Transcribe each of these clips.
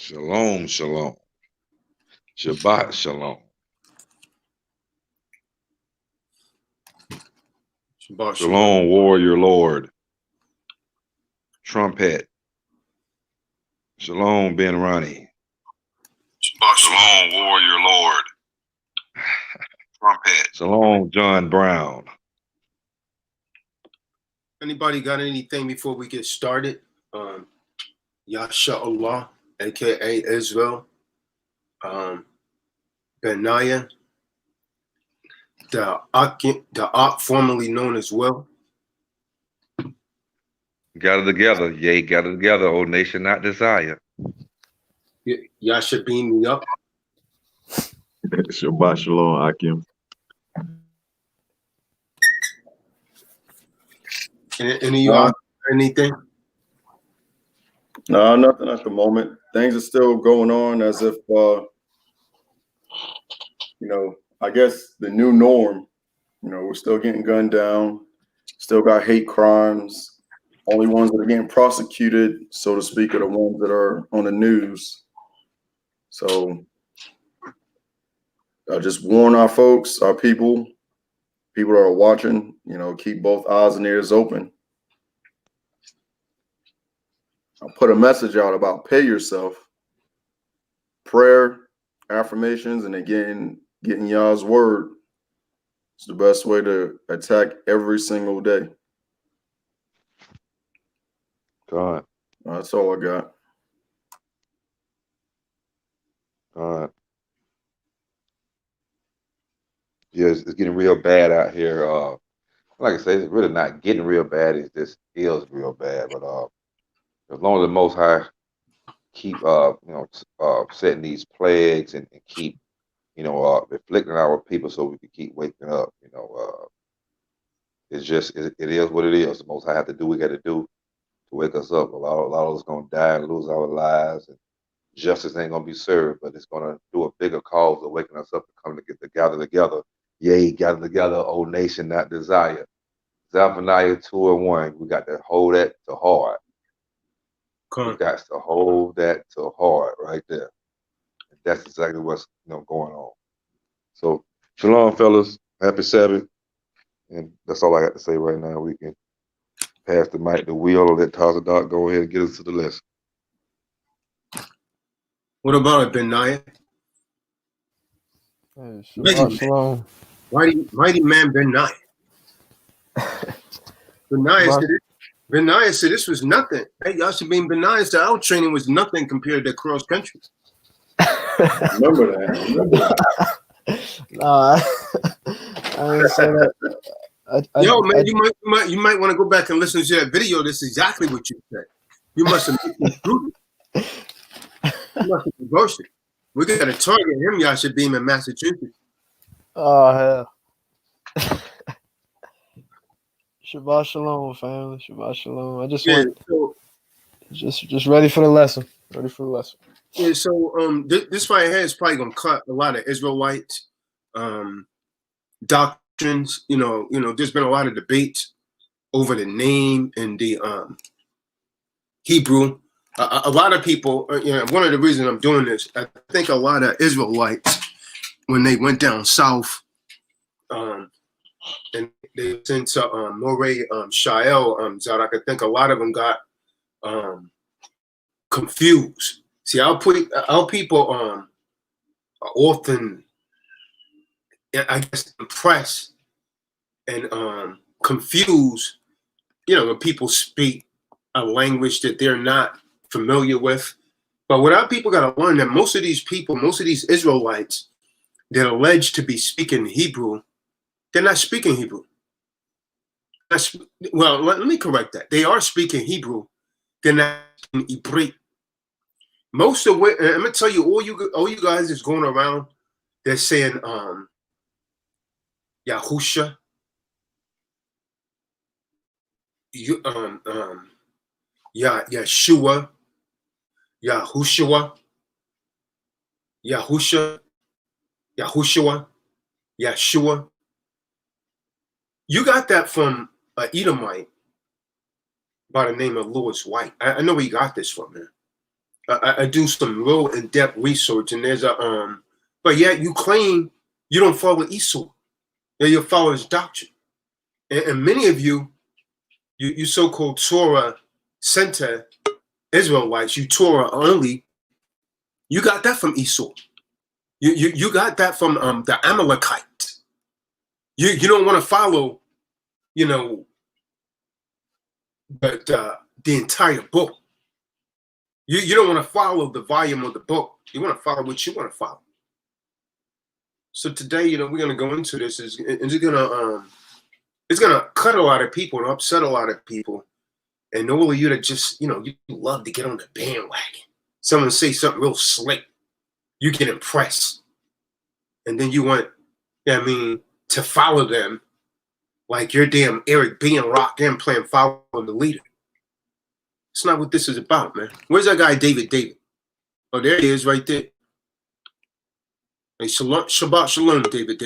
Shalom, shalom. Shabbat, shalom. Shabbat, Shalom, warrior lord. Trumpet. Shalom, Ben Ronnie. Shalom, warrior lord. Trumpet. Shalom, John Brown. Anybody got anything before we get started? Yasha Allah, aka Israel, Benaiah, the T.O.O.C, formerly known as well. Gather together, yea, gather together, O nation not desire. Yasha beam me up. Shabbat shalom, Akim. Any of y'all anything? No, nothing at the moment. Things are still going on as if, I guess the new norm, we're still getting gunned down, still got hate crimes. Only ones that are getting prosecuted, so to speak, are the ones that are on the news. So I just warn our folks, our people that are watching, keep both eyes and ears open. I'll put a message out about pay yourself, prayer, affirmations, and again, getting y'all's word. It's the best way to attack every single day. God. That's all I got. God. Yeah, it's getting real bad out here. Like I say, it's really not getting real bad. It just feels real bad. But as long as the Most High keep setting these plagues and keep afflicting our people so we can keep waking up, it's just it is what it is. The Most High have to do what we got to do to wake us up. A lot of us gonna die and lose our lives, and justice ain't gonna be served, but it's gonna do a bigger cause of waking us up to come to gather together. Yea, gather together, O nation not desire. Zephaniah 2:1. We got to hold that to heart. We got to hold that to heart right there. And that's exactly what's going on. So shalom, fellas. Happy Sabbath. And that's all I got to say right now. We can pass the mic to Will or let T.O.O.C go ahead and get us to the lesson. What about it, Benaiah? Hey, Shabbat shalom. Mighty man Benaiah. Benaiah said this was nothing. Hey, y'all should be Benaiah said our training was nothing compared to cross country. Remember that. Nah, I didn't say that. You might want to go back and listen to that video. That's exactly what you said. You must have misconstrued it. You must have reversed it. We got to target him, Yasha Beam in Massachusetts. Oh hell. Shabbat shalom, family. Shabbat shalom. I just just ready for the lesson. Ready for the lesson. Yeah. So this right here is probably gonna cut a lot of Israelite doctrines. There's been a lot of debate over the name and the Hebrew. A lot of people, one of the reasons I'm doing this, I think a lot of Israelites, when they went down south, and they sent to Moreh Shael Zadok, I think a lot of them got confused. See, our people are often, I guess, impressed and confused, when people speak a language that they're not familiar with. But what our people got to learn that most of these Israelites that are alleged to be speaking Hebrew, they're not speaking Hebrew. Well, let me correct that. They are speaking Hebrew. They're not speaking Eberith. Most of what I'm gonna tell you, all you guys is going around, they're saying Yahusha, Yeshua, Yahushua, Yahusha, Yahushua, Yeshua. You got that from an Edomite by the name of Lewis White. I know where you got this from, man. I do some real in-depth research, and there's a but yet you claim you don't follow Esau. Yeah, you follow his doctrine, and many of you so-called Torah center Israelites, you Torah only, you got that from Esau. You got that from the Amalekite. You don't want to follow, you know, the entire book. You don't want to follow the volume of the book. You want to follow what you want to follow. So today, you know, we're gonna go into this. It's gonna cut a lot of people and upset a lot of people. And all of you that just, you know, you love to get on the bandwagon. Someone say something real slick, you get impressed. And then you want, I mean, to follow them like you're damn Eric B. and Rock them playing follow the leader. It's not what this is about, man. Where's that guy, David? Oh, there he is right there. Hey, Shabbat Shalom, David.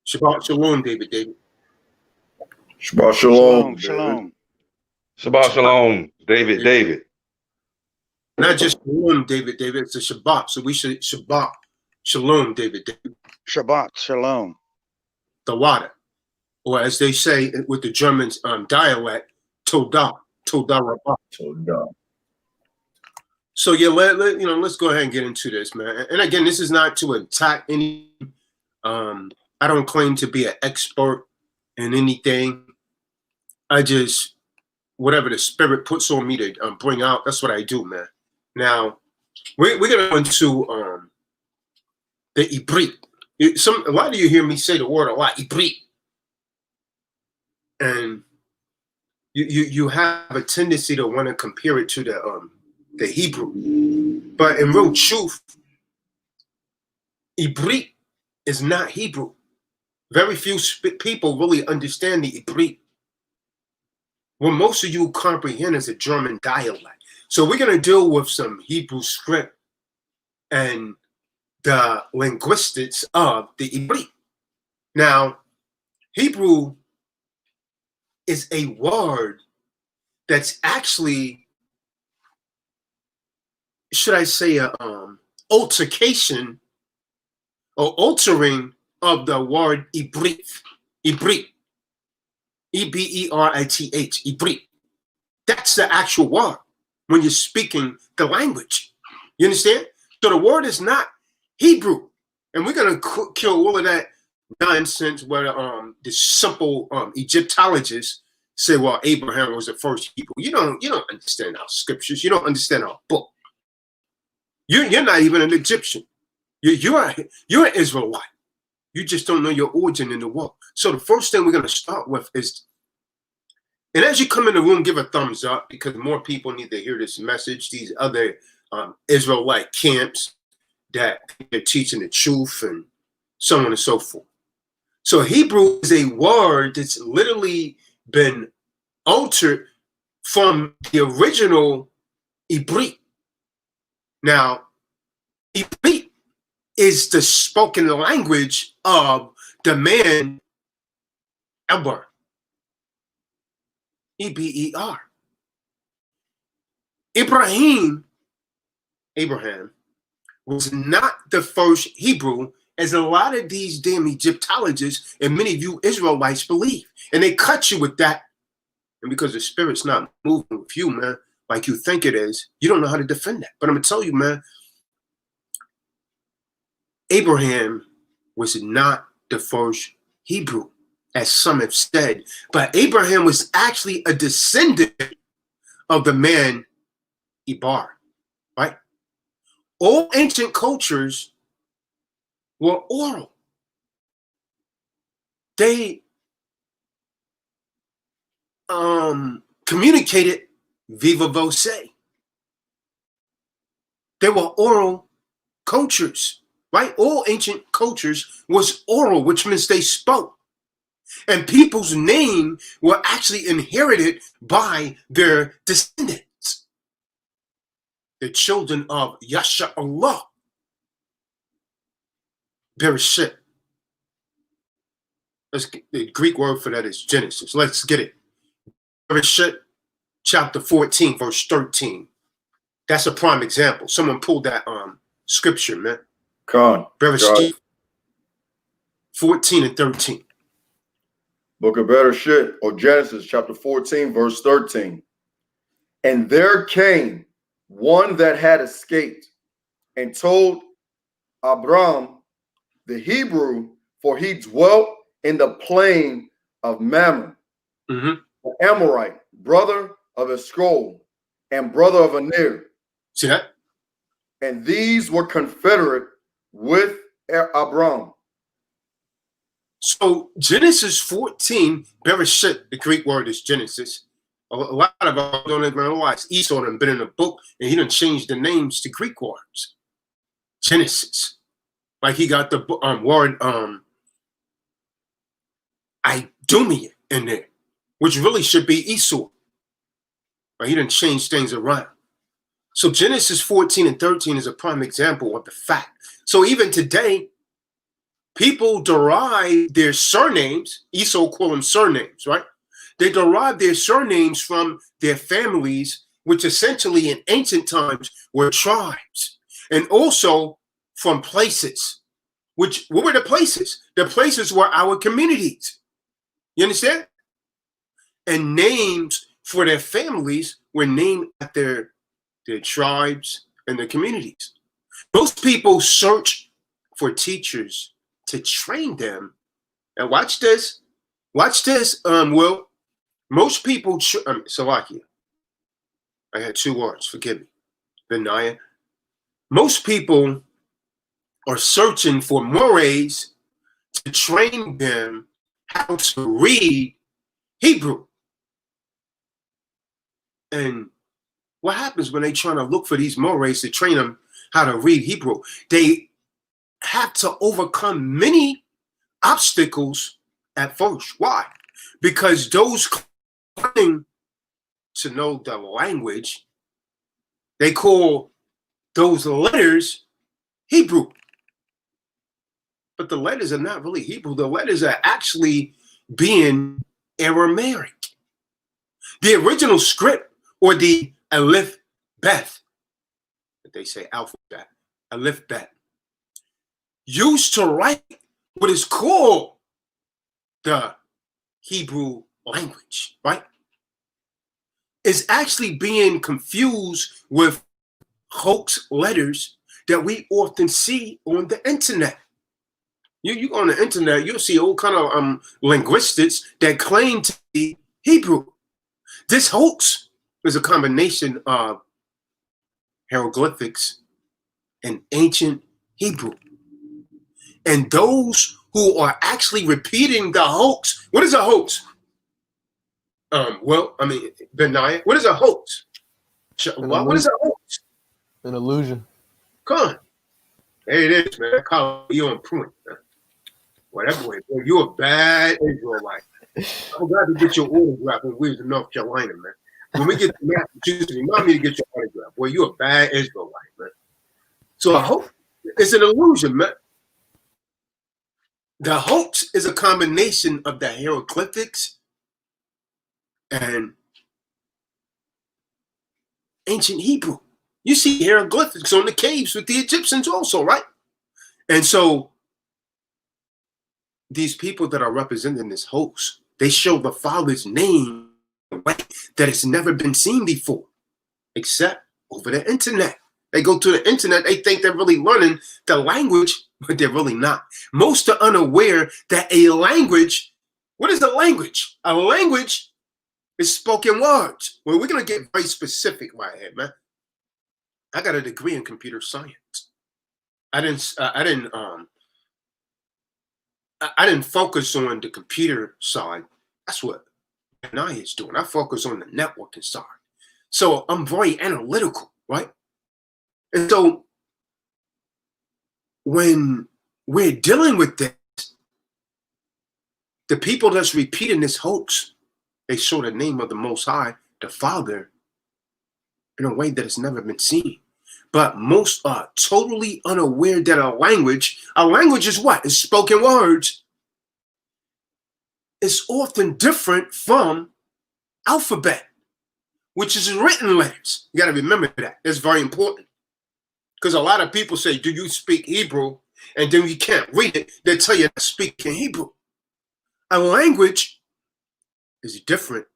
Shabbat Shalom, David. Shabbat shalom. Shalom. Shabbat Shalom, David. Not just Shalom, David. It's a Shabbat. So we should Shabbat Shalom, David. Shabbat Shalom. The water. Or as they say with the German dialect, T.O.O.C. So yeah, let's go ahead and get into this, man. And again, this is not to attack any. I don't claim to be an expert in anything. I just, whatever the spirit puts on me to bring out, that's what I do, man. Now, we're gonna go into the Eberith. A lot of you hear me say the word a lot, Eberith, and you have a tendency to want to compare it to the Hebrew, but in real truth, Eberith is not Hebrew. Very few people really understand the Eberith. What most of you comprehend is a German dialect. So we're going to deal with some Hebrew script and the linguistics of the Eberith. Now, Hebrew is a word that's actually, should I say, a altercation or altering of the word Eberith. Eberith. E-B-E-R-I-T-H. Eberith. That's the actual word when you're speaking the language. You understand? So the word is not Hebrew. And we're going to kill all of that nonsense where the simple Egyptologists say, well, Abraham was the first Hebrew. You don't understand our scriptures. You don't understand our book. You're not even an Egyptian. You're an Israelite. You just don't know your origin in the world. So the first thing we're going to start with is, and as you come in the room, give a thumbs up because more people need to hear this message. These other Israelite camps that they're teaching the truth and so on and so forth. So Hebrew is a word that's literally been altered from the original Eberith. Now, Eberith is the spoken language of the man Eber. E-B-E-R. Abraham was not the first Hebrew, as a lot of these damn Egyptologists and many of you Israelites believe. And they cut you with that. And because the spirit's not moving with you, man, like you think it is, you don't know how to defend that. But I'm going to tell you, man, Abraham was not the first Hebrew, as some have said, but Abraham was actually a descendant of the man Eber, right? All ancient cultures were oral. They communicated viva voce. They were oral cultures. Right? All ancient cultures was oral, which means they spoke. And people's name were actually inherited by their descendants. The children of Yasha Allah. Bereshit. The Greek word for that is Genesis. Let's get it. Bereshit, chapter 14, verse 13. That's a prime example. Someone pulled that scripture, man. Bereshit 14 and 13. Book of Bereshit, or Genesis, chapter 14, verse 13. And there came one that had escaped and told Abram the Hebrew, for he dwelt in the plain of Mamre, the Amorite, brother of Eshcol, and brother of Anir. See that? And these were confederate with Abram. So Genesis 14, Bereshit, the Greek word is Genesis. A lot of us don't even realize Esau done been in a book and he done changed the names to Greek words. Genesis. Like he got the word Idumea in there, which really should be Esau. But he done changed things around. So Genesis 14 and 13 is a prime example of the fact. So even today, people derive their surnames. Esau call them surnames, right? They derive their surnames from their families, which essentially in ancient times were tribes, and also from places. What were the places? The places were our communities. You understand? And names for their families were named after their tribes and their communities. Most people search for teachers to train them. And watch this. Watch this, Will. Most people, Salakia. I had two words, forgive me. Benaiah. Most people are searching for mores to train them how to read Hebrew. And what happens when they trying to look for these mores to train them how to read Hebrew? They have to overcome many obstacles at first. Why? Because those claiming to know the language, they call those letters Hebrew. But the letters are not really Hebrew. The letters are actually being Aramaic. The original script, or the Aleph Beth, that they say alphabet, Aleph Bet, used to write what is called the Hebrew language, right? Is actually being confused with hoax letters that we often see on the internet. You go on the internet, you'll see all kind of linguistics that claim to be Hebrew. This hoax is a combination of hieroglyphics and ancient Hebrew. And those who are actually repeating the hoax, what is a hoax? Benaiah, what is a hoax? What is a hoax? An illusion. Come on. There it is, man. You on point, man. Whatever way, boy, you're a bad Israelite. I'm glad to get your autograph when we was in North Carolina, man. When we get to Massachusetts, remind me to get your autograph. Boy, you're a bad Israelite, man. So I hope it's an illusion, man. The hoax is a combination of the hieroglyphics and ancient Hebrew. You see hieroglyphics on the caves with the Egyptians also, right? And so these people that are representing this hoax, they show the Father's name in a way that has never been seen before, except over the internet. They go to the internet, they think they're really learning the language, but they're really not. Most are unaware that a language, what is a language? A language is spoken words. Well, we're going to get very specific right here, man. I got a degree in computer science. I didn't focus on the computer side. That's what Benaiah is doing. I focus on the networking side. So I'm very analytical, right? And so when we're dealing with this, the people that's repeating this hoax, they show the name of the Most High, the Father, in a way that has never been seen. But most are totally unaware that a language is what? It's spoken words. It's often different from alphabet, which is written letters. You got to remember that. That's very important. Because a lot of people say, do you speak Hebrew? And then you can't read it. They tell you to speak in Hebrew. A language is different.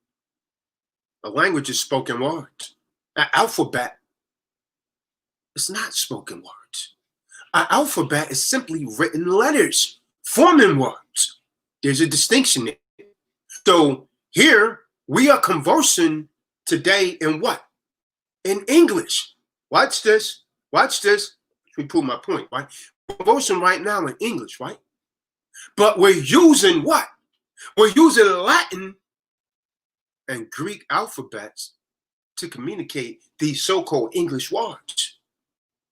A language is spoken words. An alphabet is not spoken words. An alphabet is simply written letters, forming words. There's a distinction there. So here we are conversing today in what? In English. Watch this. Watch this. Let me prove my point, right? We're conversing right now in English, right? But we're using what? We're using Latin and Greek alphabets to communicate these so-called English words.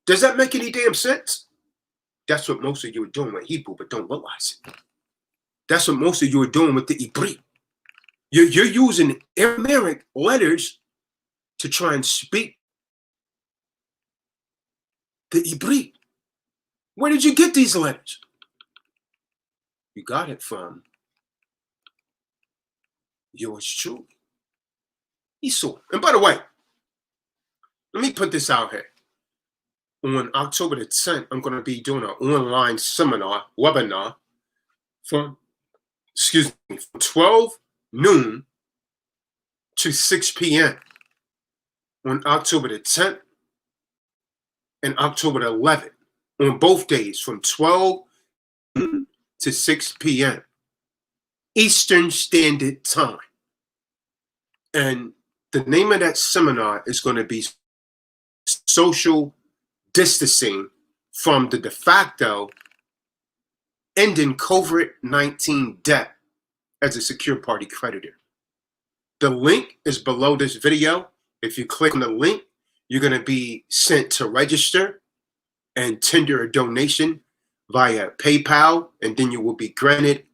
Does that make any damn sense? That's what most of you are doing with Hebrew, but don't realize it. That's what most of you are doing with the Eberith. You're using Aramaic letters to try and speak the Eberith. Where did you get these letters? You got it from yours truly, Esau. And by the way, let me put this out here. On October the 10th, I'm going to be doing an online seminar, webinar, from 12 noon to 6 p.m. on October the 10th and October the 11th, on both days from 12 noon to 6 p.m. Eastern Standard Time. And the name of that seminar is going to be Social Distancing from the de facto ending COVID-19 debt as a secure party creditor. The link is below this video. If you click on the link, you're going to be sent to register and tender a donation via PayPal, and then you will be granted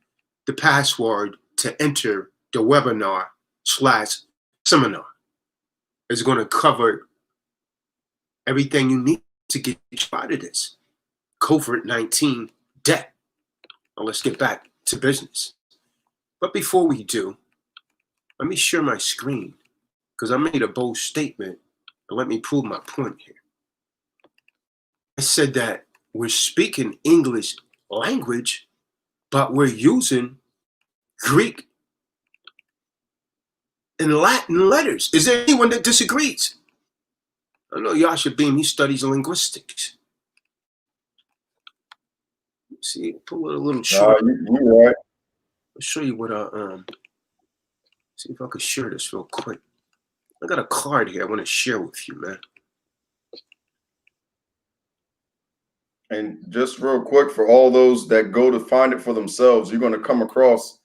the password to enter the webinar/seminar. It's going to cover everything you need to get you out of this COVID-19 debt. Now let's get back to business. But before we do, let me share my screen because I made a bold statement, and let me prove my point here. I said that we're speaking English language, but we're using Greek and Latin letters. Is there anyone that disagrees? I know Yasha Beam, he studies linguistics. Let's see, pull it a little short. You're right. I'll show you what see if I can share this real quick. I got a card here I want to share with you, man. And just real quick, for all those that go to find it for themselves, you're going to come across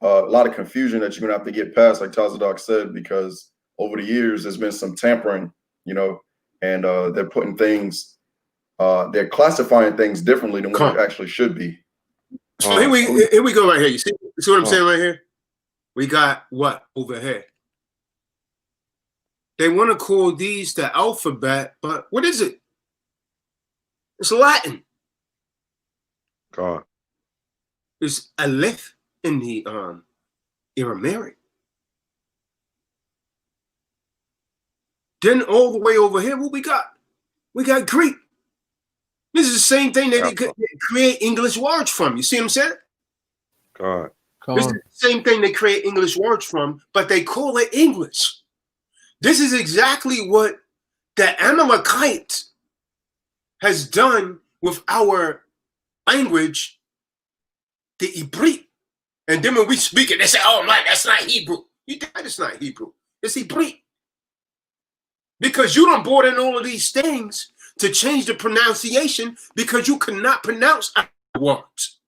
a lot of confusion that you're going to have to get past, like T.O.O.C said, because over the years there's been some tampering, and they're putting things, they're classifying things differently than what it actually should be. So here we go right here. You see what I'm saying right here? We got what over here? They want to call these the alphabet, but what is it? It's Latin. God. It's Aleph in the Aramaic. Then all the way over here, what we got? We got Greek. This is the same thing that they create English words from. You see what I'm saying? God. This is the same thing they create English words from, but they call it English. This is exactly what the Amalekite has done with our language, the Eberith. And then when we speak it, they say, oh man, that's not Hebrew. You think it's not Hebrew. It's Eberith. Because you don't brought in all of these things to change the pronunciation because you cannot pronounce our words.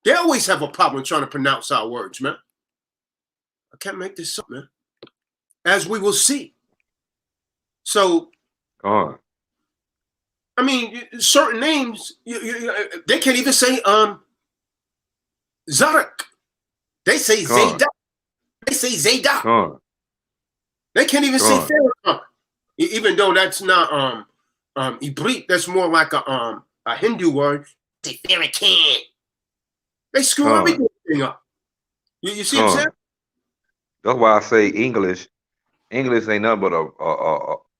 They always have a problem trying to pronounce our words, man. I can't make this up, man. As we will see. So, God. I mean, certain names, they can't even say Zadok. They say Zadok. They say Zadok. They can't even say Farrakhan. Even though that's not Eberith, that's more like a Hindu word. Say Farrakhan. They screw everything up. You see what I'm saying? That's why I say English. English ain't nothing but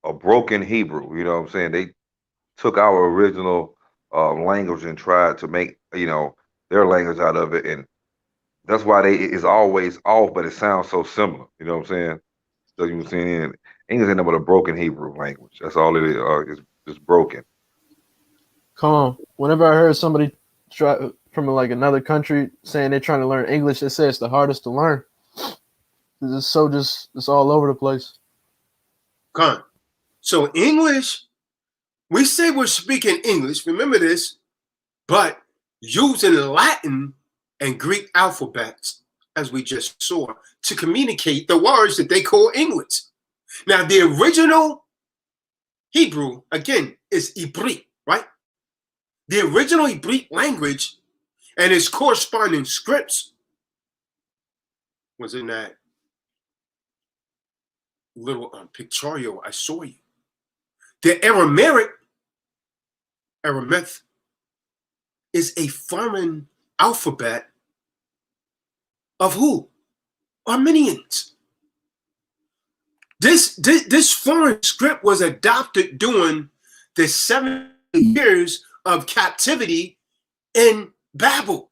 a broken Hebrew. You know what I'm saying? They took our original language and tried to make their language out of it, and that's why they is always off, but it sounds so similar. You know what I'm saying? So you were saying English ain't nothing but a broken Hebrew language. That's all it is. It's just broken. Come on. Whenever I heard somebody try from like another country saying they're trying to learn English, they say it's the hardest to learn. It's all over the place. Con. So English, we say we're speaking English, remember this, but using Latin and Greek alphabets, as we just saw, to communicate the words that they call English. Now, the original Hebrew, again, is Eberith, right? The original Eberith language and its corresponding scripts was in that little pictorial I saw you. The Aramaic is a foreign alphabet of who? Armenians. This foreign script was adopted during the 70 years of captivity in Babel.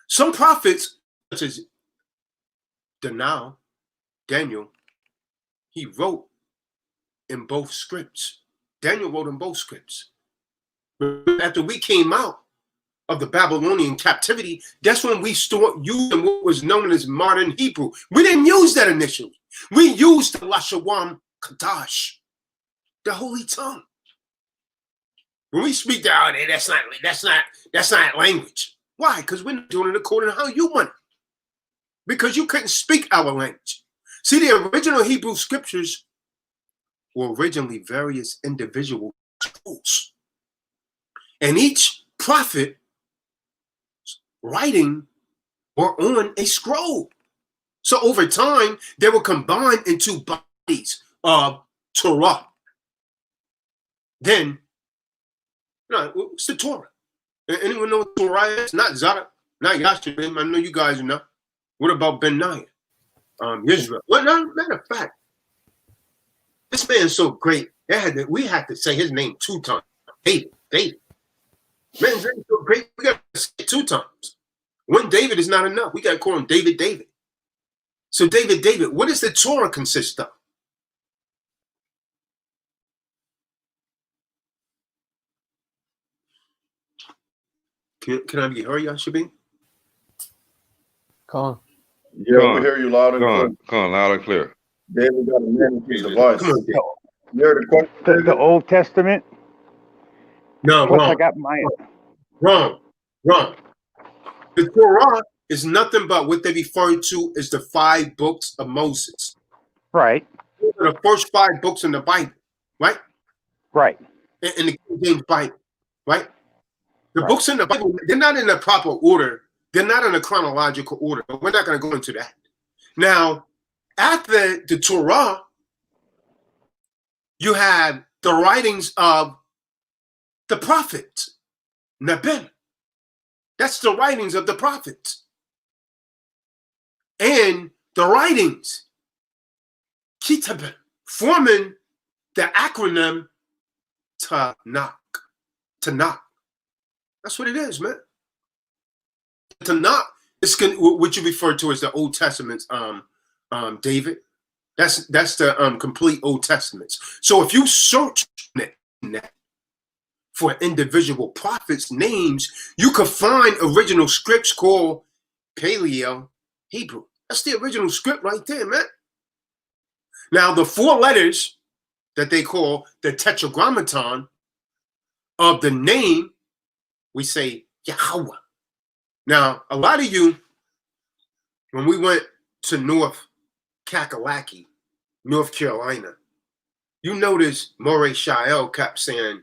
Some prophets, such as Daniel, he wrote in both scripts. Daniel wrote in both scripts. After we came out of the Babylonian captivity, that's when we started using what was known as modern Hebrew. We didn't use that initially. We used the Lashawam Kadash, the holy tongue. When we speak that, that's not language. Why? Because we're not doing it according to how you want it. Because you couldn't speak our language. See, the original Hebrew scriptures were originally various individual scrolls. And each prophet writing were on a scroll. So over time, they were combined into bodies of Torah. Then, what's the Torah? Anyone know what Torah is? Not Zara, not Yashim. I know you guys know. What about Ben-Nai? Israel. Well, matter of fact, this man's so great. We had to say his name 2 times. David. Man's name so great, we got to say it 2 times. One David is not enough. We got to call him David. So David, what does the Torah consist of? Can I be heard, Yashabin? Come on. Yeah, we hear you loud and clear. Come on, loud and clear. David got to manage his device. Come on, David. You heard the question? The Old Testament. No, Plus, wrong. I got my. Wrong. The Torah is nothing but what they refer to as the 5 books of Moses. Right. Those are the first 5 books in the Bible, right? Right. In the King James Bible, right? The books in the Bible, they're not in the proper order. They're not in a chronological order, but we're not going to go into that. Now, after the Torah, you have the writings of the prophets, Nabim. That's the writings of the prophets. And the writings, Kitab, forming the acronym Tanakh. That's what it is, man. Tanakh is what you refer to as the Old Testament, David. That's the complete Old Testaments. So if you search that for individual prophets' names, you could find original scripts called Paleo Hebrew. That's the original script right there, man. Now, the 4 letters that they call the tetragrammaton of the name, we say Yahweh. Now, a lot of you, when we went to North Kakalaki, North Carolina, you notice Morey Shael kept saying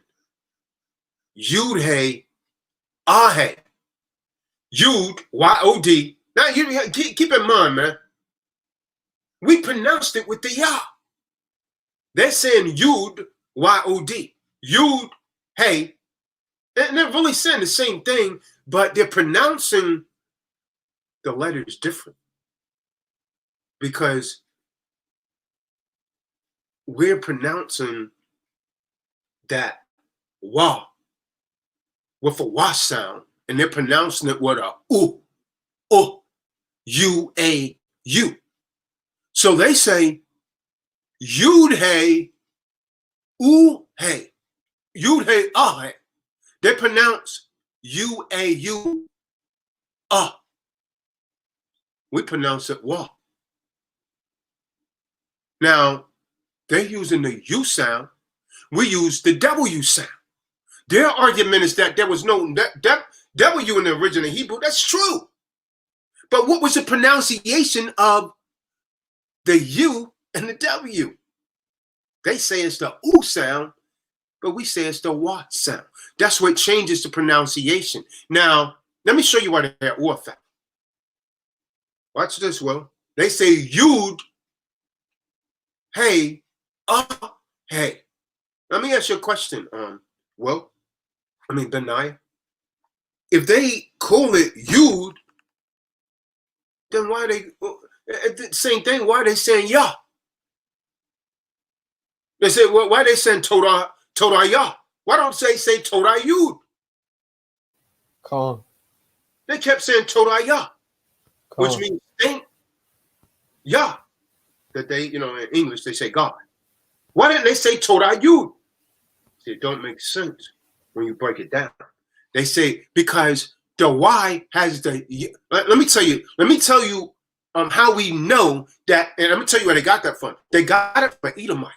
Yud-He, Ah-He, Yud, Y-O-D. Now, you keep in mind, man, we pronounced it with the Yah. They're saying Yud, Y-O-D. Yud, Hey. And they're really saying the same thing, but they're pronouncing the letters different. because we're pronouncing that wa with a wa sound, and they're pronouncing it with a u. So they say yud hey, u hey, yud hey, ah hey. They pronounce u. We pronounce it wa. Now they're using the u sound. We use the W sound. Their argument is that there was no W in the original Hebrew. That's true. But what was the pronunciation of the U and the W? They say it's the U sound, but we say it's the wa sound. That's what changes the pronunciation. Now, let me show you why they're orthodox. Watch this, Will. They say Yud, hey, hey. Let me ask you a question, Benaiah. If they call it Yud, then why they same thing? Why are they saying Yah? They say, well, why are they saying Todah Yah? Why don't they say Todah Yud? Calm. They kept saying Todah Yah, Calm. which means thank Yah. That they, in English they say God. Why didn't they say Todah Yud? It don't make sense when you break it down. They say because the Y has the. Let me tell you how we know that, and I'm gonna tell you where they got that from. They got it from Edomite,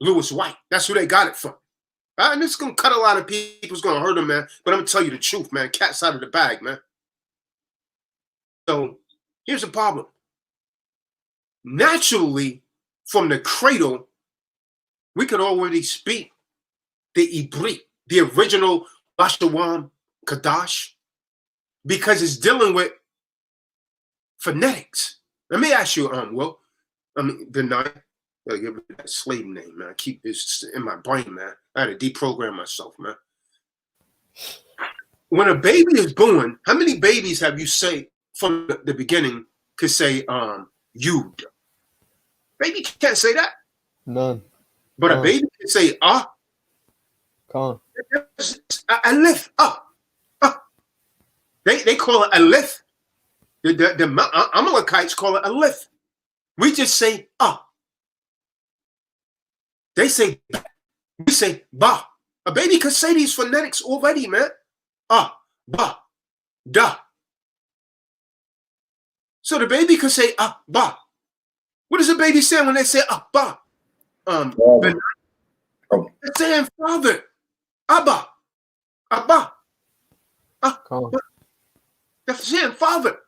Lewis White. That's who they got it from. And it's gonna cut a lot of people. It's gonna hurt them, man. But I'm gonna tell you the truth, man. Cat's out of the bag, man. So here's the problem. Naturally, from the cradle, we could already speak the Eberith, the original Bashawam Kadash, because it's dealing with phonetics. Let me ask you, Benaiah, gotta give it that slave name, man. I keep this in my brain, man. I had to deprogram myself, man. When a baby is born, how many babies have you say from the beginning could say Yud? Baby can't say that. None. But a baby can say Calm. Alif. They call it Alif. The Amalekites call it Alif. We just say They say we say ba. A baby could say these phonetics already, man. Ba, da. So the baby could say ba. What does a baby say when they say ba? They're saying father. Abba. Calm. They're saying father.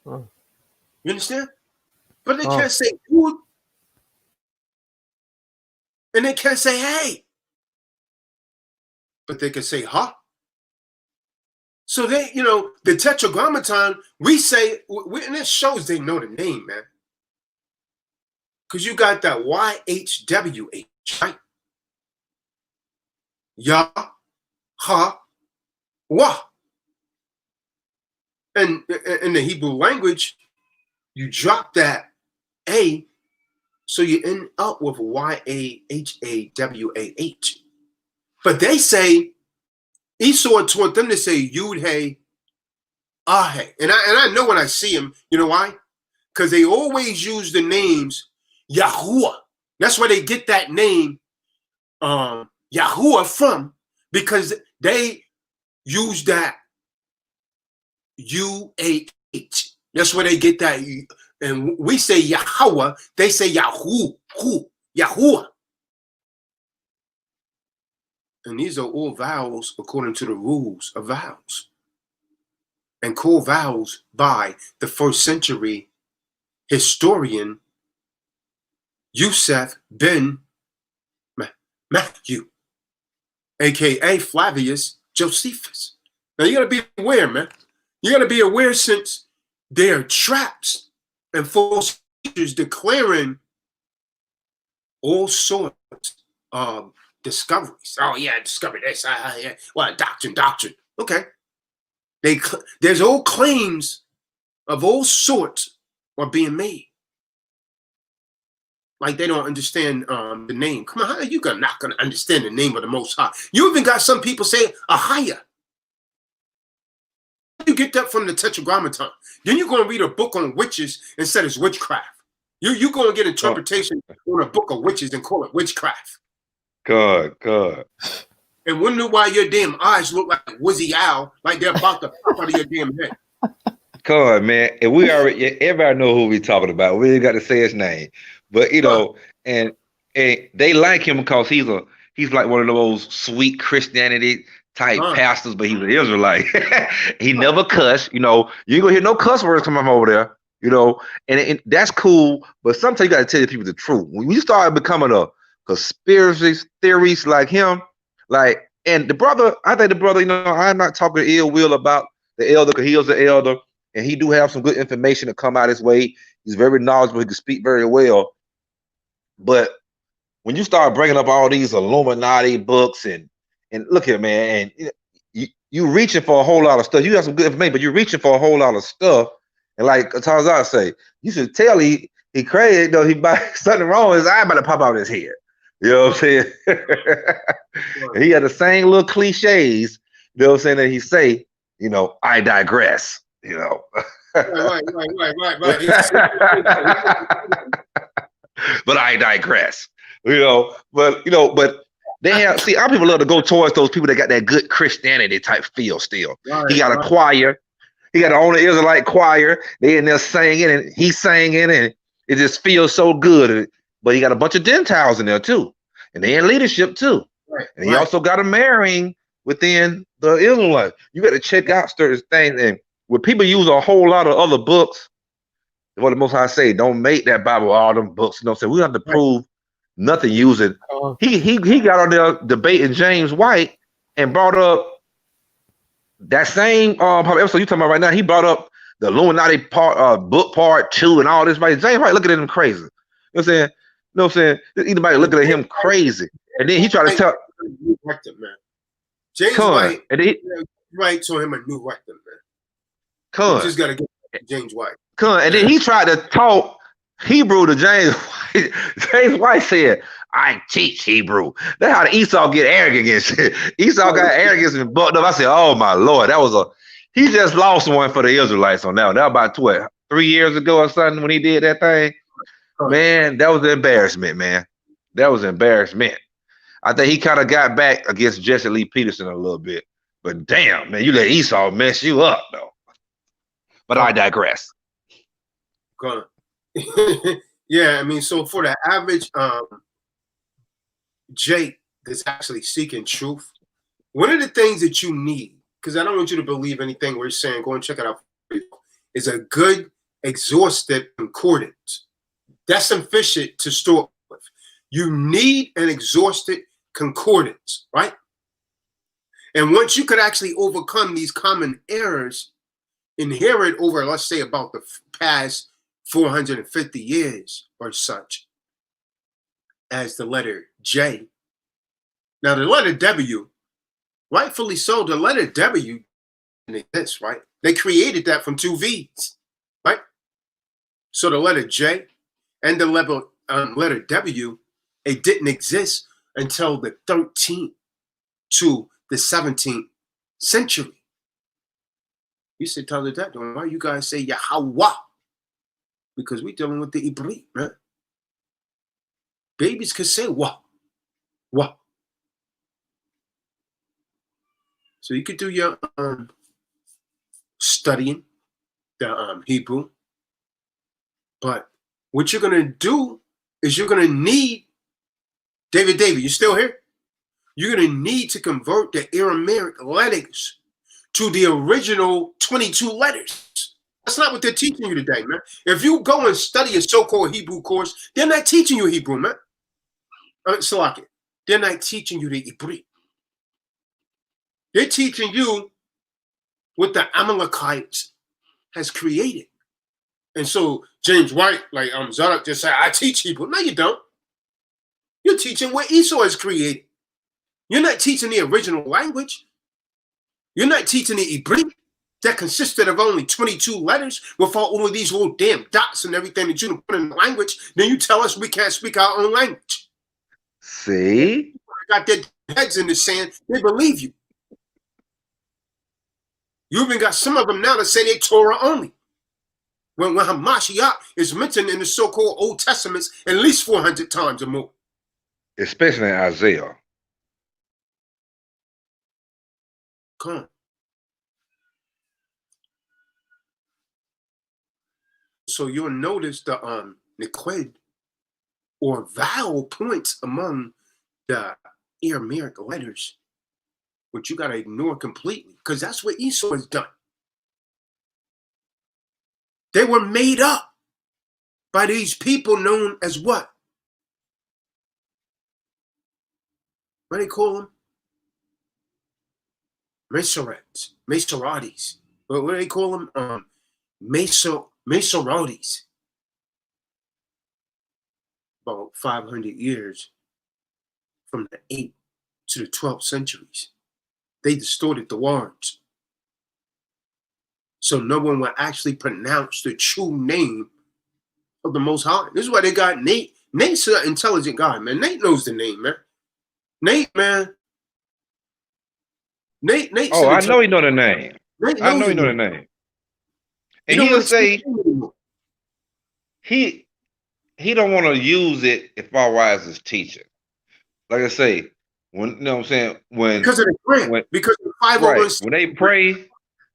Oh. You understand? But they can't say good. And they can't say hey. But they can say huh. So they, the tetragrammaton, we say, and it shows they know the name, man. Because you got that YHWH, right? Yah, ha, wah. And in the Hebrew language, you drop that A, so you end up with YAHAWAH. But they say, Esau taught them to say Yud Hey, Ah Hey. And I know when I see them, you know why? Because they always use the names Yahuwah. That's where they get that name Yahuwah from, because they use that UAH. That's where they get that. And we say Yahweh, they say Yahuwah. And these are all vowels according to the rules of vowels. And called vowels by the first century historian Yusef ben Matthew, aka Flavius Josephus. Now you gotta be aware, man. You gotta be aware, since there are traps and false teachers declaring all sorts of discoveries. Oh yeah, I discovered this. Yeah. Well, doctrine. Okay. There's all claims of all sorts are being made. Like they don't understand the name. Come on, how are you not going to understand the name of the Most High? You even got some people say Ahaya. You get that from the Tetragrammaton. Then you're going to read a book on witches and said it's witchcraft. You going to get interpretation on a book of witches and call it witchcraft. God. And wonder why your damn eyes look like a wizzy owl, like they're about to pop out of your damn head. God, man. And we already, everybody know who we talking about. We ain't got to say his name. But, you know, and they like him because he's like one of those sweet Christianity type pastors, but he's an Israelite. He never cuss, you know. You ain't gonna hear no cuss words come from over there, you know. And that's cool, but sometimes you gotta tell people the truth. When you start becoming a conspiracy theorist like him, like, and the brother, I think the brother, you know, I'm not talking ill will about the elder because he was the elder, and he do have some good information to come out his way. He's very knowledgeable, he can speak very well. But when you start bringing up all these Illuminati books and look here, man, and you reaching for a whole lot of stuff. You got some good information, but you're reaching for a whole lot of stuff. And like Tarzan say, you should tell he crazy, you know, he by something wrong, his eye about to pop out his head. You know what I'm saying? And he had the same little cliches, you know what I'm saying, that he say, you know, I digress, you know. Right. But I digress. But they have, see, our people love to go towards those people that got that good Christianity type feel still. He got a choir. He got to own an Israelite choir. They in there singing and he's singing and it just feels so good. But he got a bunch of Gentiles in there too. And they in leadership too. And he also got a marrying within the Israelite. You got to check out certain things. And when people use a whole lot of other books, what the Most High say, don't make that Bible all them books. You know what I'm saying? We don't have to prove nothing using. He got on there debating James White and brought up that same episode you talking about right now. He brought up the Illuminati book part 2 and all this. Right? James White looking at him crazy. You know what I'm saying? You know what I'm saying? Anybody looking at him crazy. And then he tried to tell James White, and White told him a new rector, man. You just gotta get James White. And then he tried to talk Hebrew to James White. James White said, I teach Hebrew. That's how the Esau get arrogant and shit. Esau got arrogance and bucked up. I said, oh my Lord, he just lost one for the Israelites on that one. That was about 3 years ago or something when he did that thing. Man, that was an embarrassment, man. That was embarrassment. I think he kind of got back against Jesse Lee Peterson a little bit. But damn, man, you let Esau mess you up, though. But I digress. Yeah, I mean, so for the average Jake that's actually seeking truth, one of the things that you need, because I don't want you to believe anything we're saying, go and check it out, is a good exhaustive concordance. That's sufficient to start with. You need an exhausted concordance, right? And once you could actually overcome these common errors inherent over, let's say, about the past 450 years or such, as the letter J. Now, the letter W, rightfully so, the letter W didn't exist, right? They created that from 2 V's, right? So the letter J and the letter W, it didn't exist until the 13th to the 17th century. You said, tell the that, why you guys say Yahweh? Because we're dealing with the Eberith, man. Babies could say what? So you could do your studying the Hebrew. But what you're going to do is you're going to need, David, you still here? You're going to need to convert the Aramaic letters to the original 22 letters. That's not what they're teaching you today, man. If you go and study a so-called Hebrew course, they're not teaching you Hebrew, man. Salaki. They're not teaching you the Eberith. They're teaching you what the Amalekites has created. And so James White, like Zadok just said, I teach Hebrew. No, you don't. You're teaching what Esau has created. You're not teaching the original language. You're not teaching the Eberith. that consisted of only 22 letters without all of these little damn dots and everything that you put in the language, then you tell us we can't speak our own language. See? Got their heads in the sand, they believe you. You even got some of them now that say they Torah only. When Hamashiach is mentioned in the so-called Old Testaments at least 400 times or more. Especially in Isaiah. Come on. So you'll notice the niquid or vowel points among the Aramaic letters, which you got to ignore completely, because that's what Esau has done. They were made up by these people known as what? What do they call them? Maserates. What do they call them? Maserates. About 500 years from the 8th to the 12th centuries. They distorted the words. So no one will actually pronounce the true name of the Most High. This is why they got Nate. Nate's an intelligent guy, man. Nate knows the name, man. Nate, man. Nate's Oh, I know he know the name. Nate I know he the know the name. name. And he'll say he don't want to use it as far as his teaching. Like I say, when you know what I'm saying, because of the grant, because of the 501c. When they pray,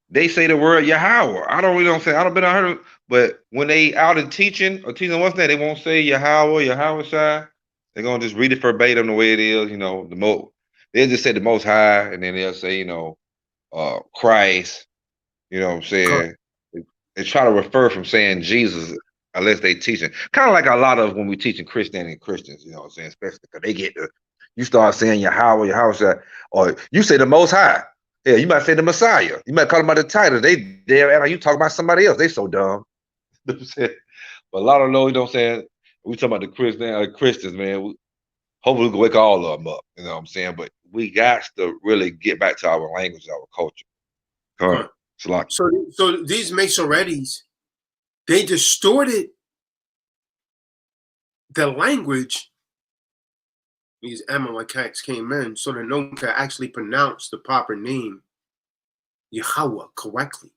they say the word Yahweh. I don't really know what I'm saying. I don't been out here, but when they out in teaching or teaching what's that, they won't say Yahweh Shai. They're gonna just read it verbatim the way it is, you know, they'll just say the Most High, and then they'll say, you know, Christ, you know what I'm saying? They try to refer from saying Jesus unless they teaching. Kind of like a lot of when we teaching Christianity and Christians, you know what I'm saying? Especially because they get you start saying Yahweh, or you say the Most High. Yeah, you might say the Messiah. You might call them by the title. They're like you talk about somebody else. They so dumb. But a lot of those, you know what I'm saying? We talking about the Christians, man. Hopefully we can wake all of them up. You know what I'm saying? But we got to really get back to our language, our culture. So these Masoretes, they distorted the language. These Amalekites came in so that no one could actually pronounce the proper name Yahweh correctly.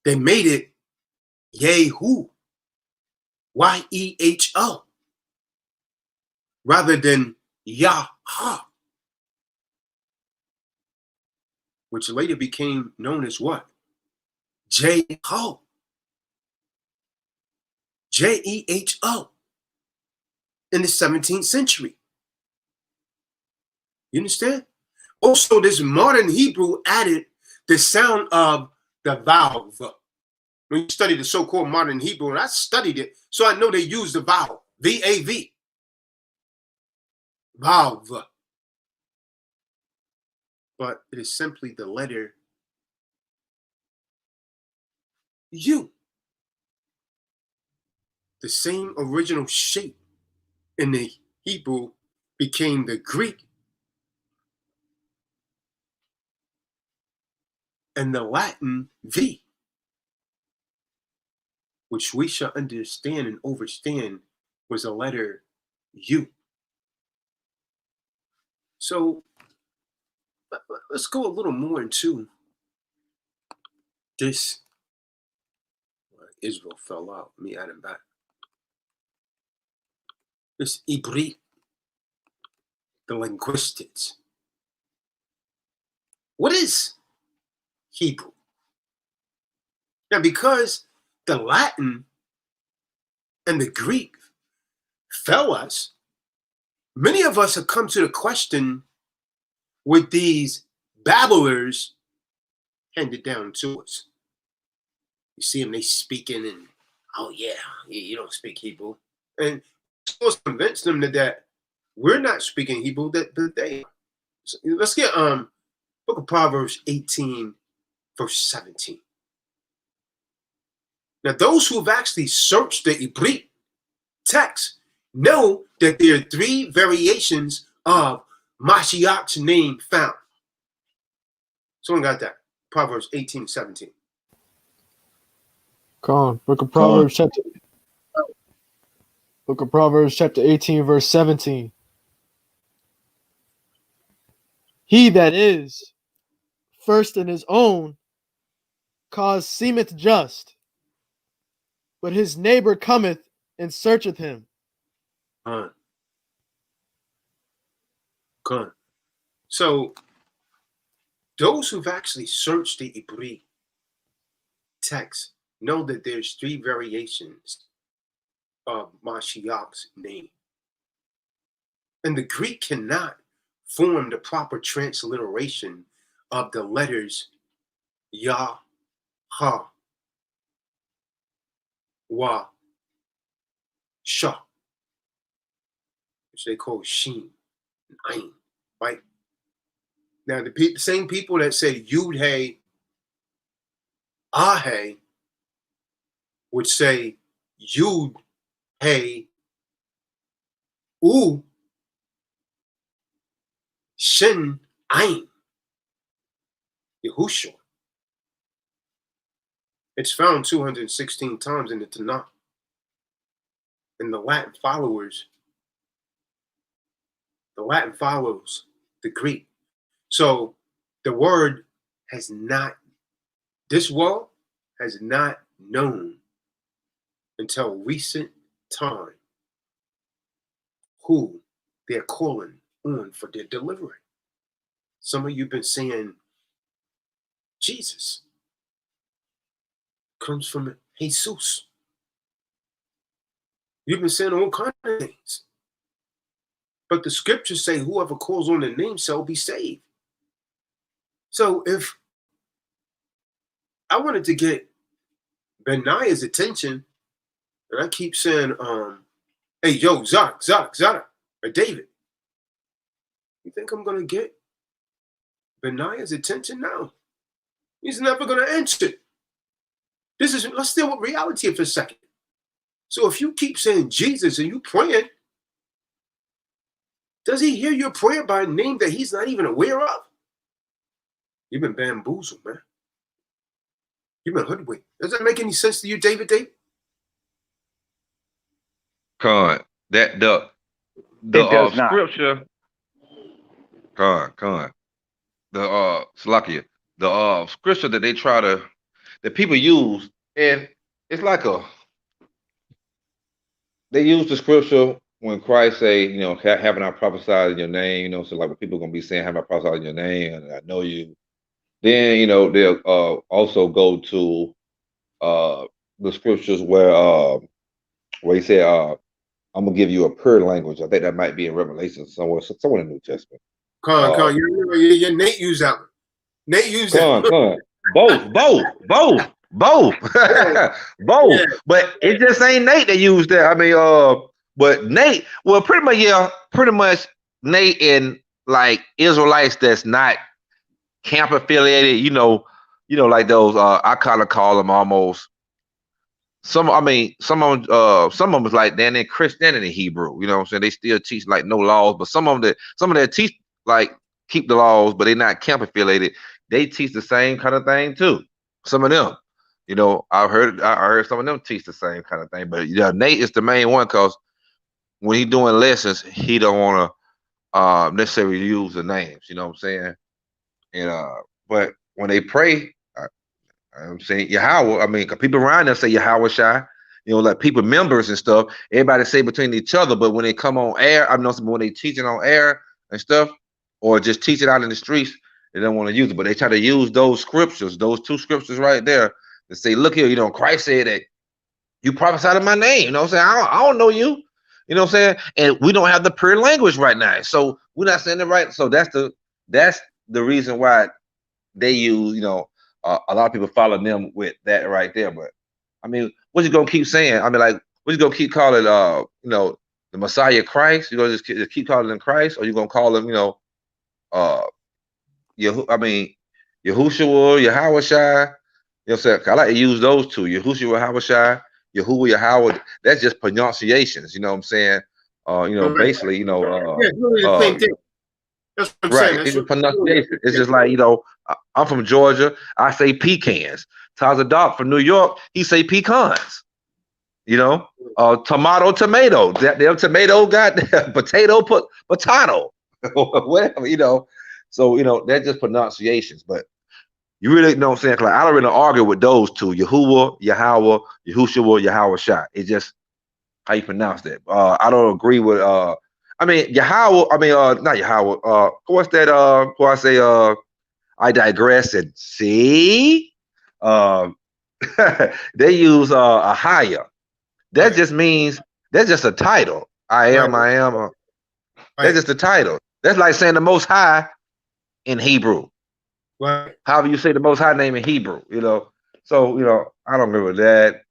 They made it Yehu, Y-E-H-O, rather than Yah, which later became known as what? Jeho, Jeho, in the 17th century. You understand? Also, this modern Hebrew added the sound of the vowel. When you study the so-called modern Hebrew, and I studied it, so I know they use the vowel, V-A-V. Valve. But it is simply the letter U. The same original shape in the Hebrew became the Greek and the Latin V, which we shall understand and overstand was a letter U. So let's go a little more into this. Israel fell out. Let me add him back. This Eberith, the linguistics. What is Hebrew? Now, because the Latin and the Greek fell us, many of us have come to the question with these babblers handed down to us. You see them, they speaking and, oh yeah, you don't speak Hebrew. And it's supposed to convince them that we're not speaking Hebrew, that they are. So let's get Book of Proverbs 18, verse 17. Now, those who have actually searched the Eberith text know that there are 3 variations of Mashiach's name found. Someone got that? Proverbs 18:17. Con, Book of Con. Proverbs chapter 18, verse 17. He that is first in his own cause seemeth just, but his neighbor cometh and searcheth him. Good. So those who've actually searched the Eberith text know that there's 3 variations of Mashiach's name. And the Greek cannot form the proper transliteration of the letters Yah, Ha, Wa, Sha, which they call Shin and Ayin, right? Now, the same people that said Yud, Hey, Ah, Hey would say Yud, Hey, U, Shin, Ayin, Yahushua. It's found 216 times in the Tanakh. And the Latin follows the Greek. So the word has not, this world has not known until recent time who they're calling on for their delivery. Some of you have been saying Jesus comes from Jesus. You've been saying all kinds of things. But the scriptures say whoever calls on the name shall be saved. So if I wanted to get Benaiah's attention, and I keep saying, hey, yo, Zach, or David, you think I'm going to get Benaiah's attention now? He's never going to answer. Let's deal with reality for a second. So if you keep saying Jesus and you praying, does he hear your prayer by a name that he's not even aware of? You've been bamboozled, man. You've been hoodwinked. Does that make any sense to you, David? Con, that the does not. scripture, con, the Salakia, the scripture that they try to, that people use, and it's like they use the scripture when Christ say, you know, haven't I prophesied in your name, you know, so like when people are gonna be saying, haven't I prophesied in your name, and I know you, then you know they'll also go to the scriptures where he said, I'm gonna give you a pure language. I think that might be in Revelation somewhere in the New Testament. Yeah, Nate used that one. Nate used that one. Both. Yeah. But it just ain't Nate that used that. I mean, but Nate, well, pretty much Nate and like Israelites that's not camp affiliated, you know, like those I kind of call them almost some of them is like they're in Christianity Hebrew, you know what I'm saying? They still teach like no laws, but some of them that teach like keep the laws, but they're not camp affiliated, they teach the same kind of thing too. Some of them, you know, I heard some of them teach the same kind of thing, but yeah, Nate is the main one because when he's doing lessons, he don't want to necessarily use the names, you know what I'm saying? And but when they pray, I'm saying Yahweh. I mean, cause people around there say Yahweh Shai, you know, like people members and stuff. Everybody say between each other, but when they come on air, I've noticed when they teaching on air and stuff, or just teaching out in the streets, they don't want to use it. But they try to use those scriptures, those 2 scriptures right there, to say, look here, you know, Christ said that you prophesied in my name. You know what I'm saying? I don't know you. You know what I'm saying? And we don't have the pure language right now, so we're not saying it right. So that's the reason why they use, you know. A lot of people follow them with that right there, but I mean, what you gonna keep saying? I mean, like, what you gonna keep calling, you know, the Messiah Christ? You gonna just keep calling him Christ, or you gonna call him, you know, Yahushua, Yahweh Shai? You know what I'm saying? I like to use those 2, Yahushua, Yahweh Shai, Yahuwah, Yahweh. That's just pronunciations. You know what I'm saying? You know, basically, you know, really the same thing. That's what I'm Right. saying. That's It's what pronunciation. It's just like, I'm from Georgia. I say pecans. T.O.O.C from New York, he say pecans. Tomato. That tomato got potato, potato. Whatever. So, that's just pronunciations. But you really know what I'm saying? Like, I don't really argue with those two, Yahuwah, Yahweh, Yahushua, Yahweh Shai. It's just how you pronounce that. I don't agree with Yahweh, not Yahweh. What's that? Who I say I digress and see. They use a higher. That just means that's just a title. I am. That's just a title. That's like saying the Most High in Hebrew. Right. However you say the Most High name in Hebrew, So, I don't agree with that.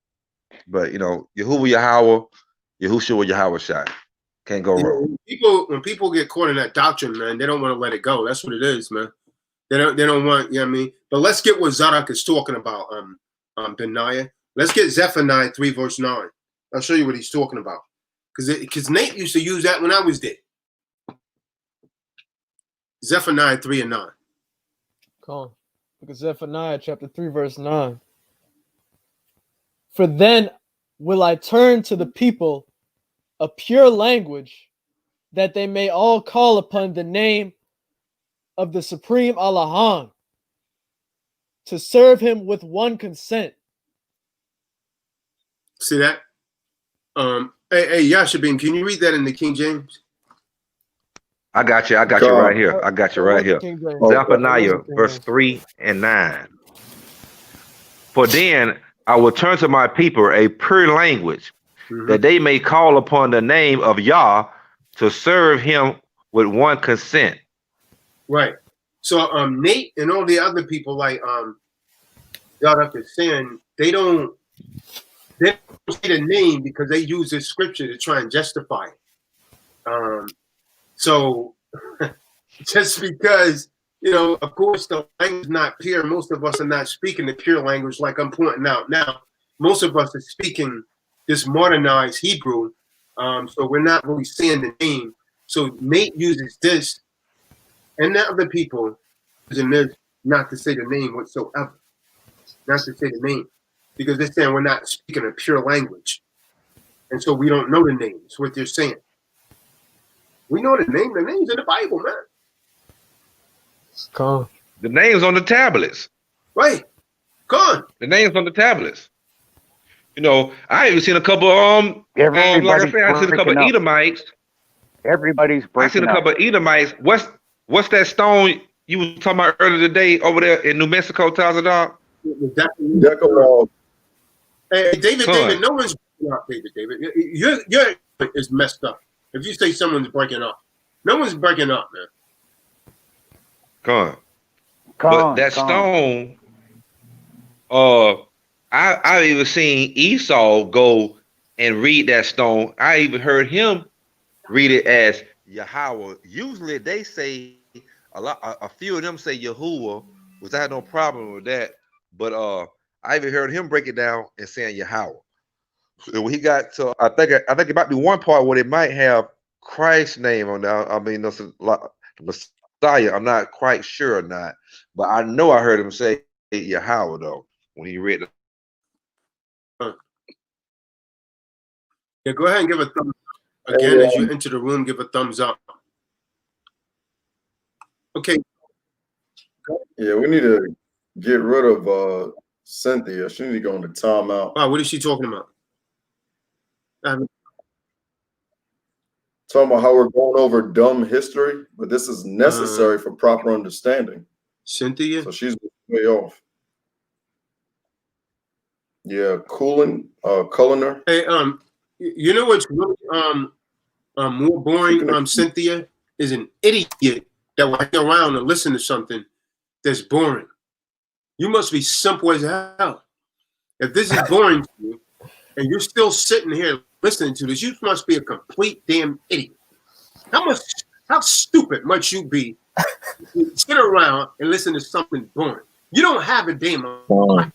But, Yahuwah, Yahweh, Yahushua, Yahweh Shai. Can't go wrong. When people get caught in that doctrine, man, they don't want to let it go. That's what it is, man. They don't want, you know what I mean? But let's get what Zadok is talking about, Benaiah. Let's get Zephaniah 3, verse 9. I'll show you what he's talking about. Because Nate used to use that when I was there. Zephaniah 3 and 9. Come on. Look at Zephaniah chapter 3, verse 9. For then will I turn to the people a pure language, that they may all call upon the name of the Supreme Allahan, to serve him with one consent. See that? Hey, Yashabin, can you read that in the King James? I got you right here. Zephaniah verse 3 and 9. For then I will turn to my people a pure language, that they may call upon the name of Yah, to serve him with one consent. Right. So Nate and all the other people like Zadok is saying, they don't say the name because they use this scripture to try and justify it. So just because, of course, the language is not pure, most of us are not speaking the pure language like I'm pointing out now. Most of us are speaking this modernized Hebrew, so we're not really saying the name. So Nate uses this, and the other people using this not to say the name whatsoever. Not to say the name. Because they're saying we're not speaking a pure language. And so we don't know the name. That's what they're saying. We know the name. The name's in the Bible, man. Come on. The name's on the tablets. Right. Come on. The name's on the tablets. I even seen a couple like I said, I seen a couple Edomites. Everybody's breaking up. I seen a couple Edomites. What's that stone you was talking about earlier today over there in New Mexico, T.O.O.C? Decalogue. Hey, David, no one's breaking up, David. Your is messed up. If you say someone's breaking up, no one's breaking up, man. That stone, I even seen Esau go and read that stone. I even heard him read it as Yahweh. Usually they say a few of them say Yahuwah, which I had no problem with that. But I even heard him break it down and saying Yahweh. So when he got to, I think it might be one part where it might have Christ's name on there. I mean, the Messiah. I'm not quite sure or not, but I know I heard him say Yahweh though when he read it. Yeah, go ahead and give a thumbs up. Again, as you enter the room, give a thumbs up. Okay. Yeah, we need to get rid of Cynthia. She need to go into timeout. Wow, what is she talking about? Talking about how we're going over dumb history, but this is necessary for proper understanding. Cynthia? So she's way off. Yeah, Culliner. Hey, you know what's really more boring, Cynthia, is an idiot that will hang around and listen to something that's boring. You must be simple as hell. If this is boring to you and you're still sitting here listening to this, you must be a complete damn idiot. How stupid must you be to sit around and listen to something boring? You don't have a damn life.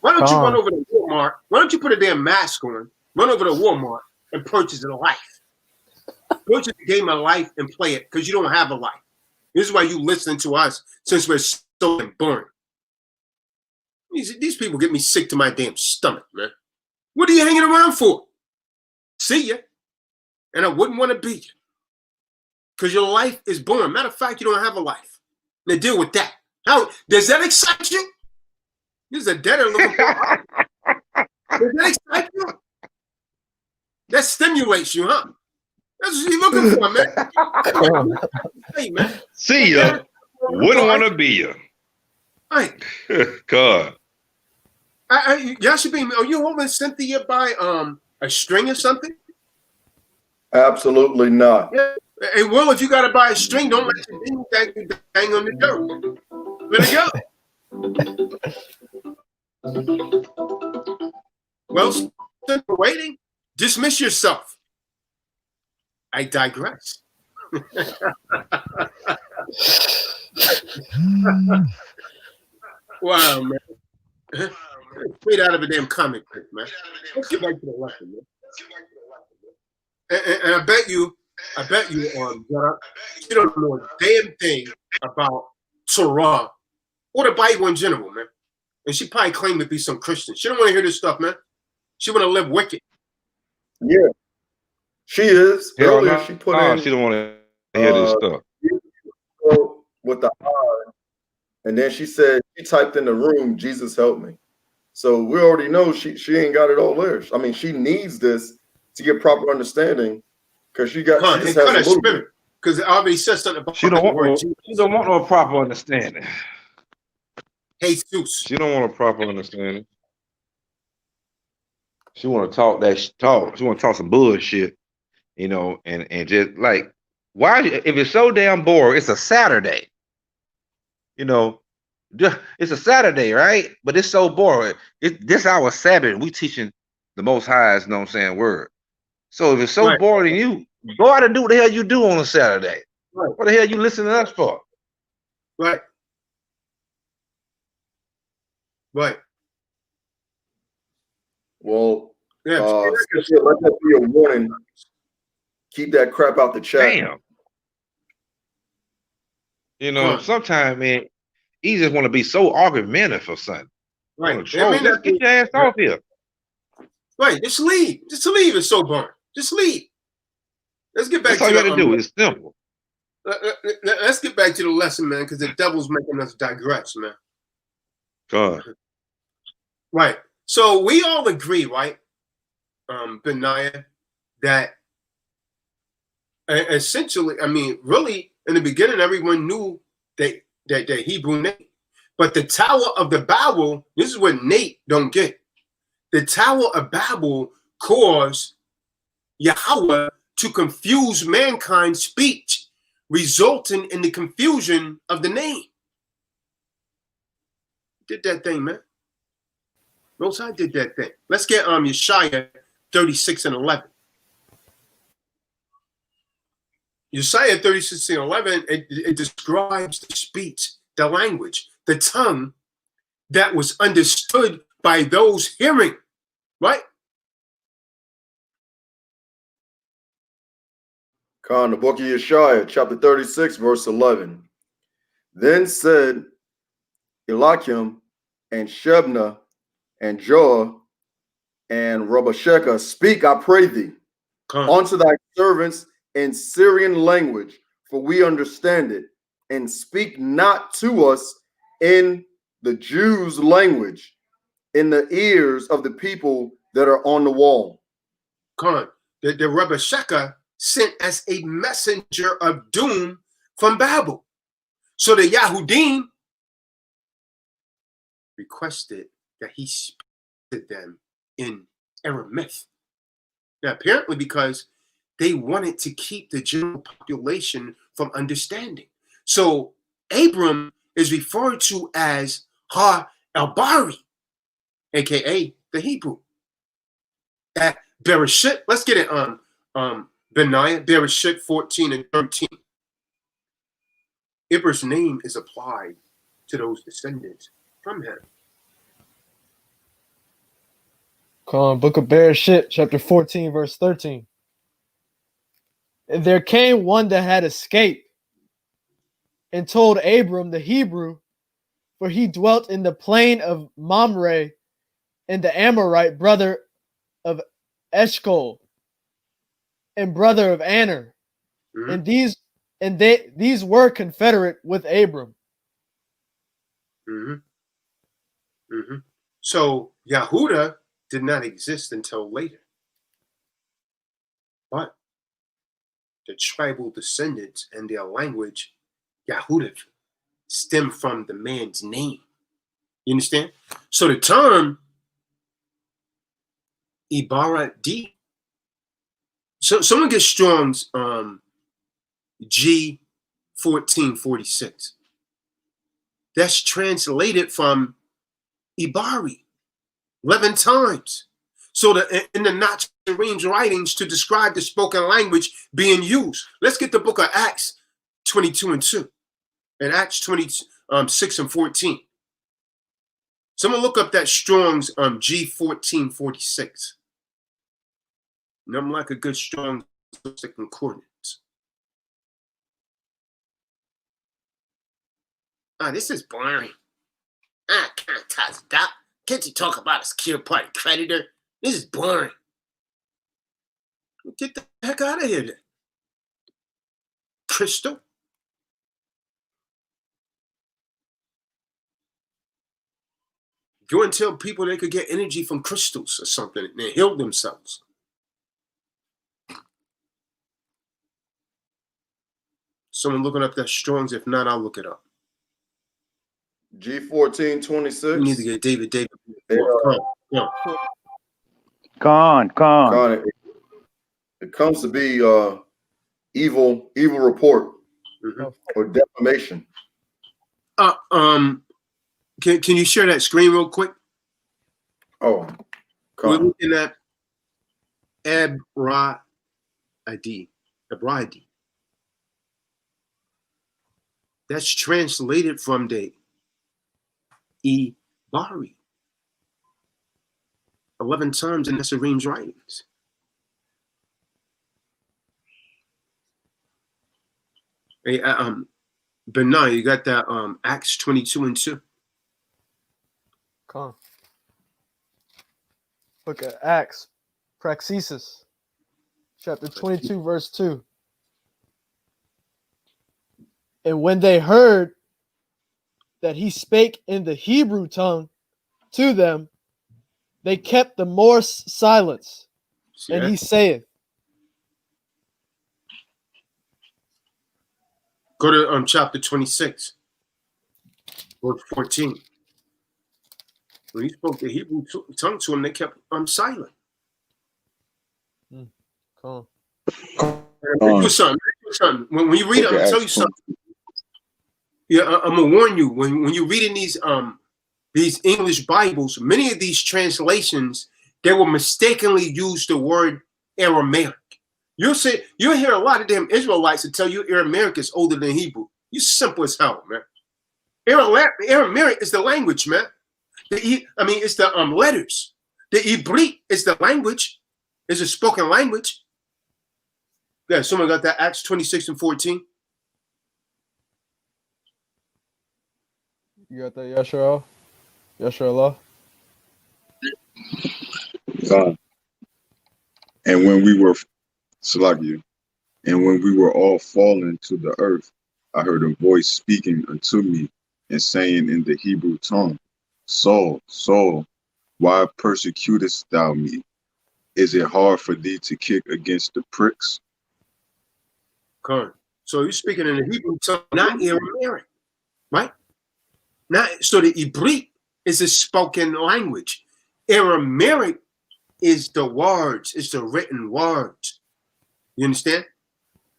Why don't you run over to Walmart? Why don't you put a damn mask on, run over to Walmart and purchase a life? go to the game of life and play it because you don't have a life. This is why you listen to us since we're so boring. These people get me sick to my damn stomach, man. What are you hanging around for? See ya. And I wouldn't want to be you. Because your life is boring. Matter of fact, you don't have a life. Now deal with that. How does that excite you? This is a debtor looking for. Does that excite you? That stimulates you, huh? That's what you're looking for, man. Hey, man. See ya. Wouldn't want to be you. Right. God. Y'all should be. Are you holding Cynthia by a string or something? Absolutely not. Yeah. Hey, Will, if you got to buy a string, don't let your ding bang on the dirt. Let it go. Well, since we're waiting, dismiss yourself. I digress. Wow, man. Straight out of a damn comic book, man. Let's get back to the lesson, man. And I bet you, Jenna, you don't know a damn thing about Torah or the Bible in general, man. And she probably claimed to be some Christian. She don't want to hear this stuff, man. She want to live wicked. Yeah, she is. Earlier, she put in. She don't want to hear this stuff. With the I, and then she said she typed in the room, "Jesus help me." So we already know she ain't got it all there. I mean, she needs this to get proper understanding because she just has a little bit. Because it already says something about she don't want no proper understanding. Jesus. She don't want a proper understanding. She want to talk that talk. She want to talk some bullshit, you know, and just like, why? If it's so damn boring, it's a Saturday. You know, it's a Saturday, right? But it's so boring. This our Sabbath. We teaching the Most High's, you know what I'm saying, word. So if it's so boring, you go out and do what the hell you do on a Saturday. Right. What the hell you listening to us for? Right. Right. Well, let that be a warning. Keep that crap out the chat. Damn. You know, sometimes, man, you just want to be so argumentative for something. Right. Just get your ass off here. Right. Just leave. Just leave. It's so boring. Just leave. Let's get back to all you got to do. It's simple. Let's get back to the lesson, man, because the devil's making us digress, man. God. Right. So we all agree, right, Benaiah, that essentially, I mean, really, in the beginning, everyone knew that Hebrew name. But the Tower of the Babel, this is what Nate don't get. The Tower of Babel caused Yahweh to confuse mankind's speech, resulting in the confusion of the name. Did that thing, man. Most High did that thing. Let's get Yeshaya 36 and 11. Yeshaya 36 and 11, it describes the speech, the language, the tongue that was understood by those hearing, right? The book of Yeshaya, chapter 36, verse 11. Then said Eliakim and Shebna and Joah and Rabashakeh, speak, I pray thee, unto thy servants in Syrian language, for we understand it, and speak not to us in the Jews' language, in the ears of the people that are on the wall. The Rabashakeh sent as a messenger of doom from Babel. So the Yahudim requested that he speak to them in Aramaic. Now, apparently because they wanted to keep the general population from understanding. So Abram is referred to as Ha-Elbari, aka the Hebrew. At Bereshit, let's get it Benaiah, Bereshit 14 and 13. Eberith's name is applied to those descendants from him. Book of Bereshit, chapter 14, verse 13. And there came one that had escaped and told Abram the Hebrew, for he dwelt in the plain of Mamre, and the Amorite, brother of Eshcol and brother of Aner. Mhm. And these were confederate with Abram. Mhm. Mhm. So Yahuda did not exist until later. But the tribal descendants and their language, Yahuda, stem from the man's name. You understand? So the term Ibarat, so someone gets Strong's G 1446. That's translated from Ibari 11 times. So in the Nazarene writings to describe the spoken language being used. Let's get the book of Acts 22 and 2 and Acts 26 and 14. Someone look up that Strong's G 1446. Nothing like a good strong concordance. This is boring. Can't touch that. Can't you talk about a secure party creditor? This is boring. Get the heck out of here then. Crystal. Go and tell people they could get energy from crystals or something and they heal themselves. Someone looking up that Strong's. If not, I'll look it up. G1426. You need to get David. Con. It comes to be evil report or defamation. Can you share that screen real quick? Oh, We're looking at Eberith. That's translated from the Ibari 11 times in Nesserim's writings. Hey, Benai, you got that Acts 22 and 2. Come on. Look at Acts, Praxesis, chapter 22, verse 2. And when they heard that he spake in the Hebrew tongue to them, they kept the more silence. See and that? he saith, Go to chapter 26, verse 14. When he spoke the Hebrew tongue to them, they kept silent. come Do something. When you read it, I'll tell you something. Yeah, I'm gonna warn you. When you're reading these English Bibles, many of these translations, they will mistakenly use the word Aramaic. You'll hear a lot of them Israelites that tell you Aramaic is older than Hebrew. You simple as hell, man. Aramaic is the language, man. It's the letters. The Eberith is the language. It's a spoken language. Yeah, someone got that Acts 26 and 14. You got that, Yashar? Yashar? And when we were Salakia, and when we were all fallen to the earth, I heard a voice speaking unto me and saying in the Hebrew tongue, Saul, Saul, why persecutest thou me? Is it hard for thee to kick against the pricks? Come. So you're speaking in the Hebrew tongue, not Aramaic, right? So the Eberith is a spoken language. Aramaic is the words, it's the written words. You understand?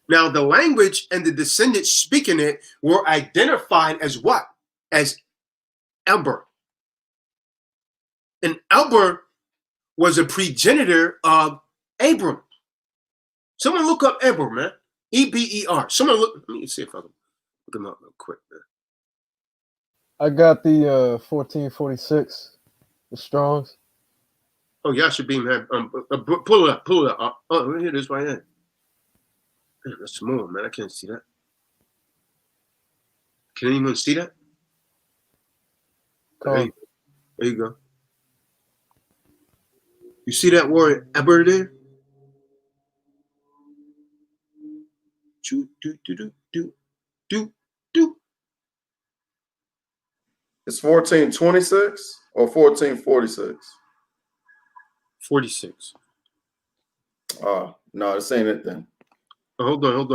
Now, the language and the descendants speaking it were identified as what? As Eber. And Eber was a progenitor of Abram. Someone look up Eber, man. E-B-E-R. Someone look. Let me see if I can look him up real quick, man. I got the 1446, the Strongs. Oh, Yasha Beam had pull it up. Oh, here it is right here. Man, that's small, man. I can't see that. Can anyone see that? Con. There you go. You see that word Eberith there? Do, do, do, do, do, do, do. It's 1426 or 1446. 46. No, this ain't it then. Oh, hold on.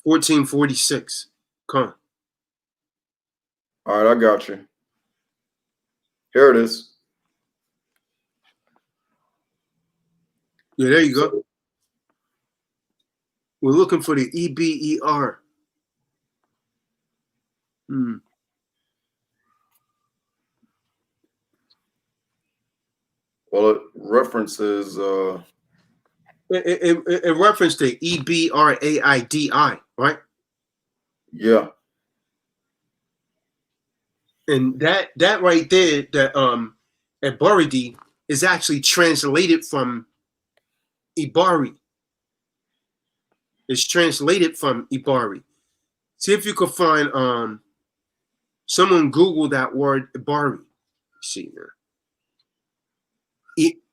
1446. Come. All right, I got you. Here it is. Yeah, there you go. We're looking for the EBER. Well, it references It referenced the EBRAIDI, right? yeah. And that right there, the Eberith is actually translated from Ibari. It's translated from Ibari. See if you could find someone Google that word Ibari. See there.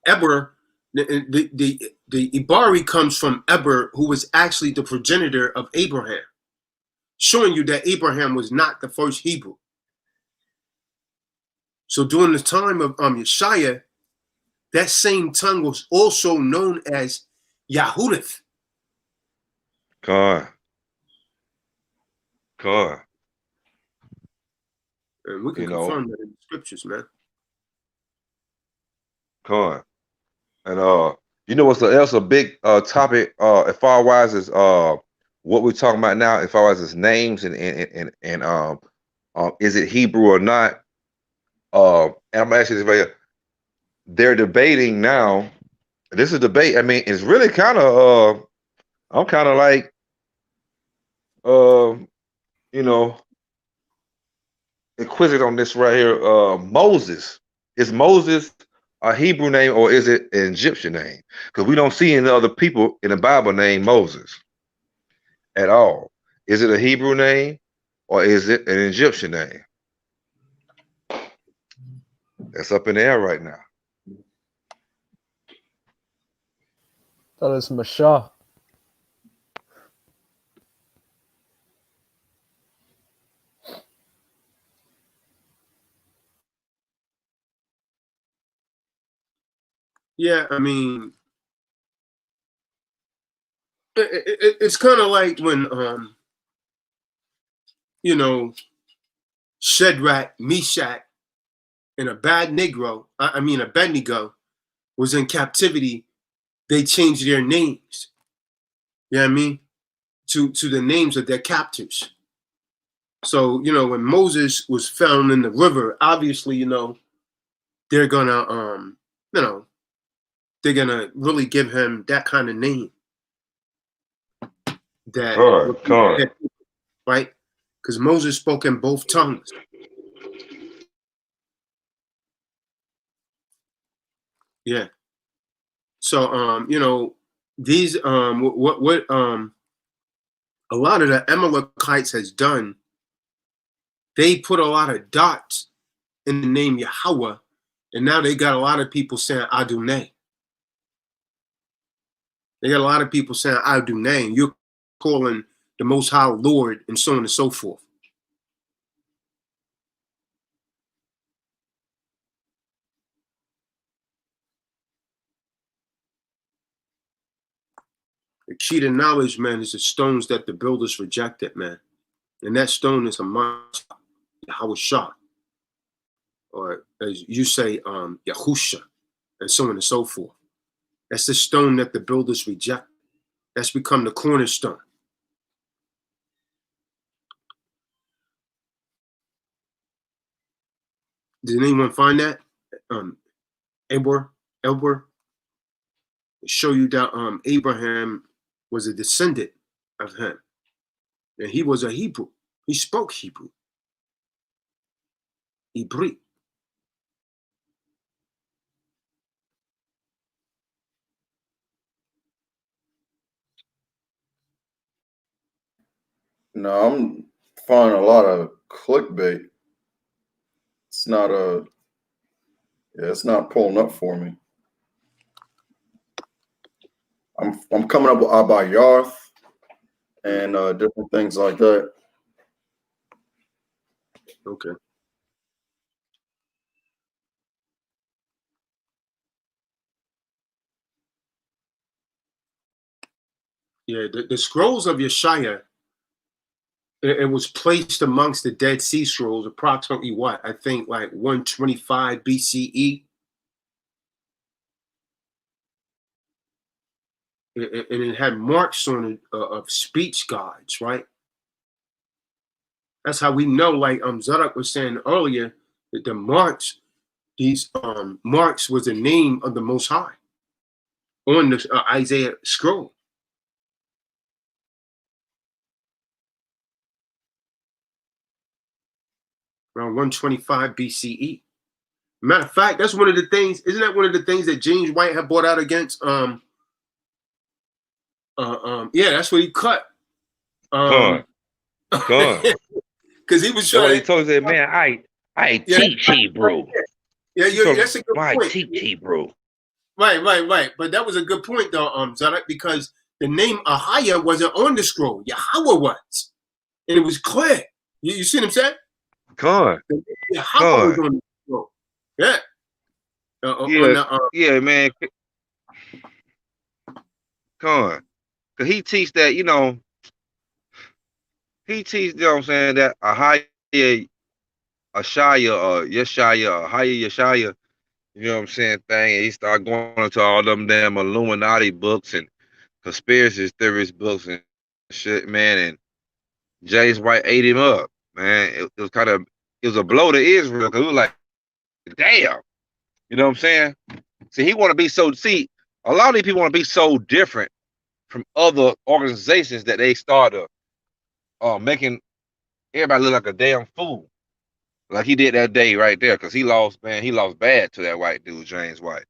Eber, the Ibari comes from Eber, who was actually the progenitor of Abraham, showing you that Abraham was not the first Hebrew. So during the time of Yeshaya, that same tongue was also known as Yahudith. Con. And we can confirm that in the scriptures, man. Con. And you know what's else a big topic as far as is what we're talking about now, as far as its names and is it Hebrew or not? And I'm asking this right here. They're debating now. This is a debate. I mean, it's really kind of I'm kind of like you know, inquisitive on this right here. Moses. Is Moses a Hebrew name or is it an Egyptian name? Because we don't see any other people in the Bible named Moses at all. Is it a Hebrew name or is it an Egyptian name? That's up in the air right now. Thought it's Mashah. Yeah, I mean, it's kind of like when, you know, Shadrach, Meshach, and Abednego was in captivity. They changed their names. You know what I mean? To the names of their captors. So, you know, when Moses was found in the river, obviously, you know, they're gonna, you know, they're gonna really give him that kind of name. That right? Because Moses spoke in both tongues. Yeah. So you know, these what a lot of the Amalekites has done, they put a lot of dots in the name Yahweh, and now they got a lot of people saying Adonai. They got a lot of people saying Adonai, and you're calling the Most High Lord, and so on and so forth. The key to knowledge, man, is the stones that the builders rejected, man. And that stone is a monster, Yahweh Shah. Or as you say, Yahusha, and so on and so forth. That's the stone that the builders reject. That's become the cornerstone. Did anyone find that? Elber, show you that Abraham was a descendant of him. And he was a Hebrew. He spoke Hebrew. Eberith. No, I'm finding a lot of clickbait. It's not it's not pulling up for me. I'm coming up with Abayarth and different things like that. Okay. Yeah, the scrolls of Yeshaya, it was placed amongst the Dead Sea Scrolls approximately what? I think like 125 BCE. And it had marks on it of speech guides, right? That's how we know, like Zadok was saying earlier, that the marks, these marks was the name of the Most High on the Isaiah scroll. Around 125 BCE. Matter of fact, that's one of the things, isn't that one of the things that James White had brought out against yeah, that's what he cut. Gone. Because he was That's what trying he told me. Man, I yeah, teach Hebrew. yeah, He told that's a good me, I point. teach Hebrew. Right. But that was a good point though, Zadok, because the name Ahiah wasn't on the scroll. Yahweh was. And it was clear. You see what I'm saying? Gone. Yahweh was on the scroll. Yeah. Yeah, man. Gone. Because he teach that, he teach, you know what I'm saying, that Ahaya, Ashaya, or Yeshaya, or Ahaya, Yeshaya, you know what I'm saying, thing. And he started going into all them damn Illuminati books and conspiracy theorist books and shit, man. And James White ate him up, man. It was kind of, it was a blow to Israel because it was like, damn, you know what I'm saying? See, he want to be so, a lot of these people want to be so different from other organizations that they started making everybody look like a damn fool. Like he did that day right there, because he lost bad to that white dude, James White.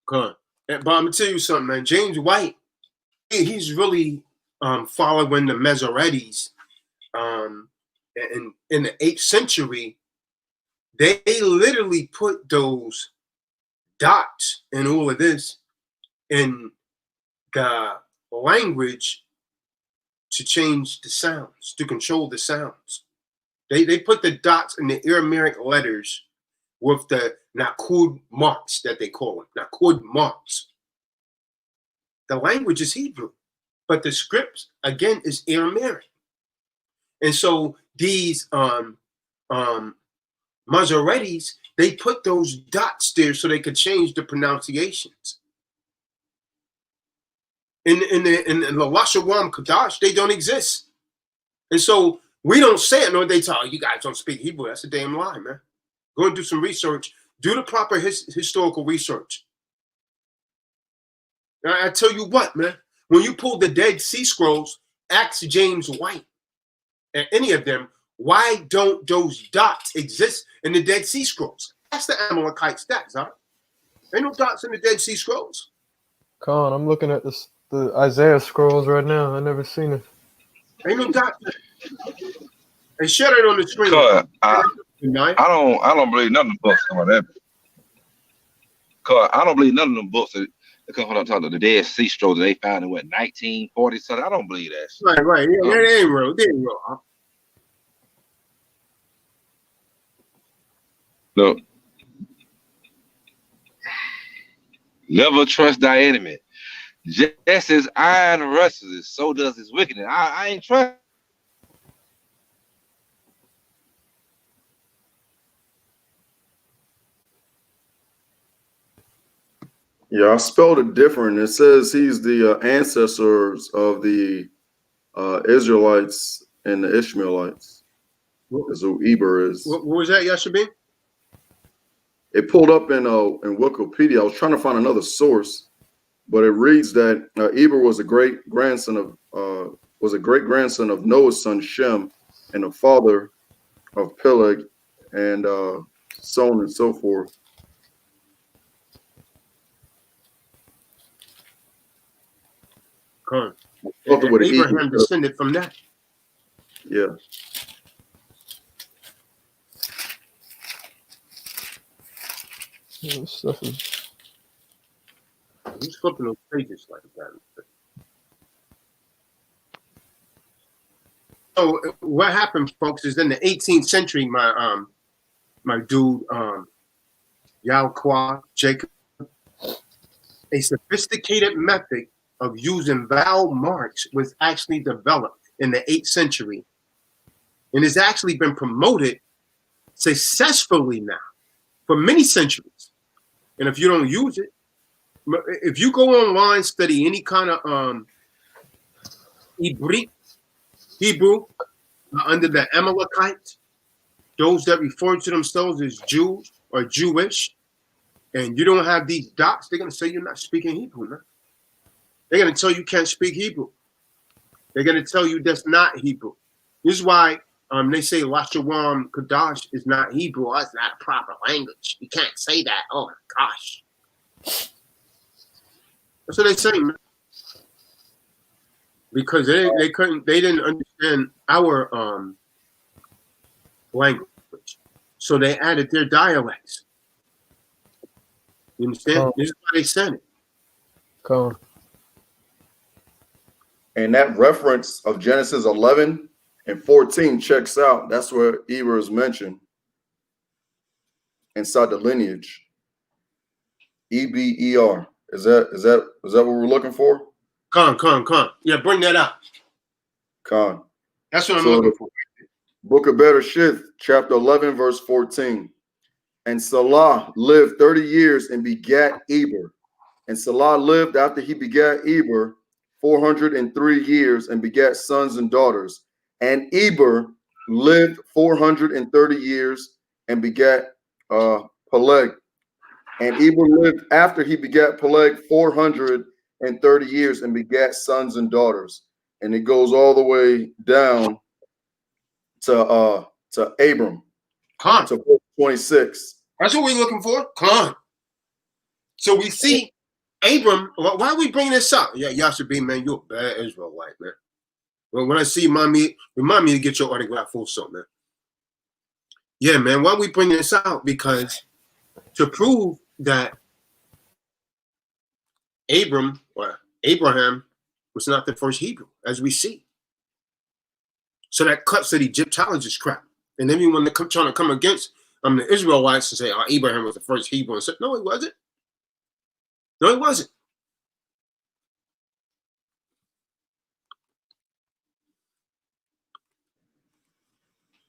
But I'm gonna tell you something, man. James White, he's really following the Masoretes. In the 8th century, they literally put those dots and all of this in the language to change the sounds, to control the sounds. They put the dots in the Aramaic letters with the Nakud marks that they call them, Nakud marks. The language is Hebrew, but the script, again, is Aramaic. And so these Masoretes, they put those dots there so they could change the pronunciations. In the Lashawam Kadash, they don't exist. And so we don't say it, nor they tell you guys don't speak Hebrew. That's a damn lie, man. Go and do some research. Do the proper historical research. I tell you what, man. When you pull the Dead Sea Scrolls, ask James White and any of them, why don't those dots exist in the Dead Sea Scrolls? That's the Amalekite stats, huh? Ain't no dots in the Dead Sea Scrolls. Colin, I'm looking at the Isaiah scrolls right now. I never seen it. Ain't no dots. And share it on the screen. I don't believe none of the books come on that. Cause I don't believe none of them books that come from the Dead Sea Scrolls that they found in what 1940 something. I don't believe that. Right. Yeah, it ain't real. It ain't real. Huh? Look. Never trust thy enemy. Just as iron rusts, so does his wickedness. I ain't trust. Yeah, I spelled it different. It says he's the ancestors of the Israelites and the Ishmaelites. That's who Eber is. What was that, Yashabin? It pulled up in Wikipedia. I was trying to find another source, but it reads that Eber was a great grandson of Noah's son Shem, and the father of Peleg, and so on and so forth. Abraham descended from that. Yeah. This stuff is Who's flipping those pages like that? So what happened, folks, is in the 18th century, my dude, Yao Jacob, a sophisticated method of using vowel marks was actually developed in the 8th century and has actually been promoted successfully now for many centuries. And if you don't use it, if you go online, study any kind of Hebrew under the Amalekites, those that refer to themselves as Jews or Jewish, and you don't have these dots, they're going to say you're not speaking Hebrew, man. They're going to tell you can't speak Hebrew. They're going to tell you that's not Hebrew. This is why they say Lashawam Kadash is not Hebrew. That's not a proper language. You can't say that. Oh, my gosh. That's what they say, man. Because they didn't understand our language. So they added their dialects. You understand? Oh. This is why they said it. cool. And that reference of Genesis 11 and 14 checks out. That's where Eber is mentioned inside the lineage. EBER. Is that what we're looking for? Con. Yeah, bring that up. Con. That's what I'm looking for. Book of Bereshith, chapter 11, verse 14. And Salah lived 30 years and begat Eber. And Salah lived after he begat Eber 403 years and begat sons and daughters. And Eber lived 430 years and begat Peleg. And Eber lived after he begat Peleg 430 years and begat sons and daughters. And it goes all the way down to Abram. Con. To verse 26. That's what we're looking for. Con. So we see Abram. Why are we bringing this up? Yeah, y'all should be, man. You're a bad Israelite, man. Well, when I see remind me to get your autograph also, man. Yeah, man. Why are we bringing this out? Because to prove that Abraham was not the first Hebrew, as we see. So that cuts that Egyptologist crap. And everyone that trying to come against the Israelites and say, oh, Abraham was the first Hebrew, and said, no, he wasn't. No, he wasn't.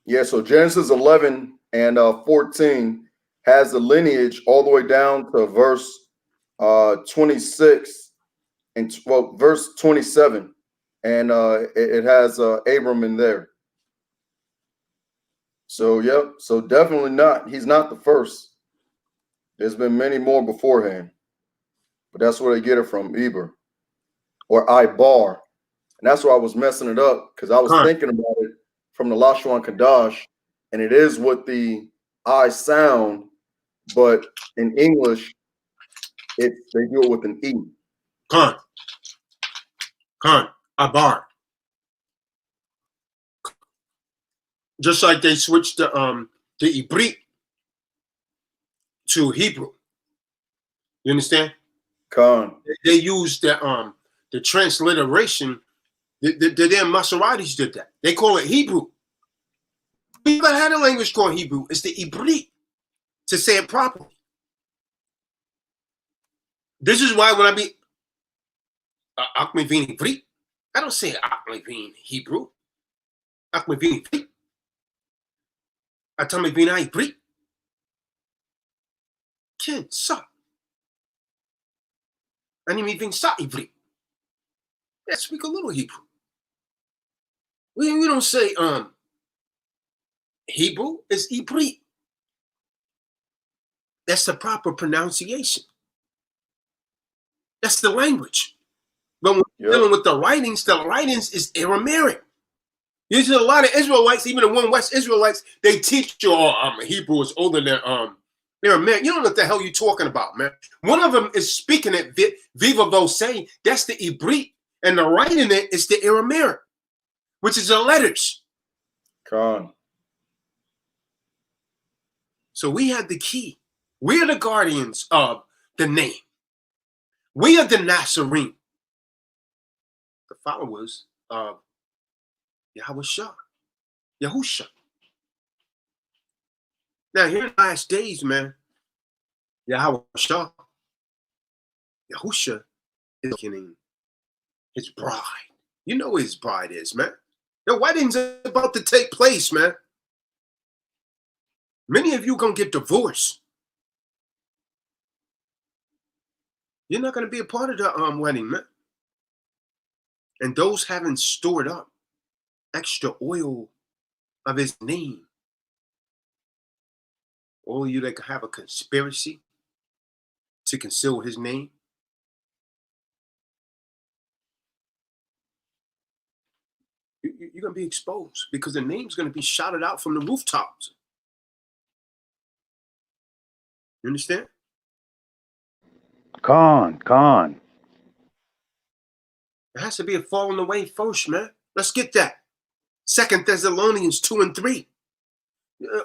Yeah, so Genesis 11 and 14 has the lineage all the way down to verse 26 and verse 27, and it has Abram in there. So yep, so definitely not. He's not the first. There's been many more beforehand, but that's where they get it from, Eber or Ibar, and that's why I was messing it up because I was thinking about it from the Lashon Kadash, and it is what the I sound, but in English, they do it with an E. Con, Abar. Just like they switched the Eberith to Hebrew. You understand? Con. They used the transliteration. The damn Maseratis did that. They call it Hebrew. We never had a language called Hebrew. It's the Eberith, to say it properly. This is why when I be Akmevin Eberith, I don't say Akmevin Hebrew. Akmevin Eberith. Atamevin Eberith. Ken, sa. Animevin sa Eberith. Yeah, speak a little Hebrew. We don't say Hebrew, it's Eberith. That's the proper pronunciation. That's the language. But when we're dealing with the writings is Aramaic. Usually a lot of Israelites, even the one West Israelites, they teach you Hebrew is older than Aramaic. You don't know what the hell you're talking about, man. One of them is speaking it Viva Vose. That's the Eberith. And the writing it is the Aramaic, which is the letters. Con. So we have the key. We are the guardians of the name. We are the Nazarene, the followers of Yahusha. Now, here in the last days, man, Yahusha is getting his bride. You know what his bride is, man. The wedding's about to take place, man. Many of you gonna get divorced. You're not gonna be a part of the wedding, man. And those haven't stored up extra oil of his name. All you that have a conspiracy to conceal his name. You're going to be exposed because the name's going to be shouted out from the rooftops. You understand? Con. There has to be a falling away first, man. Let's get that. 2 Thessalonians 2 and 3.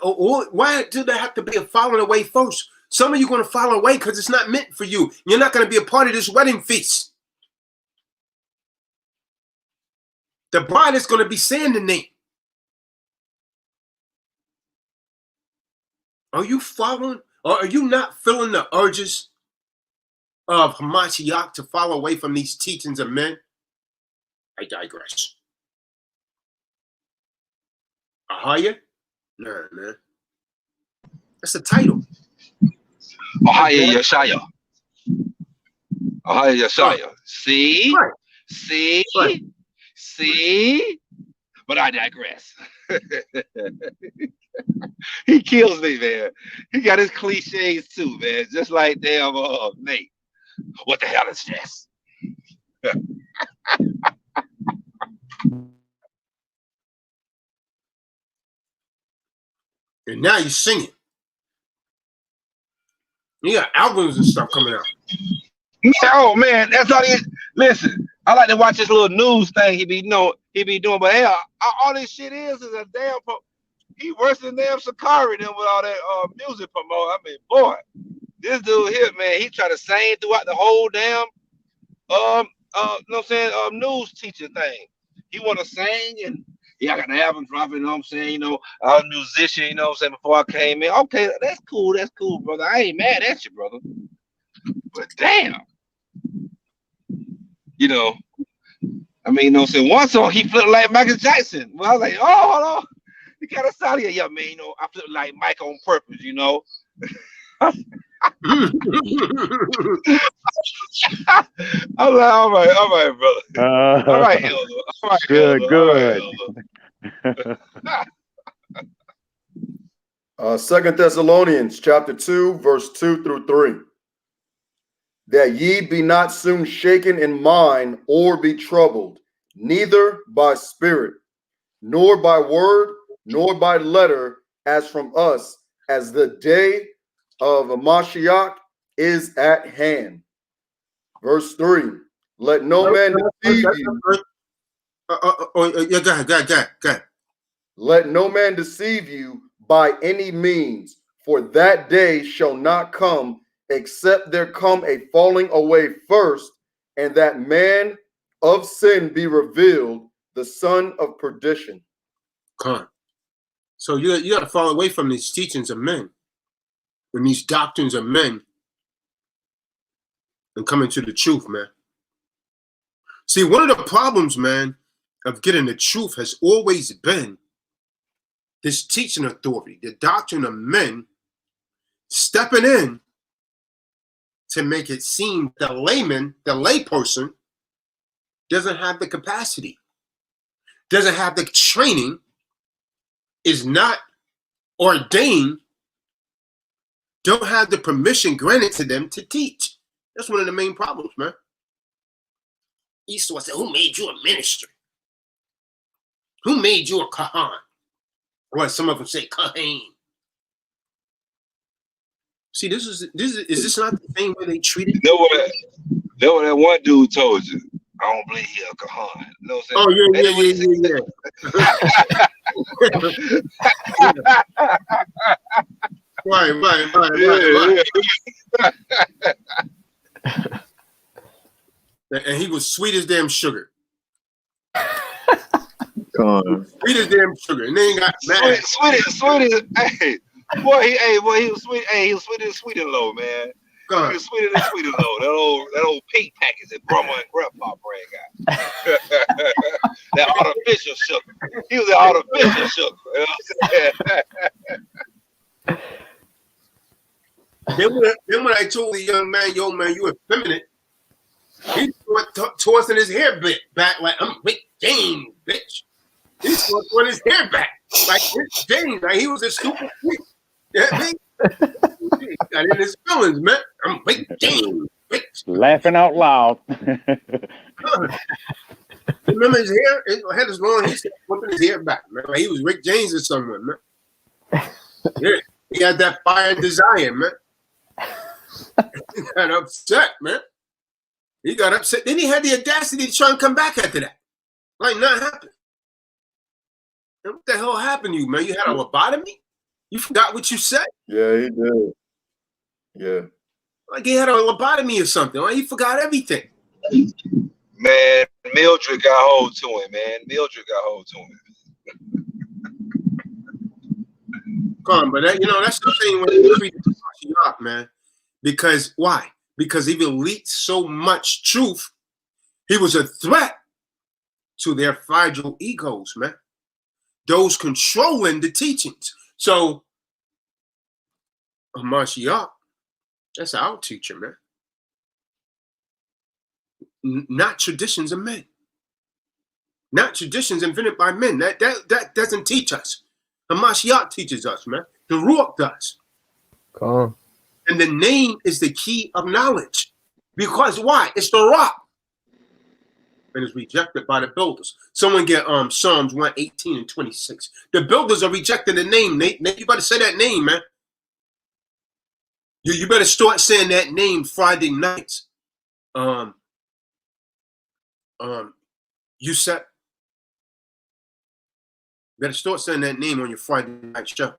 Why do there have to be a falling away first? Some of you are going to fall away because it's not meant for you. You're not going to be a part of this wedding feast. The bride is going to be saying the name. Are you following, or are you not feeling the urges of Hamashiach to fall away from these teachings of men? I digress. Ahaya? Nah, man. That's the title. Ahaya Yeshaya. Ahaya Yeshaya. See? Right. See? Right. See? But I digress. He kills me, man. He got his cliches too, man. Just like damn Nate. What the hell is this? And now you're singing. You got albums and stuff coming out. Oh man, that's all he is. Listen, I like to watch this little news thing he be doing, but hell, all this shit is a damn. He worse than damn Sakari than with all that music promote. I mean, boy, this dude here, man, he try to sing throughout the whole damn you know what I'm saying, news teacher thing. He want to sing and I got the album dropping, you know what I'm saying, you know, I was a musician, you know what I'm saying, before I came in. Okay, that's cool, brother. I ain't mad at you, brother. But damn. You know, I mean, you know what I'm saying, one song he flipped like Michael Jackson. Well, I was like, oh, hold on. He kind of sounded like, yeah, man, you know, I flipped like Mike on purpose, you know. I'm like, all right, brother. All right, Elder. All right, Good. All right, Elder. 2 Thessalonians chapter 2, verse 2 through 3. That ye be not soon shaken in mind or be troubled, neither by spirit, nor by word, nor by letter, as from us, as the day of Mashiach is at hand. Verse 3. Let no man deceive you. Go ahead. Let no man deceive you by any means, for that day shall not come, except there come a falling away first, and that man of sin be revealed, the son of perdition. Come on. So you got to fall away from these teachings of men and these doctrines of men and come into the truth, man. See, one of the problems, man, of getting the truth has always been this teaching authority, the doctrine of men stepping in to make it seem the layman, the layperson, doesn't have the capacity, doesn't have the training, is not ordained, don't have the permission granted to them to teach. That's one of the main problems, man. Esau said, who made you a minister? Who made you a kahan? Or some of them say kahan. See, is this not the same way they treated? Know what that one dude told you? I don't believe he a Kahan. You know what I'm saying? Oh yeah, That is what he Right. And he was sweet as damn sugar. Sweet as damn sugar. And then he got mad. Sweet as, hey, boy, he was sweet. Hey, he was sweet as sweet and low, man. He was sweeter than sweet and low. That old pink package that grandma and grandpa bring out. That artificial sugar. He was the artificial sugar. You know what I'm saying? Then when I told the young man, yo man, you effeminate, he tossing his hair back like I'm Rick James, bitch. He tossing his hair back like Rick James. Like he was a stupid freak. Yeah, man. He got in his feelings, man. I'm Rick James, bitch. Laughing out loud. Remember his hair? It had his long. He started flipping his hair back, man. Like he was Rick James or someone, man. Yeah, he had that fire and desire, man. He got upset, man. He got upset. Then he had the audacity to try and come back after that. Like, not happened. And what the hell happened to you, man? You had a lobotomy? You forgot what you said? Yeah, he did. Yeah. Like he had a lobotomy or something. Like he forgot everything. Man, Mildred got hold to him, man. Mildred got hold to him. Come on, but that, that's the thing when you read the up, man. Because why? Because he released so much truth, he was a threat to their fragile egos, man. Those controlling the teachings. So, Mashiach, that's our teacher, man. Not traditions of men. Not traditions invented by men. That doesn't teach us. The Mashiach teaches us, man. The Ruach does. Come on. And the name is the key of knowledge. Because why? It's the rock. And it's rejected by the builders. Someone get Psalms 118 and 26. The builders are rejecting the name. Nate, you better say that name, man. You better start saying that name Friday nights. You said better start saying that name on your Friday night show.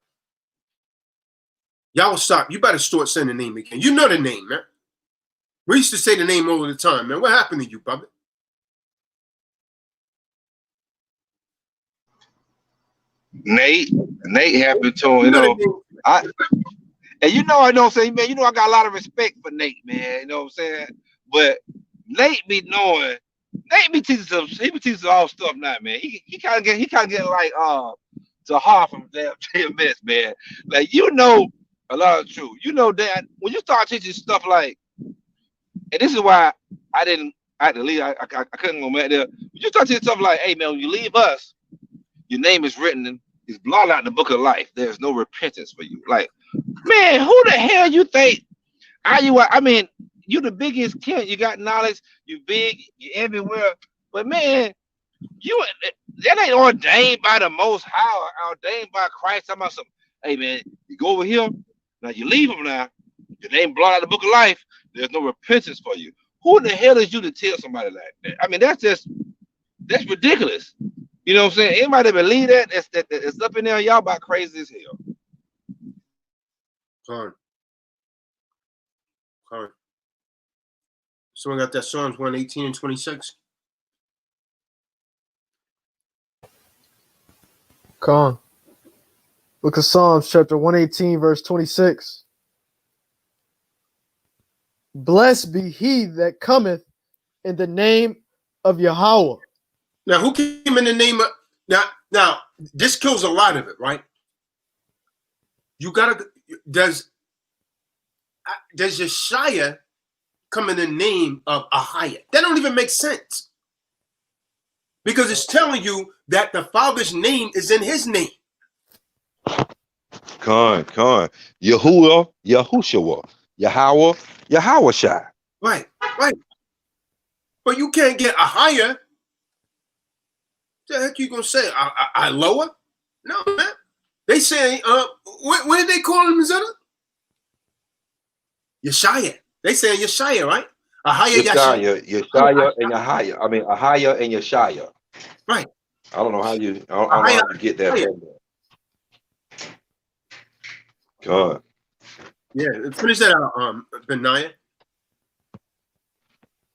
Y'all will stop. You better start saying the name again. You know the name, man. We used to say the name all the time, man. What happened to you, Bubba? Nate happened to him, I don't say, man, I got a lot of respect for Nate, man. You know what I'm saying? But Nate be knowing, Nate be teaching all stuff now, man. He kind of getting like to heart from damn JMS, man. Like a lot of truth. That when you start teaching stuff like, and this is why I had to leave. I couldn't go back there. When you start teaching stuff like, hey man, when you leave us, your name is written and is blotted out in the book of life. There's no repentance for you. Like, man, who the hell you think you are? I mean, you the biggest kid. You got knowledge. You big. You everywhere. But man, that ain't ordained by the Most High. Ordained by Christ. I'm about some. Hey man, you go over here. Now you leave them now. Your name blotted out in the book of life. There's no repentance for you. Who the hell is you to tell somebody like that? I mean, that's ridiculous. You know what I'm saying? Anybody believe that? It's up in there. Y'all about crazy as hell. Sorry. Someone got that Psalms 118 and 26? Come on. Look at Psalms chapter 118, verse 26. Blessed be he that cometh in the name of Yahweh. Now, who came in the name of now? This kills a lot of it, right? You gotta does Yeshaya come in the name of Ahia? That don't even make sense because it's telling you that the Father's name is in His name. Con. Yahuwah, Yahushua, Yahweh, Yahawashai. Right. But you can't get Ahia. What the heck you gonna say? I lower? No, man. They say, what did they call him, Zeta? Yeshaya. They saying Yeshaya, right? Ahaya Yashaya. Yeshaya, and Yahaya. I mean, Ahaya and Yeshaya. Right. I don't know how you. I don't know Ahaya. how you get that Ahaya. from there. God. Yeah, finish that out, Benaiah.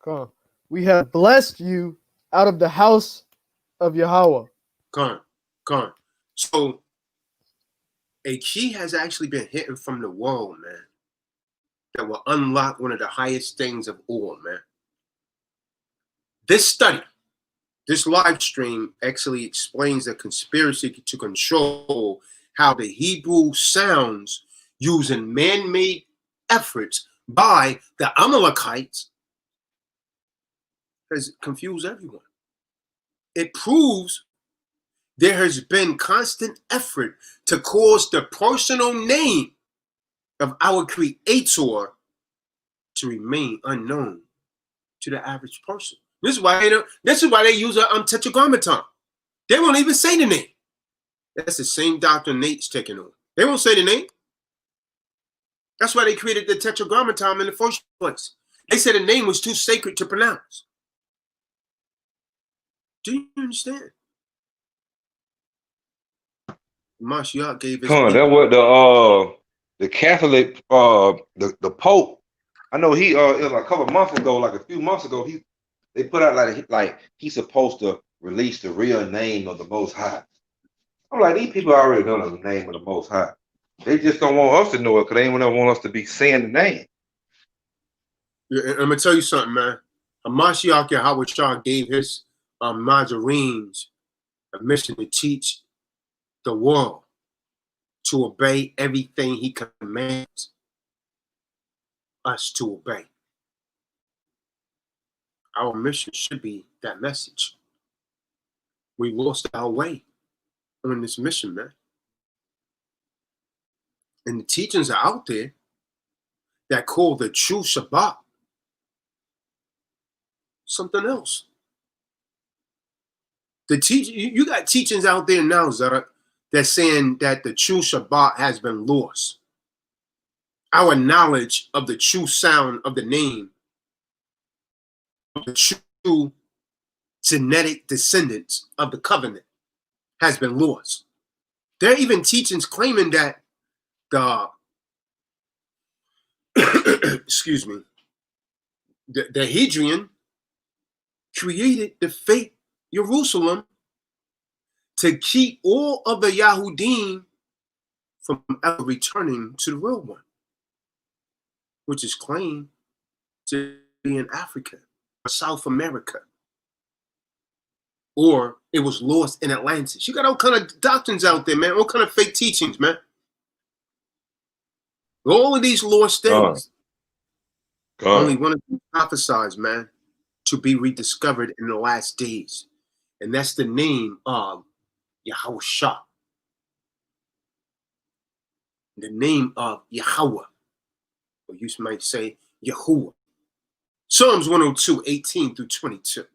Come on. We have blessed you out of the house of Yahweh. Come on. So a key has actually been hidden from the world, man, that will unlock one of the highest things of all, man. This study, this live stream actually explains the conspiracy to control how the Hebrew sounds using man-made efforts by the Amalekites has confused everyone. It proves there has been constant effort to cause the personal name of our Creator to remain unknown to the average person. This is why they use a tetragrammaton. They won't even say the name. That's the same doctrine Nate's taking on. They won't say the name. That's why they created the tetragrammaton in the first place. They said the name was too sacred to pronounce. Do you understand? Mashiach gave his Come on, that's what the Catholic the Pope. I know he it was a couple of months ago, like a few months ago, they put out like he's supposed to release the real name of the Most High. I'm like, these people already know the name of the Most High. They just don't want us to know it because they don't want us to be saying the name. Yeah, I'm gonna tell you something, man. Mashiach Yahweh Shah gave his Nazarenes a mission to teach the world to obey everything he commands us to obey. Our mission should be that message. We lost our way on this mission, man. And the teachings are out there that call the true Shabbat something else. You got teachings out there now, Zara, that's saying that the true Shabbat has been lost. Our knowledge of the true sound of the name, of the true genetic descendants of the covenant, has been lost. There are even teachings claiming that the excuse me, the Hadrian created the fake Jerusalem to keep all of the Yahudim from ever returning to the real one, which is claimed to be in Africa or South America, or it was lost in Atlantis. You got all kind of doctrines out there, man, all kind of fake teachings, man. All of these lost things, only one of them prophesied, man, to be rediscovered in the last days. And that's the name of Yahushua. The name of Yahweh, or you might say Yahuwah. Psalms 102, 18 through 22.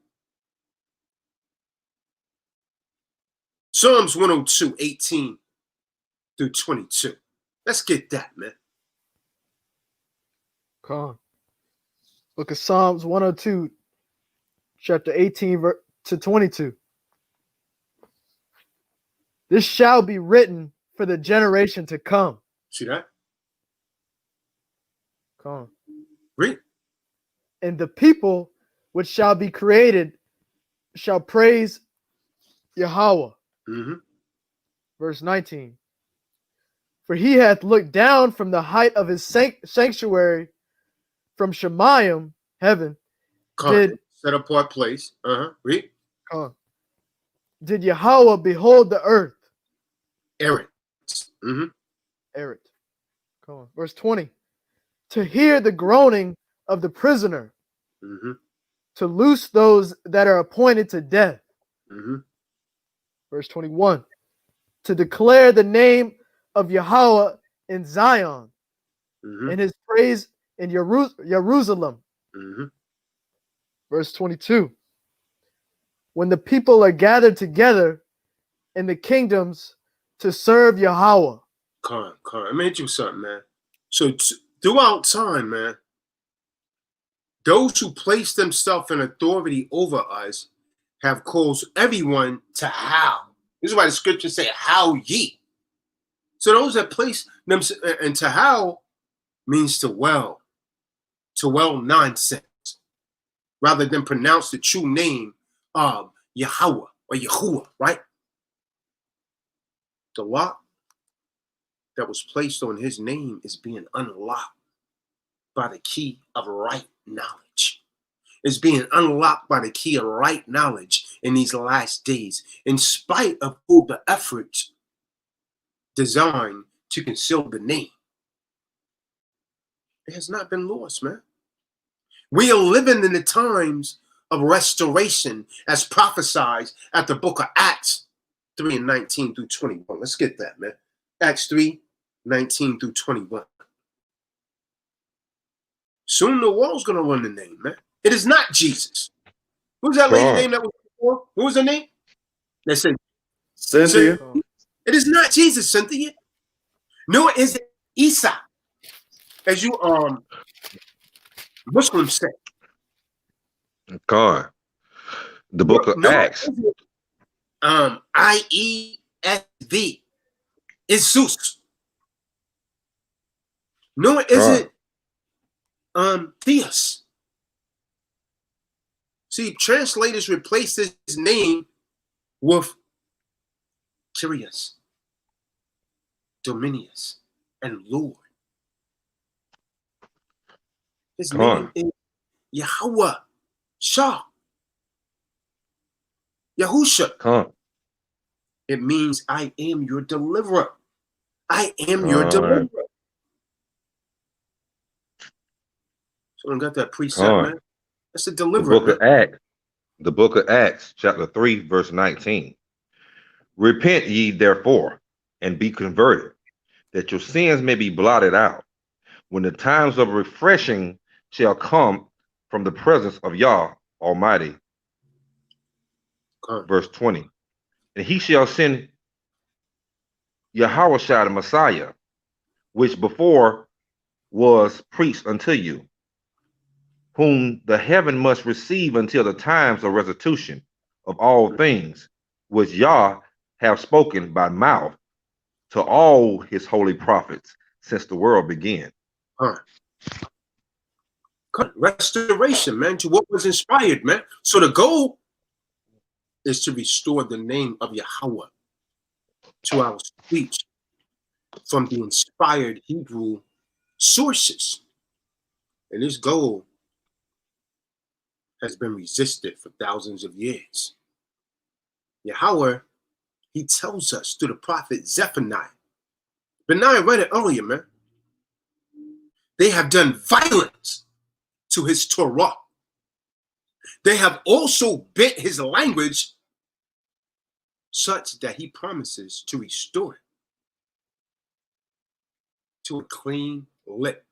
Psalms 102, 18 through 22. Let's get that, man. Come on. Book of Psalms 102, chapter 18 to 22. This shall be written for the generation to come. See that? Come on. Read. And the people which shall be created shall praise Yahweh. Mm-hmm. Verse 19. For he hath looked down from the height of his sanctuary, from Shemayim, heaven. Did set apart place. Read. Did Yahweh behold the earth? Eberith. Mm-hmm. Eberith. Come on. Verse 20. To hear the groaning of the prisoner, mm-hmm. to loose those that are appointed to death. Mm-hmm. Verse 21. To declare the name of Yahweh in Zion, mm-hmm. and his praise in Jerusalem. Mm-hmm. Verse 22. When the people are gathered together in the kingdoms to serve Yahweh. Come on. Let me hit you something, man. So throughout time, man, Those who place themselves in authority over us have caused everyone to howl. This is why the scriptures say, howl ye. So those that place themselves, and to howl means to well nonsense, rather than pronounce the true name of Yahweh or Yahuwah, right? The lock that was placed on his name is being unlocked by the key of right knowledge. It's being unlocked by the key of right knowledge in these last days, in spite of all the efforts designed to conceal the name. It has not been lost, man. We are living in the times of restoration as prophesied at the book of Acts 3:19 through 21. Let's get that, man. Acts 3:19 through 21. Soon the world's going to learn the name, man. It is not Jesus. Who's that lady name that was before? What was her name? They said Cynthia. It is not Jesus, Cynthia. Nor is it Isa, as you Muslims say. Con. The book of Acts. IESV is Zeus. Nor is it Theos. See, translators replace his name with Kyrios, Dominius, and Lord. His name is Yahweh, Shah, Yahusha. It means I am your deliverer. I am your deliverer. So I got that precept, man. That's a deliverer. The book of Acts, chapter 3, verse 19. Repent ye therefore, and be converted, that your sins may be blotted out, when the times of refreshing shall come from the presence of Yah Almighty. Verse 20. And he shall send Yahweh the Messiah, which before was preached unto you, whom the heaven must receive until the times of restitution of all things, which Yah have spoken by mouth to all his holy prophets since the world began. Restoration, man, to what was inspired, man. So the goal is to restore the name of Yahweh to our speech from the inspired Hebrew sources. And this goal has been resisted for thousands of years. Yahweh, he tells us through the prophet Zephaniah. Benaiah read it earlier, man. They have done violence to his Torah. They have also bent his language such that he promises to restore it to a clean lip.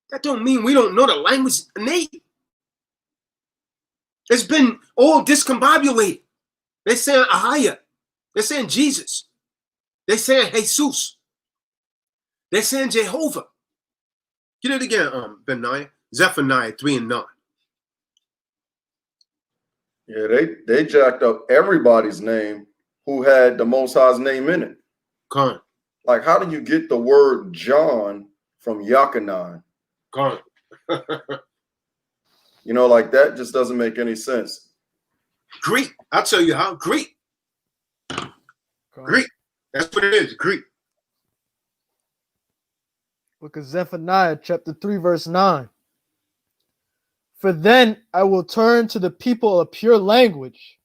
That don't mean we don't know the language innate. It's been all discombobulated. They're saying Ahaya. They're saying Jesus. They're saying Jesus. They're saying Jehovah. Get it again, Benaiah. Zephaniah 3:9. Yeah, they jacked up everybody's name who had the Most High's name in it. Like, how do you get the word John from Yachanan? You know, like that just doesn't make any sense. Greek. I'll tell you how. Greek. Greek. That's what it is. Greek. Book of Zephaniah, chapter 3, verse 9. For then I will turn to the people a pure language,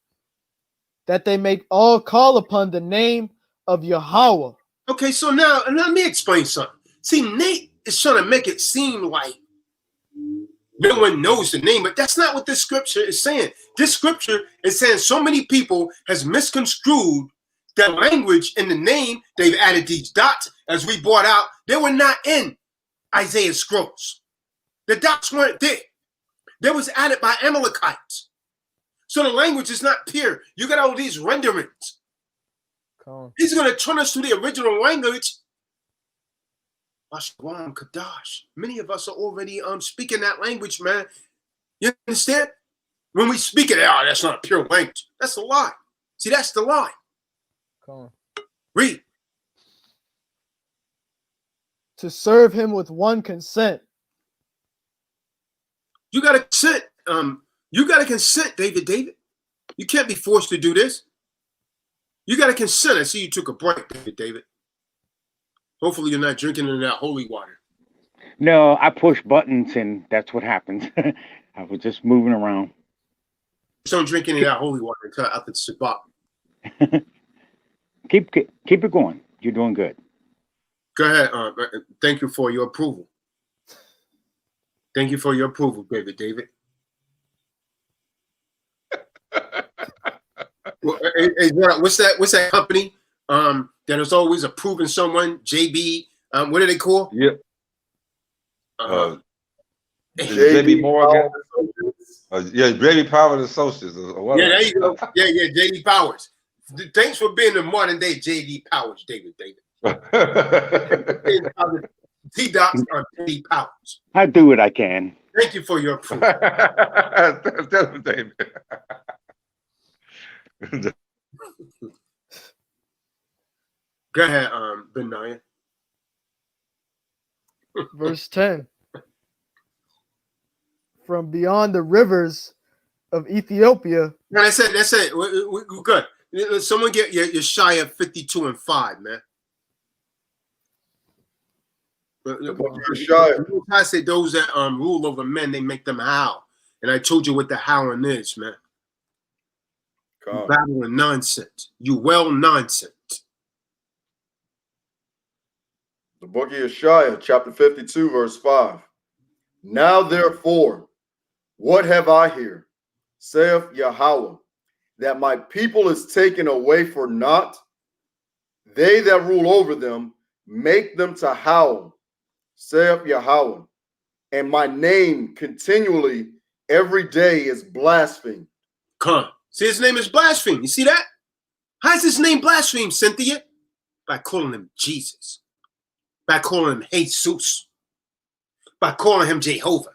that they may all call upon the name of Yahweh. Okay, so now let me explain something. See, Nate is trying to make it seem like no one knows the name, but that's not what this scripture is saying. This scripture is saying so many people has misconstrued the language in the name. They've added these dots, as we brought out. They were not in Isaiah's scrolls. The dots weren't there. They was added by Amalekites. So the language is not pure. You got all these renderings. He's going to turn us to the original language. Ashram Kadash. Many of us are already speaking that language, man. You understand? When we speak it, oh, that's not pure language. That's a lie. See, that's the lie. Come on. Read. To serve him with one consent. You got to consent. You got to consent, David. You can't be forced to do this. You got to consent. I see you took a break, David. Hopefully you're not drinking in that holy water. No, I push buttons and that's what happens. I was just moving around. Just don't drink any of that holy water until after Shabbat. Keep it going. You're doing good. Go ahead. Thank you for your approval. Thank you for your approval, David. What's that company that is always approving someone? JB. What are they called? Yep. JB Morgan. Yeah, JB Power Associates. Or yeah, there you go. Yeah, JD Powers. Thanks for being the modern day JD Powers, David. T.DO.O.C on JD Powers. I do what I can. Thank you for your approval. Tell him, David. Go ahead, Benaiah. Verse 10. From beyond the rivers of Ethiopia. No, that's it. We're good. Someone get your shy of 52 and 5, man. I say those that rule over men, they make them howl. And I told you what the howling is, man. You babbling nonsense. You well nonsense. The book of Yeshaya, chapter 52, verse 5. Now therefore, what have I here, saith Yahweh, that my people is taken away for naught? They that rule over them make them to howl, saith Yahweh, and my name continually every day is blasphemed. Come. See, his name is blaspheme. You see that? How's his name blaspheme, Cynthia? By calling him Jesus. By calling him Jesus. By calling him Jehovah.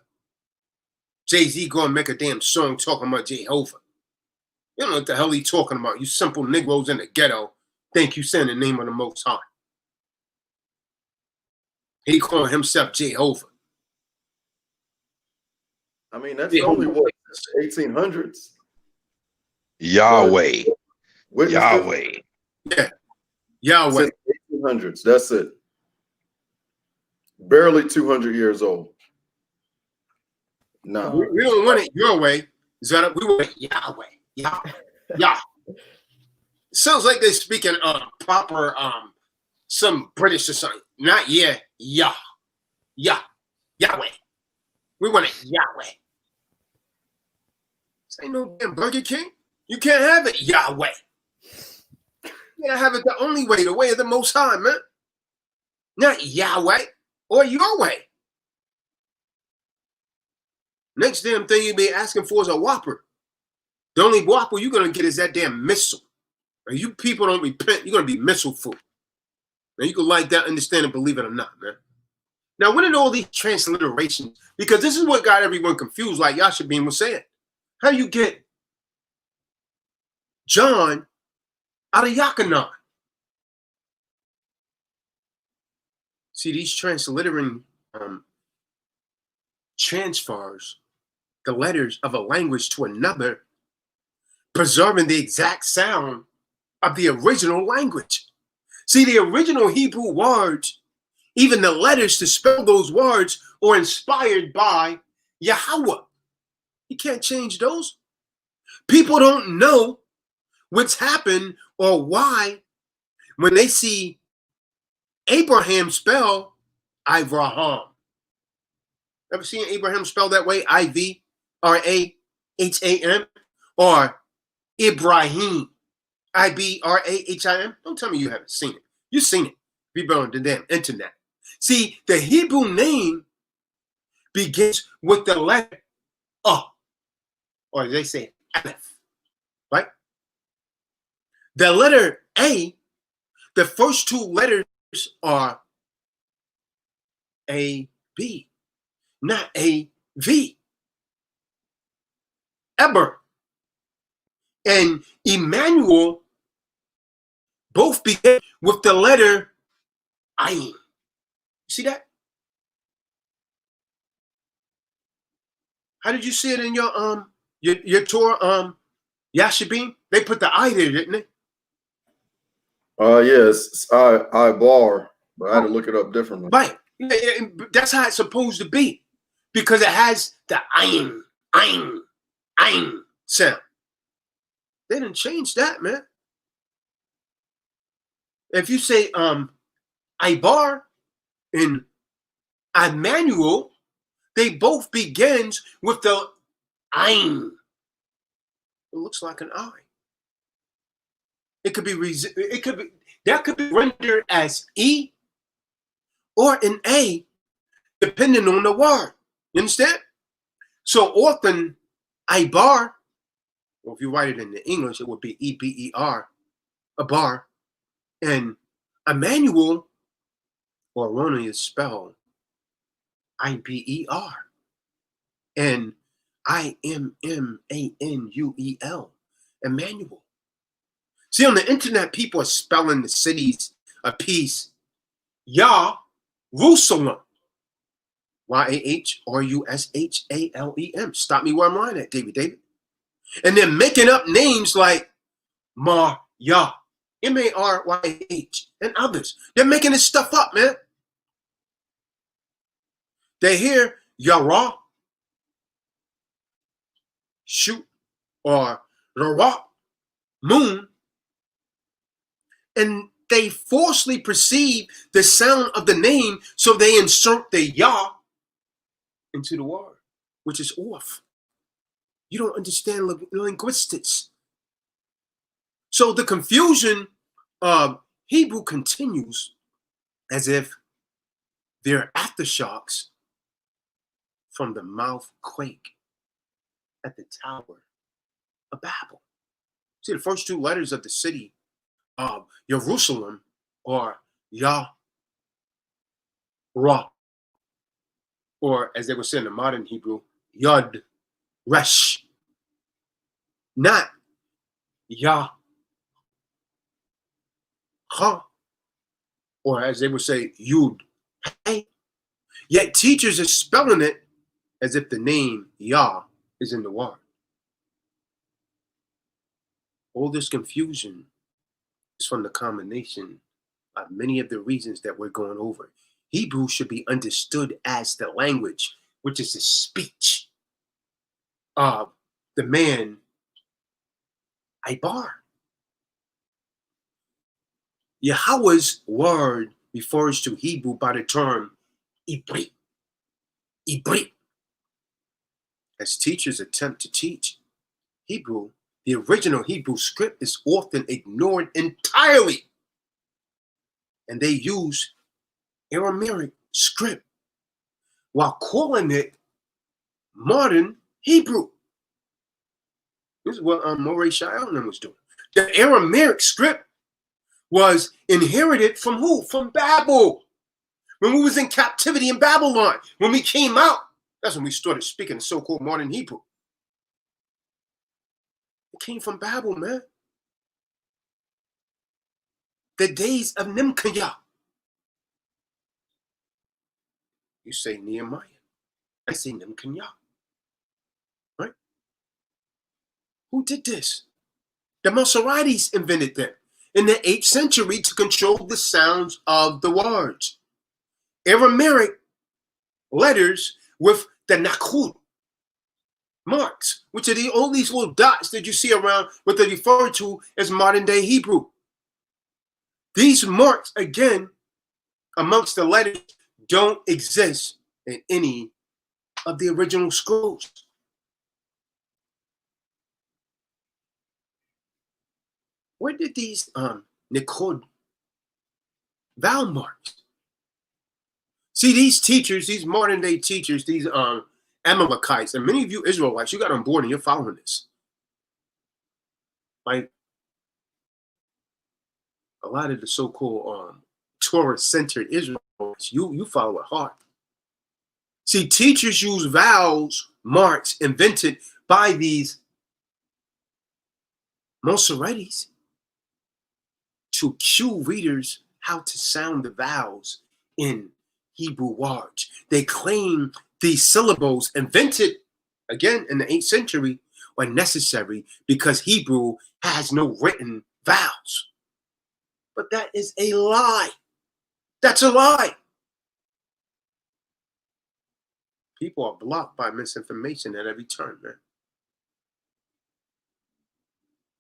Jay-Z going to make a damn song talking about Jehovah. You don't know what the hell he talking about. You simple Negroes in the ghetto think you saying the name of the Most High. He calling himself Jehovah. I mean, that's only what, 1800s? Yahweh. Yahweh. Yeah. Yahweh. 1800s. That's it. Barely 200 years old. No. We don't want it your way. We want it Yahweh. Yah. Sounds like they're speaking proper some British or something. Not Yah. Yahweh. We want it Yahweh. This ain't no damn Burger King. You can't have it Yahweh. You gotta have it the only way, the way of the Most High, man. Not Yahweh or your way. Next damn thing you be asking for is a Whopper. The only Whopper you're gonna get is that damn missile. And you people don't repent, you're gonna be missile food. Now you can like that, understand and believe it or not, man. Now, what are all these transliterations? Because this is what got everyone confused, like Yashabin was saying. How do you get John out of Yakanan? See, these transliterating transfers the letters of a language to another, preserving the exact sound of the original language. See, the original Hebrew words, even the letters to spell those words, are inspired by Yahweh. You can't change those. People don't know what's happened or why when they see Abraham spell Ivraham. Ever seen Abraham spelled that way? I-V-R-A-H-A-M, or Ibrahim, I-B-R-A-H-I-M? Don't tell me you haven't seen it. You've seen it. People on the damn internet. See, the Hebrew name begins with the letter A, or they say Aleph, right? The letter A, the first two letters are A-B, not A-V. Eber and Emmanuel both begin with the letter Ayin. See that? How did you see it in your Torah Yashabim? They put the I there, didn't they? Yes, I bar, but I had to look it up differently. Right. That's how it's supposed to be, because it has the ayin sound. They didn't change that, man. If you say Ibar and Emmanuel, they both begins with the ayin. It looks like an eye. It could be that could be rendered as E or an A, depending on the word. You understand? So often, Ibar, or if you write it in the English, it would be E-B-E-R, a bar. And Emmanuel, or Rona is spelled I-B-E-R. And I-M-M-A-N-U-E-L, Emmanuel. See, on the internet, people are spelling the cities of peace, Yah-Rusalem. Y-A-H-R-U-S-H-A-L-E-M. Stop me where I'm lying at, David. And they're making up names like Mar-Yah, M-A-R-Y-H, and others. They're making this stuff up, man. They hear Yara, shoot, or Ra, moon, and they falsely perceive the sound of the name, so they insert the Yah into the word, which is off. You don't understand linguistics. So the confusion of Hebrew continues as if they're aftershocks from the mouth quake at the Tower of Babel. See, the first two letters of the city of Jerusalem are Yah, Ra, or as they would say in the modern Hebrew, Yod, Resh, not Yah, Ha, or as they would say, Yud, Hey. Yet teachers are spelling it as if the name Yah is in the word. All this confusion is from the combination of many of the reasons that we're going over. Hebrew should be understood as the language, which is the speech of the man Ibar. Yahweh's word refers to Hebrew by the term Eberith. Eberith. As teachers attempt to teach Hebrew, the original Hebrew script is often ignored entirely, and they use Aramaic script while calling it modern Hebrew. This is what Morey Shion was doing. The Aramaic script was inherited from who? From Babel. When we was in captivity in Babylon, when we came out, that's when we started speaking the so-called modern Hebrew. It came from Babel, man. The days of Nimkayah. You say Nehemiah. I say Nimkayah. Right? Who did this? The Masorites invented them in the 8th century to control the sounds of the words. Aramaic letters with the Nakud marks, which are all these little dots that you see around what they refer to as modern day Hebrew. These marks, again, amongst the letters, don't exist in any of the original scrolls. Where did these Nikud vowel marks? See, these teachers, these modern day teachers, these Amalekites, and many of you Israelites, you got on board and you're following this. Like a lot of the so-called Torah-centered Israelites, you follow it hard. See, teachers use vowels, marks invented by these Masoretes to cue readers how to sound the vowels in Hebrew words. They claim these syllables invented again in the 8th century are necessary because Hebrew has no written vowels. But that is a lie. That's a lie. People are blocked by misinformation at every turn, man.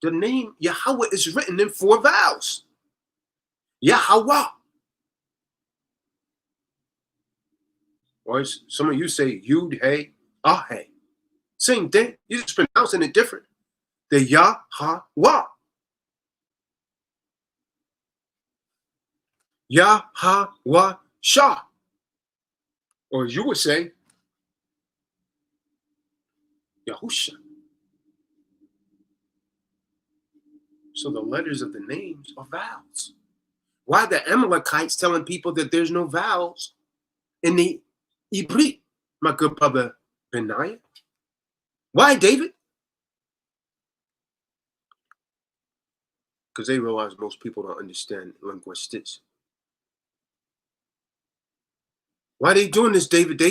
The name Yahweh is written in 4 vowels. Yahweh. Or some of you say Yud, Hey, Ah, Hey. Same thing. You're just pronouncing it different. The Yahweh. Yahweh Shah. Or you would say Yahusha. So the letters of the names are vowels. Why the Amalekites telling people that there's no vowels in the Eberith, my good brother Benaiah? Why, David? Because they realize most people don't understand linguistics. Why are they doing this, David?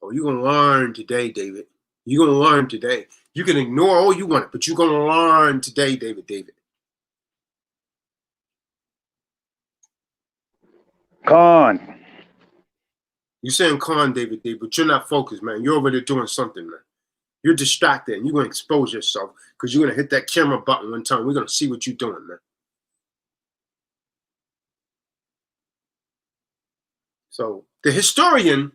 Oh, you're going to learn today, David. You're going to learn today. You can ignore all you want, but you're going to learn today, David. Con. You're saying con, David, but you're not focused, man. You're over there doing something, man. You're distracted, and you're going to expose yourself because you're going to hit that camera button one time. We're going to see what you're doing, man. So the historian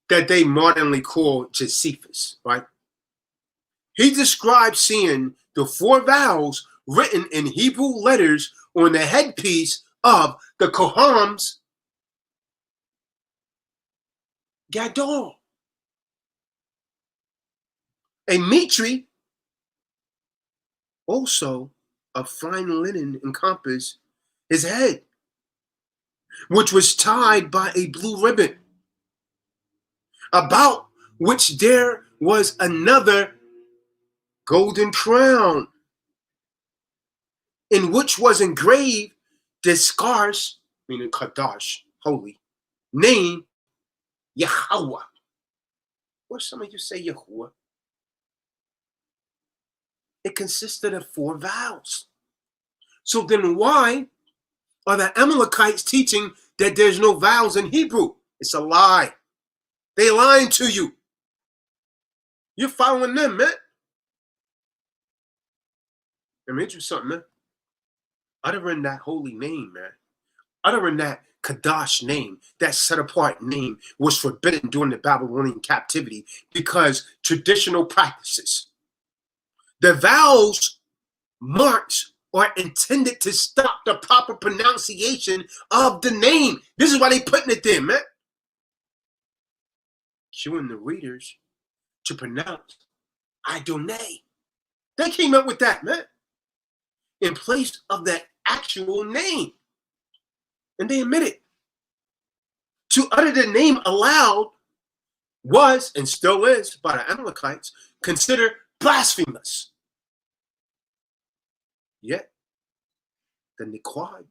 that they modernly call Josephus, right? He describes seeing the 4 vowels written in Hebrew letters on the headpiece of the Kohan's Gadol. A mitri, also of fine linen, encompassed his head, which was tied by a blue ribbon, about which there was another golden crown, in which was engraved the scarce, meaning Kadash, holy, name Yahweh. Or some of you say Yahuwah. It consisted of 4 vowels. So then why are the Amalekites teaching that there's no vowels in Hebrew? It's a lie. They lying to you. You're following them, man. Let me hit you something, man. Uttering that holy name, man. Uttering that Kadash name, that set apart name, was forbidden during the Babylonian captivity because traditional practices. The vowels marks are intended to stop the proper pronunciation of the name. This is why they putting it there, man. Cueing the readers to pronounce Adonai. They came up with that, man, in place of that actual name. And they admit it. To utter the name aloud was, and still is, by the Amalekites, considered blasphemous. Yet, the Niqab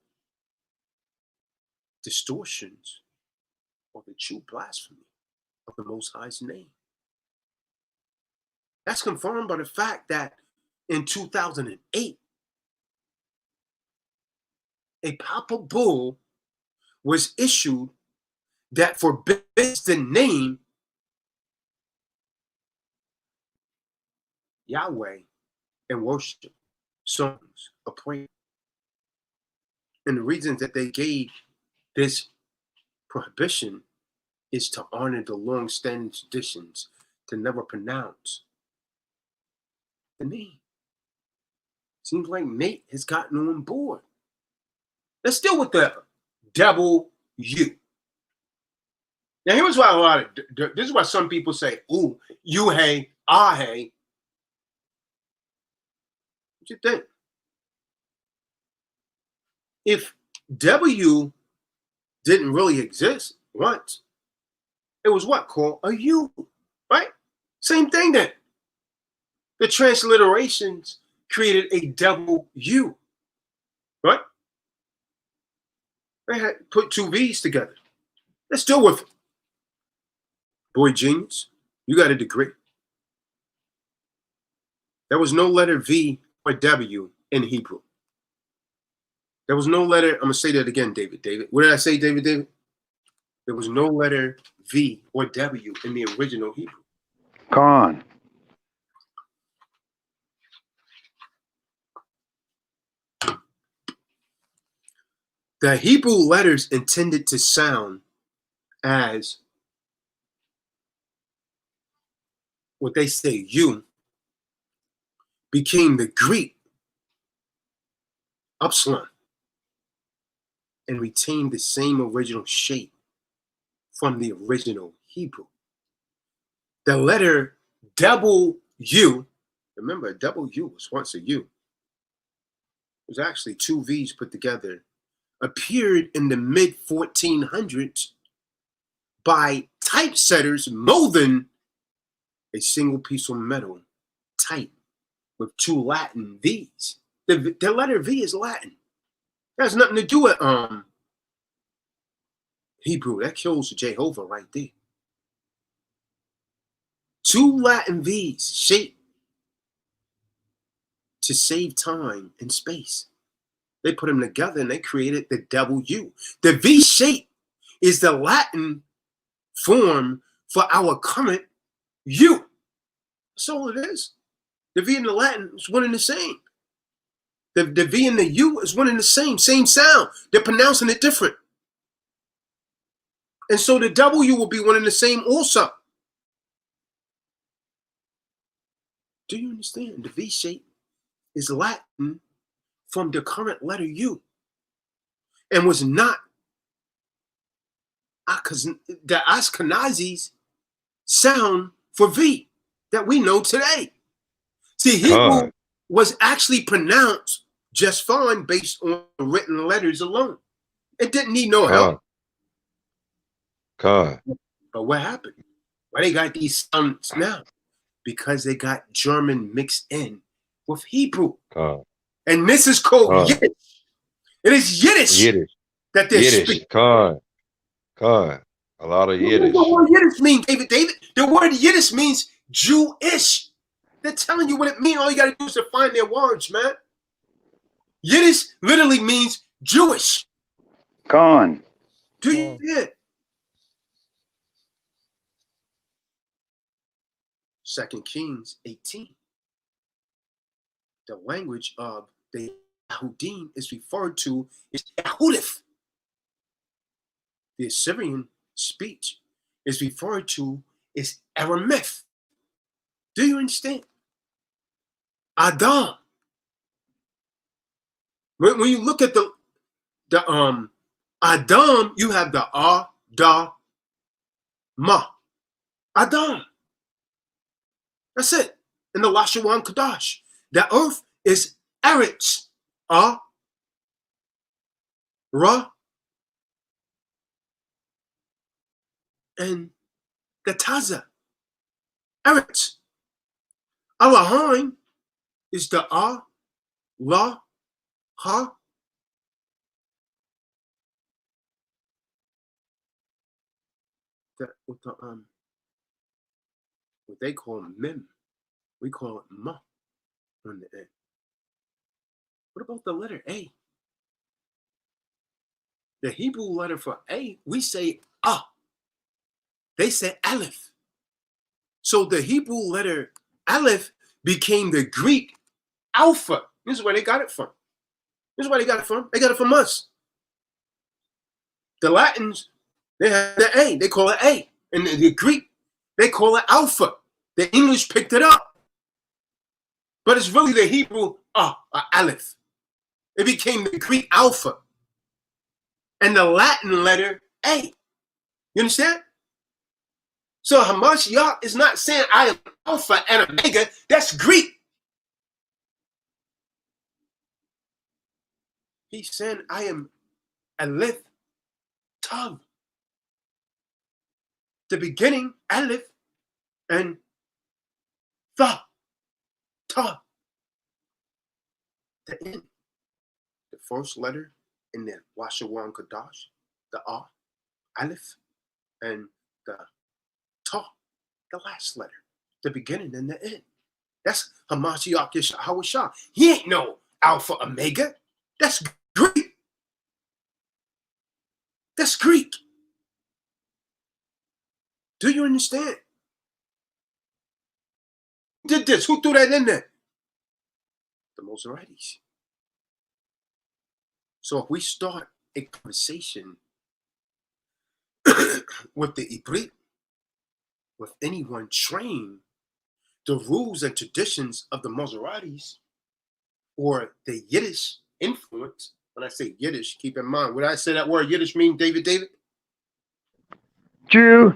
distortions are the true blasphemy of the Most High's name. That's confirmed by the fact that in 2008, a papal bull was issued that forbids the name Yahweh in worship, songs, or prayer. And the reasons that they gave this prohibition is to honor the long-standing traditions to never pronounce the name. Seems like Nate has gotten on board. Let's deal with the double U. Now, here's why this is why some people say, ooh, you hey, ah hey. What you think? If W didn't really exist once, it was what? Called a U, right? Same thing then. The transliterations created a double U, right? They had put two V's together. They're still with it. Boy, genius, you got a degree. There was no letter V or W in Hebrew. There was no letter, I'm going to say that again, David. What did I say, David? There was no letter V or W in the original Hebrew. Con. The Hebrew letters intended to sound as what they say, U, became the Greek upsilon and retained the same original shape from the original Hebrew. The letter W, remember, W was once a U. It was actually two V's put together, appeared in the mid-1400s by typesetters molding a single piece of metal type with two Latin V's. The letter V is Latin. That has nothing to do with Hebrew. That kills Jehovah right there. Two Latin V's shaped to save time and space. They put them together and they created the W. The V shape is the Latin form for our current U. That's all it is. The V and the Latin is one and the same. The V and the U is one and the same sound. They're pronouncing it different. And so the W will be one and the same also. Do you understand? The V shape is Latin from the current letter U and was not the Ashkenazi's sound for V that we know today. See, Hebrew was actually pronounced just fine based on written letters alone. It didn't need no help. But what happened? Why they got these sounds now? Because they got German mixed in with Hebrew. And this is called Yiddish. It is Yiddish that they're speaking. A lot of Yiddish. What does the word Yiddish mean, David? The word Yiddish means Jewish. They're telling you what it means. All you got to do is to find their words, man. Yiddish literally means Jewish. Con. Do you hear it? 2 Kings 18. The language of the Yahudim is referred to as Yehudith. The Assyrian speech is referred to as Aramaic. Do you understand? Adam. When you look at the Adam, you have the Ma. Adam. That's it. In the Lashawan Kadash. The earth is Eretz. Ra. And the Taza. Eretz. Elohim is the La, Ha. What they call Mem. We call it Ma on the end. What about the letter A? The Hebrew letter for A, we say They say Aleph. So the Hebrew letter Aleph became the Greek Alpha. This is where they got it from. This is where they got it from. They got it from us. The Latins, they have the A. They call it A. And the Greek, they call it Alpha. The English picked it up. But it's really the Hebrew Aleph. It became the Greek Alpha. And the Latin letter A. You understand? So Hamashiach is not saying I am Alpha and Omega. That's Greek. He's saying I am Aleph Tav. The beginning, Aleph, and Tav. first letter in the Washawan Kadash, the A, Aleph, and the Ta, the last letter, the beginning and the end. That's Hamashiach Yeshua. He ain't no Alpha Omega. That's Greek. That's Greek. Do you understand? Who did this? Who threw that in there? The Mozaraites. So if we start a conversation with the Eberith, with anyone trained, the rules and traditions of the Mozaraites or the Yiddish influence, when I say Yiddish, keep in mind, when I say that word Yiddish mean, David? Jew.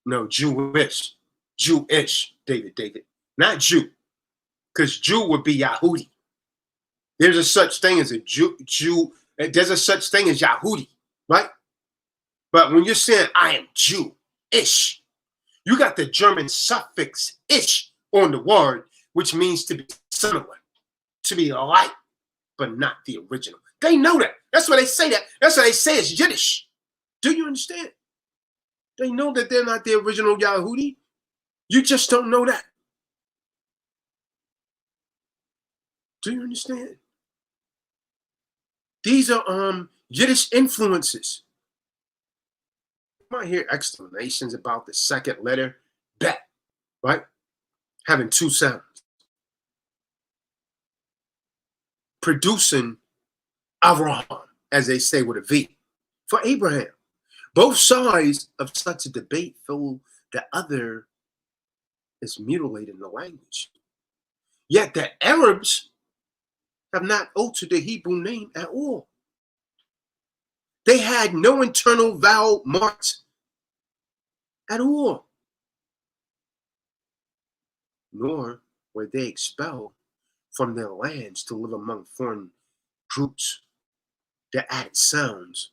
No, Jewish. Jewish, David. Not Jew. Because Jew would be Yahudi. There's a such thing as a Jew. There's a such thing as Yahudi, right? But when you're saying I am Jew-ish, you got the German suffix ish on the word, which means to be similar, to be alike, but not the original. They know that. That's why they say that. That's why they say it's Yiddish. Do you understand? They know that they're not the original Yahudi. You just don't know that. Do you understand? These are Yiddish influences. You might hear explanations about the second letter, bet, right? Having two sounds. Producing Avraham, as they say with a V, for Abraham. Both sides of such a debate feel the other is mutilating the language. Yet the Arabs have not altered the Hebrew name at all. They had no internal vowel marks at all. Nor were they expelled from their lands to live among foreign groups that added sounds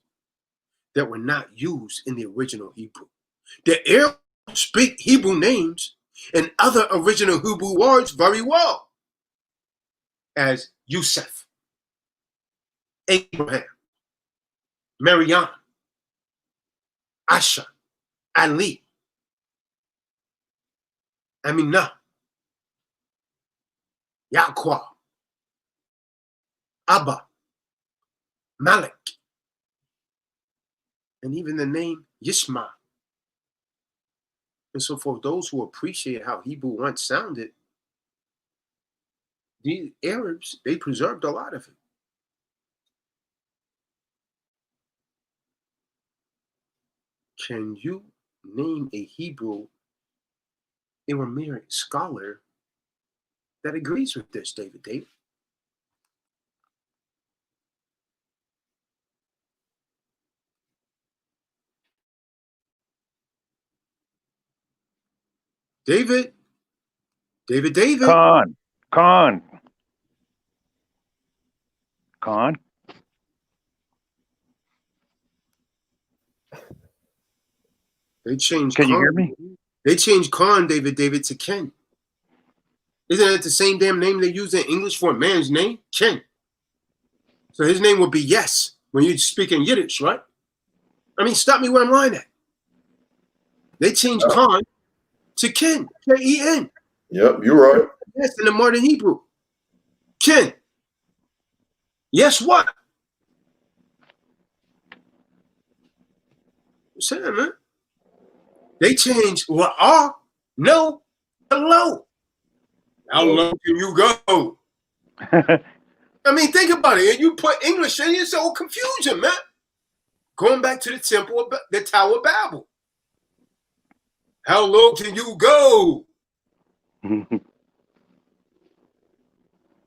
that were not used in the original Hebrew. The Arabs speak Hebrew names and other original Hebrew words very well, as Yusuf, Abraham, Maryam, Asha, Ali, Aminah, Yaqua, Abba, Malik, and even the name Yishma. And so for those who appreciate how Hebrew once sounded, the Arabs, they preserved a lot of it. Can you name a Hebrew Aramaic scholar that agrees with this, David? David. Khan. They changed Can you Khan. hear me? They changed Khan, David, to Ken. Isn't it the same damn name they use in English for a man's name? Ken. So his name would be Yes when you speak in Yiddish, right? I mean, stop me where I'm lying at. They changed Khan to Ken, K-E-N. Yep, you're right. Yes, in the modern Hebrew. Ken. Yes, what? I'm saying, man. They changed la'ah, no, hello. How low can you go? I mean, think about it. And you put English in, it's all confusion, man. Going back to the temple of the Tower of Babel. How low can you go?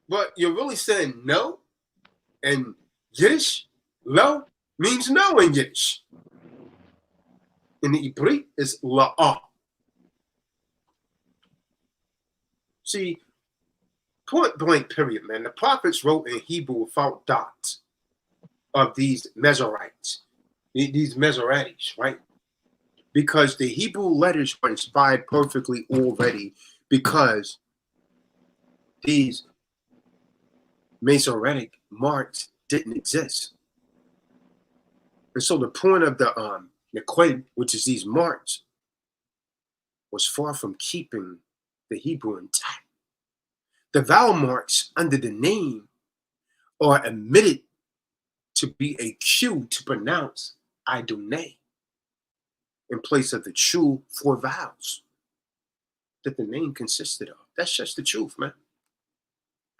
But you're really saying no? And Yiddish, low, means no in Yiddish. In the Eberith, it's la'ah. See, point blank period, man. The prophets wrote in Hebrew without dots of these Mezorites, these Mezorites, right? Because the Hebrew letters were inspired perfectly already, because these Masoretic marks didn't exist. And so the point of the Qued, which is these marks, was far from keeping the Hebrew intact. The vowel marks under the name are admitted to be a cue to pronounce Adonai in place of the true 4 vowels that the name consisted of. That's just the truth, man.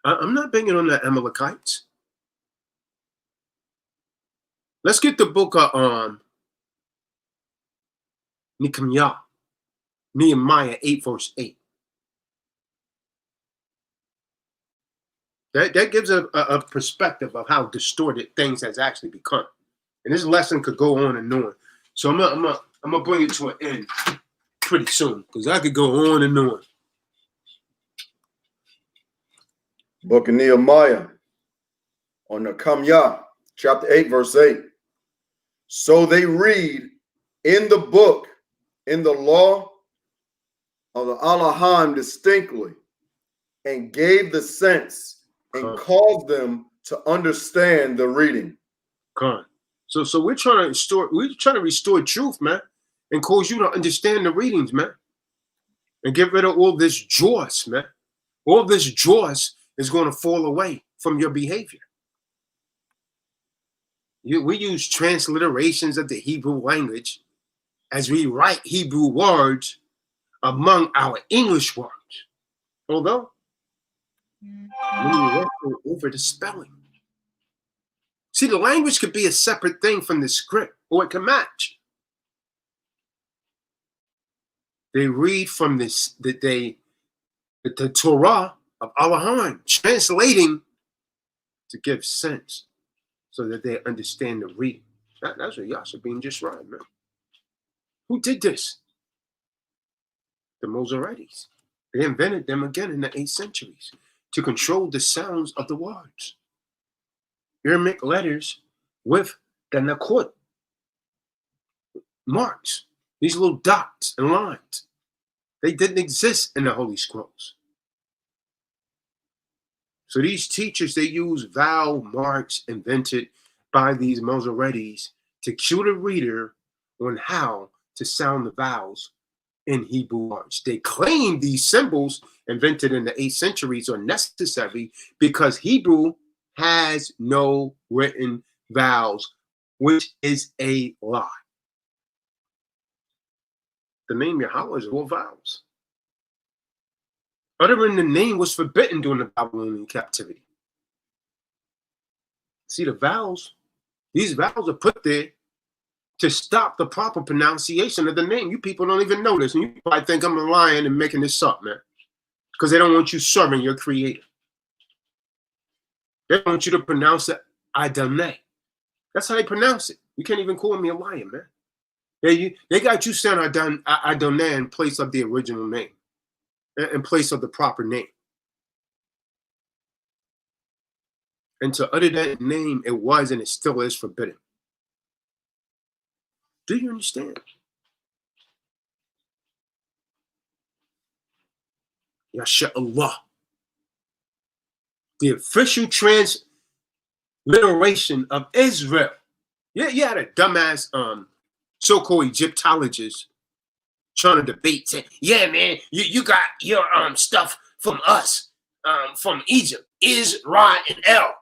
I'm not banging on the Amalekites. Let's get the book of Nehemiah 8, verse 8. That gives a perspective of how distorted things has actually become. And this lesson could go on and on. So I'm gonna bring it to an end pretty soon, because I could go on and on. Book of Nehemiah on the Kamyah, chapter 8, verse 8. So they read in the book, in the law of the Elohim distinctly, and gave the sense and caused them to understand the reading. So we're trying to restore truth, man, and cause you to understand the readings, man, and get rid of all this dross, man. All this dross is going to fall away from your behavior. We use transliterations of the Hebrew language as we write Hebrew words among our English words. Although, when you wrestle over the spelling. See, the language could be a separate thing from the script, or it can match. They read from the Torah of Elohim, translating to give sense so that they understand the reading. That's what Yasha being just right, man. Who did this? The Masoretes. They invented them again in the 8th centuries to control the sounds of the words. Aramaic letters with the Nakot marks, these little dots and lines. They didn't exist in the Holy Scrolls. So these teachers, they use vowel marks invented by these Masoretes to cue the reader on how to sound the vowels in Hebrew words. They claim these symbols invented in the 8th centuries are necessary because Hebrew has no written vowels, which is a lie. The name Yahweh is all vowels. Uttering the name was forbidden during the Babylonian captivity. See, the vowels, these vowels are put there to stop the proper pronunciation of the name. You people don't even know this. And you probably think I'm lying and making this up, man. Because they don't want you serving your creator. They want you to pronounce it Adonai. That's how they pronounce it. You can't even call me a liar, man. They got you saying Adonai in place of the original name, in place of the proper name. And to utter that name, it was and it still is forbidden. Do you understand? Yasha Allah. The official transliteration of Israel. Yeah, you had a dumbass so-called Egyptologist trying to debate, saying, yeah, man, you got your stuff from us, from Egypt, Israel and El.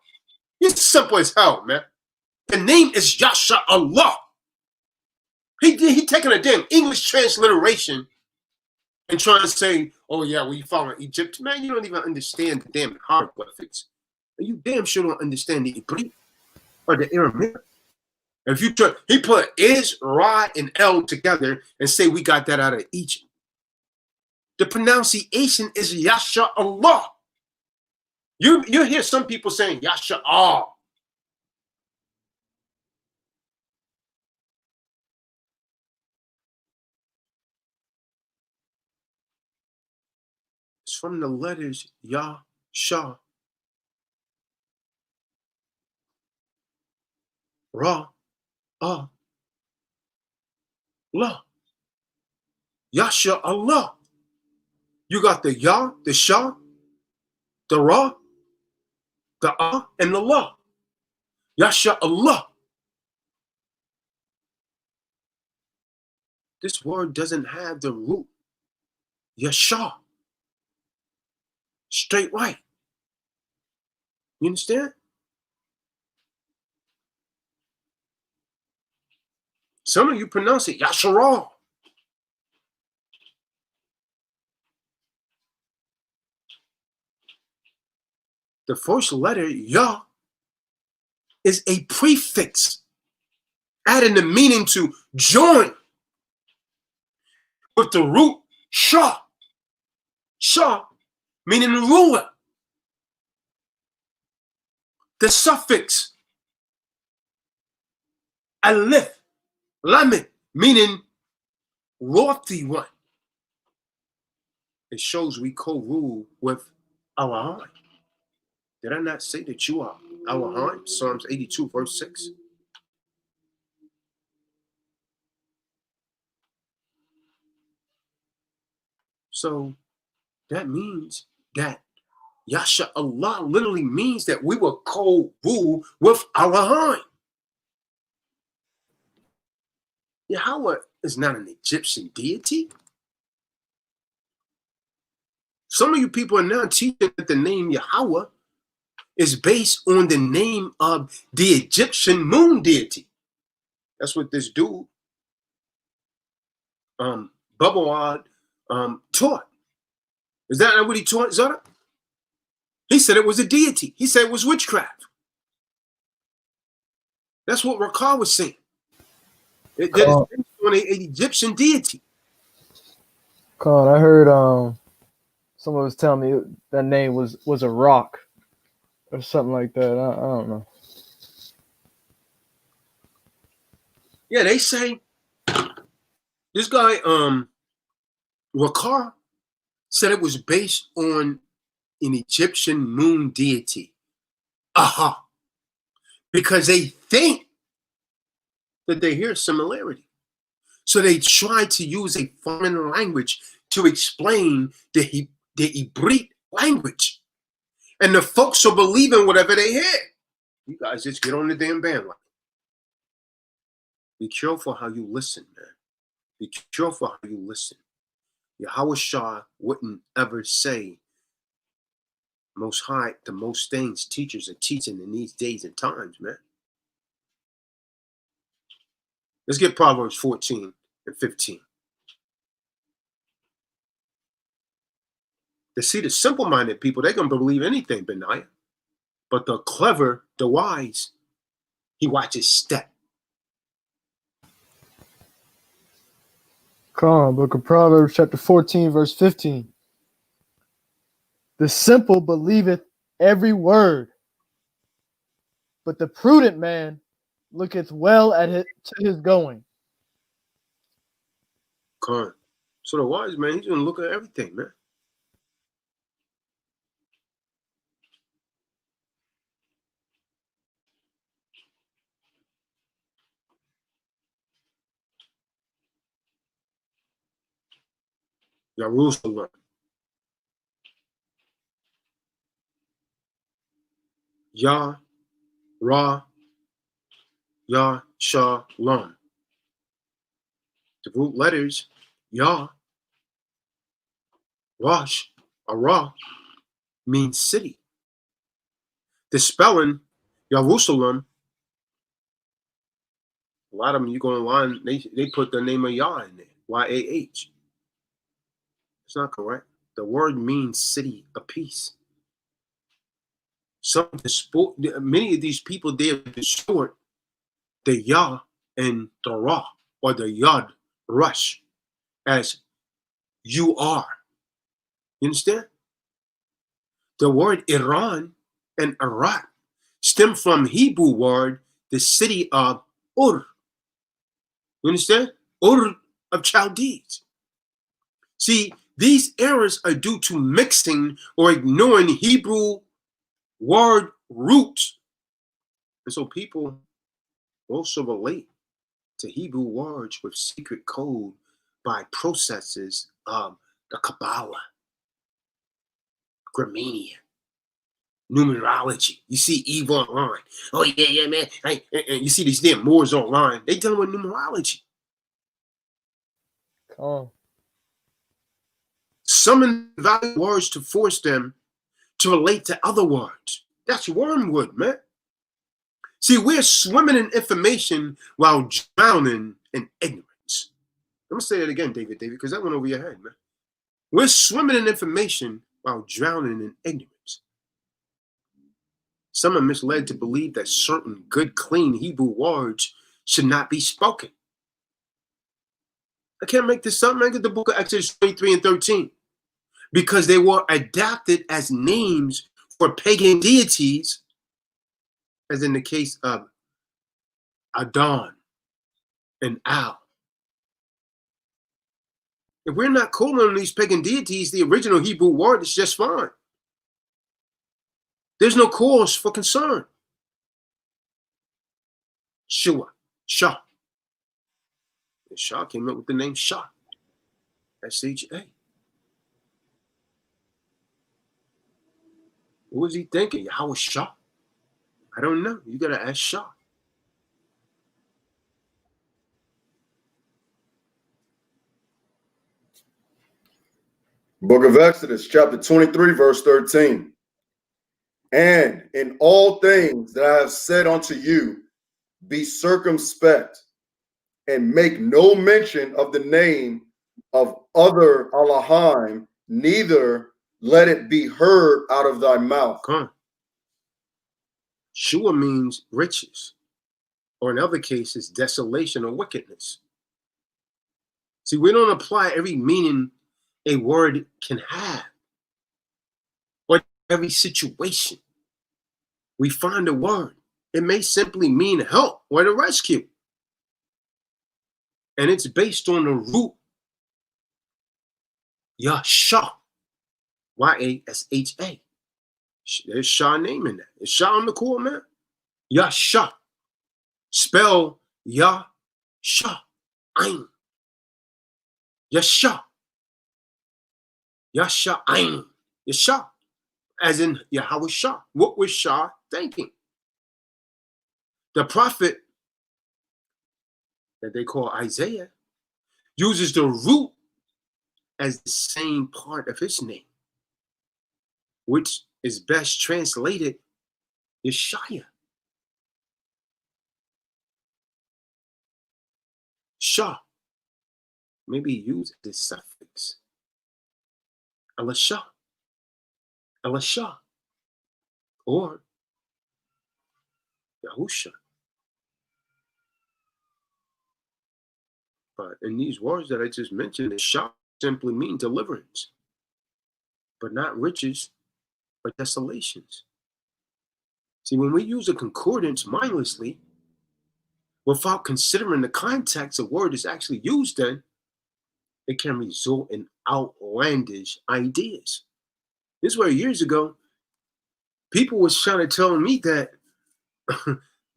It's simple as hell, man. The name is Yasha Allah. He taking a damn English transliteration and trying to say, oh yeah, well, you follow Egypt. Man, you don't even understand the damn hieroglyphics. And you damn sure don't understand the Eberith or the Aramaic. If you try, he put Israel and El together and say we got that out of Egypt. The pronunciation is Yasha Allah. You hear some people saying Yasha Allah. It's from the letters Yah, Shah, Ra, Allah. Yasha Allah. You got the Yah, the Shah, the Ra, the and the La. Yasha Allah. This word doesn't have the root Yasha. Straight right. You understand? Some of you pronounce it Yashara. The first letter, Yah, is a prefix, adding the meaning to join with the root Shah. Shah, meaning ruler. The suffix Alif, Lamed, meaning lofty one. It shows we co-rule with our heart. Did I not say that you are our heart? Psalms 82, verse 6. So that means that Yasha Allah literally means that we will co-rule with our heart. Yahweh is not an Egyptian deity. Some of you people are now teaching that the name Yahweh is based on the name of the Egyptian moon deity. That's what this dude, Bubawad, taught. Is that not what he taught, Zara? He said it was a deity. He said it was witchcraft. That's what Rakar was saying. That is based on an Egyptian deity. Con, I heard someone was telling me that name was a rock or something like that. I don't know. Yeah, they say this guy, Rakar, said it was based on an Egyptian moon deity. Aha. Because they think that they hear similarity. So they try to use a foreign language to explain the Eberith language. And the folks will believe in whatever they hear. You guys just get on the damn bandwagon. Be careful how you listen, man. Be careful how you listen. Yahweh Shah wouldn't ever say Most High, the most things teachers are teaching in these days and times, man. Let's get Proverbs 14 and 15. To see the simple-minded people, they're going to believe anything, Benaiah. But the clever, the wise, he watches step. Con, book of Proverbs, chapter 14, verse 15. The simple believeth every word, but the prudent man looketh well at to his going. Con. So the wise man, he's going to look at everything, man. Jerusalem. Yah, Ra, Yah, Shalom. The root letters, Yah, Rosh, Ara, means city. The spelling, Jerusalem, a lot of them, you go online, they put the name of Yah in there, Y-A-H. It's not correct. The word means city of peace. Many of these people, they have distort the Yah and the Ra, or the Yod, Rush, as you are. You understand? The word Iran and Iraq stem from Hebrew word, the city of Ur. You understand? Ur of Chaldees. See, these errors are due to mixing or ignoring Hebrew word roots. And so people also relate to Hebrew words with secret code by processes of the Kabbalah, Gramenia, numerology. You see Eve online. Oh, yeah, man. And you see these damn Moors online. They dealing with numerology. Come. Summon value words to force them to relate to other words. That's wormwood, man. See, we're swimming in information while drowning in ignorance. I'm going to say that again, David, because that went over your head, man. We're swimming in information while drowning in ignorance. Some are misled to believe that certain good, clean Hebrew words should not be spoken. I can't make this up, man. Get the book of Exodus 23 and 13. Because they were adapted as names for pagan deities, as in the case of Adon and Al. If we're not calling these pagan deities the original Hebrew word, it's just fine. There's no cause for concern. Shua, Shah. And Shah came up with the name Shah. S-H-A. What was he thinking? Yahweh Shah? I don't know. You got to ask Shah. Book of Exodus, chapter 23, verse 13. And in all things that I have said unto you, be circumspect, and make no mention of the name of other Elohim, neither let it be heard out of thy mouth. Come on. Shua means riches, or in other cases, desolation or wickedness. See, we don't apply every meaning a word can have, or every situation. We find a word. It may simply mean help or to rescue. And it's based on the root Yasha, Y-A-S-H-A. There's Shah name in that. Is Shah on the call, man? Yasha. Spell Yasha. Ain. Yasha. Yasha Ain. Yasha. As in Yahweh Shah. What was Shah thinking? The prophet that they call Isaiah uses the root as the same part of his name, which is best translated Yeshaya. Shah may be used as the suffix Elisha, Elisha, or Yahusha. But in these words that I just mentioned, the Shah simply mean deliverance, but not riches or desolations. See, when we use a concordance mindlessly, without considering the context a word is actually used in, it can result in outlandish ideas. This was years ago. People was trying to tell me that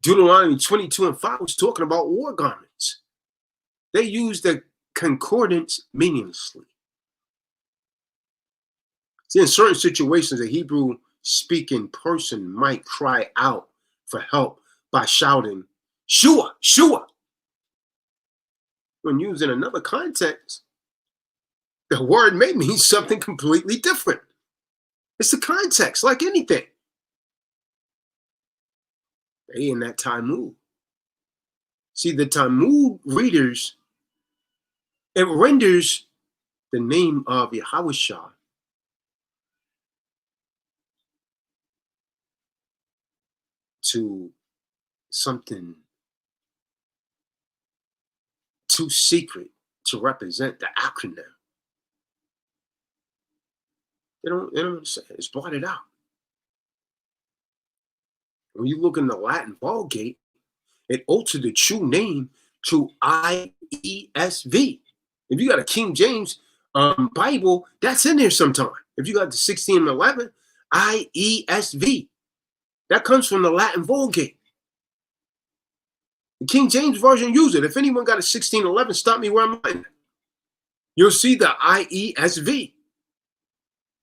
Deuteronomy 22 and 5 was talking about war garments. They used the concordance meaninglessly. See, in certain situations, a Hebrew-speaking person might cry out for help by shouting, Shua, Shua. When used in another context, the word may mean something completely different. It's the context, like anything. They in that Talmud. See, the Talmud readers, it renders the name of Yahweh to something too secret to represent the acronym. They don't say it. It's blotted out. When you look in the Latin Vulgate, it altered the true name to IESV. If you got a King James Bible, that's in there sometime. If you got the 1611, IESV. That comes from the Latin Vulgate. The King James Version use it. If anyone got a 1611, stop me where I'm at. You'll see the IESV.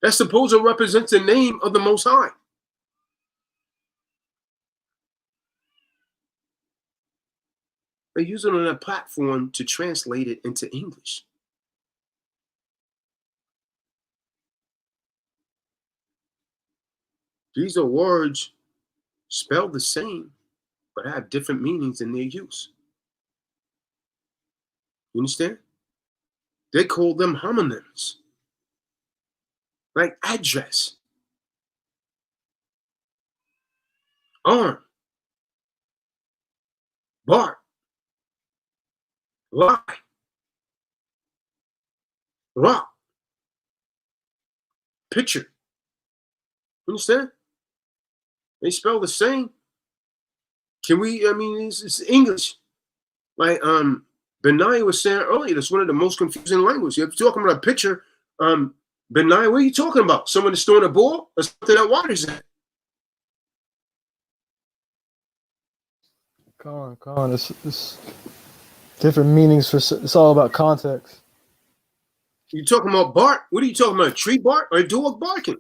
That's supposed to represent the name of the Most High. They use it on that platform to translate it into English. These are words spelled the same, but have different meanings in their use. You understand? They call them homonyms, like address, arm, bark, lie, rock, picture. You understand? They spell the same. Can we, I mean, it's English. Like Benai was saying earlier, that's one of the most confusing languages. If you're talking about a picture, Benai, what are you talking about? Someone that's throwing a ball or something that waters it? Come on. It's different meanings for. It's all about context. You talking about bark? What are you talking about? A tree bark or a dog barking?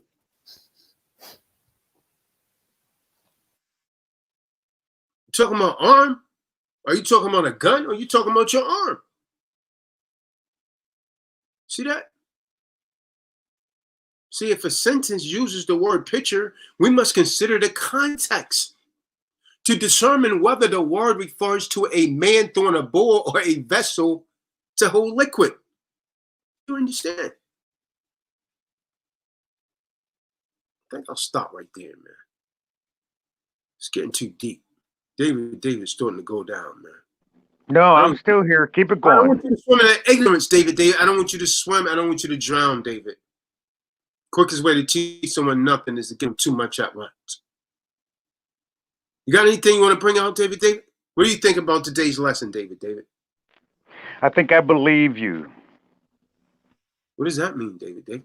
You talking about arm? Are you talking about a gun or are you talking about your arm? See that? See, if a sentence uses the word picture, we must consider the context to determine whether the word refers to a man throwing a ball or a vessel to hold liquid. You understand? I think I'll stop right there, man. It's getting too deep. David's starting to go down, man. No, I'm still here. Keep it I don't going. want you to swim in that ignorance, David. I don't want you to swim. I don't want you to drown, David. Quickest way to teach someone nothing is to give them too much at once. You got anything you want to bring out, David? What do you think about today's lesson, David? I think I believe you. What does that mean, David?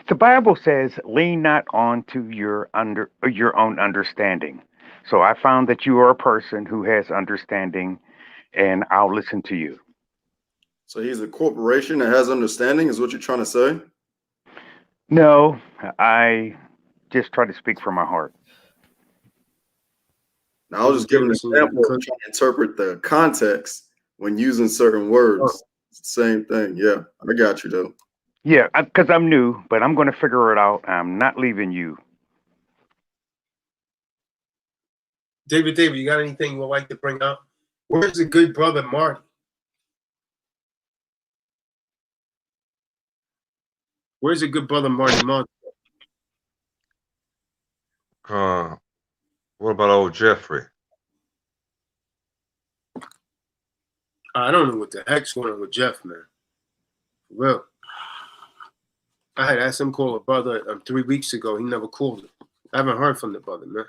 The Bible says, lean not onto your own understanding. So I found that you are a person who has understanding, and I'll listen to you. So he's a corporation that has understanding, is what you're trying to say? No, I just try to speak from my heart. Now, I was just giving an example of trying to interpret the context when using certain words. Same thing. Yeah, I got you, though. Yeah, because I'm new, but I'm going to figure it out. I'm not leaving you. David, you got anything you would like to bring up? Where's the good brother Marty? Where's the good brother Marty? What about old Jeffrey? I don't know what the heck's going on with Jeff, man. Well, I had asked him to call a brother 3 weeks ago. He never called him. I haven't heard from the brother, man.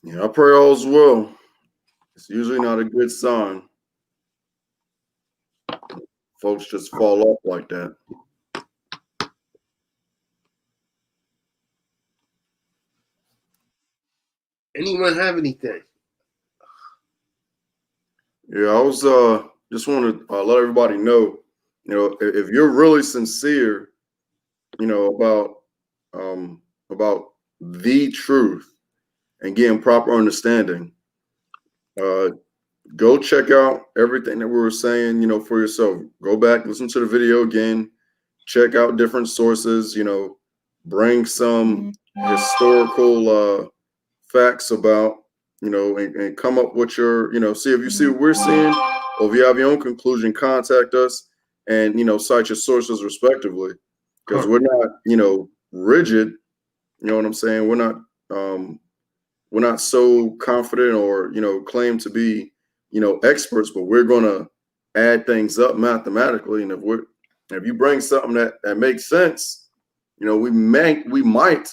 Yeah, I pray all's well. It's usually not a good sign. Folks just fall off like that. Anyone have anything? Yeah, I was just want to let everybody know, if you're really sincere, about the truth and getting proper understanding, go check out everything that we were saying, for yourself. Go back, listen to the video again, check out different sources, bring some historical facts about, and come up with your, see if you see what we're seeing, or if you have your own conclusion, contact us and, cite your sources respectively. Because we're not, rigid, you know what I'm saying? We're not so confident or, claim to be, experts, but we're going to add things up mathematically. And if you bring something that makes sense, we might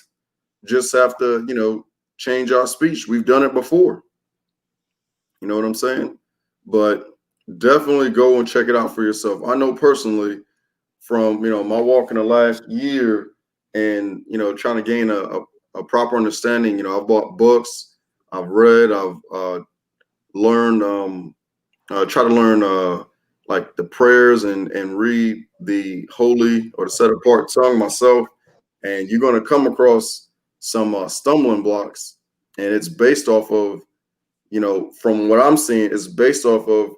just have to, change our speech. We've done it before. You know what I'm saying? But definitely go and check it out for yourself. I know personally from, my walk in the last year and, trying to gain a proper understanding, I've bought books, I've read, I've learned, try to learn like the prayers and read the holy or the set apart tongue myself. And you're going to come across some stumbling blocks, and it's based off of, you know, from what I'm seeing, it's based off of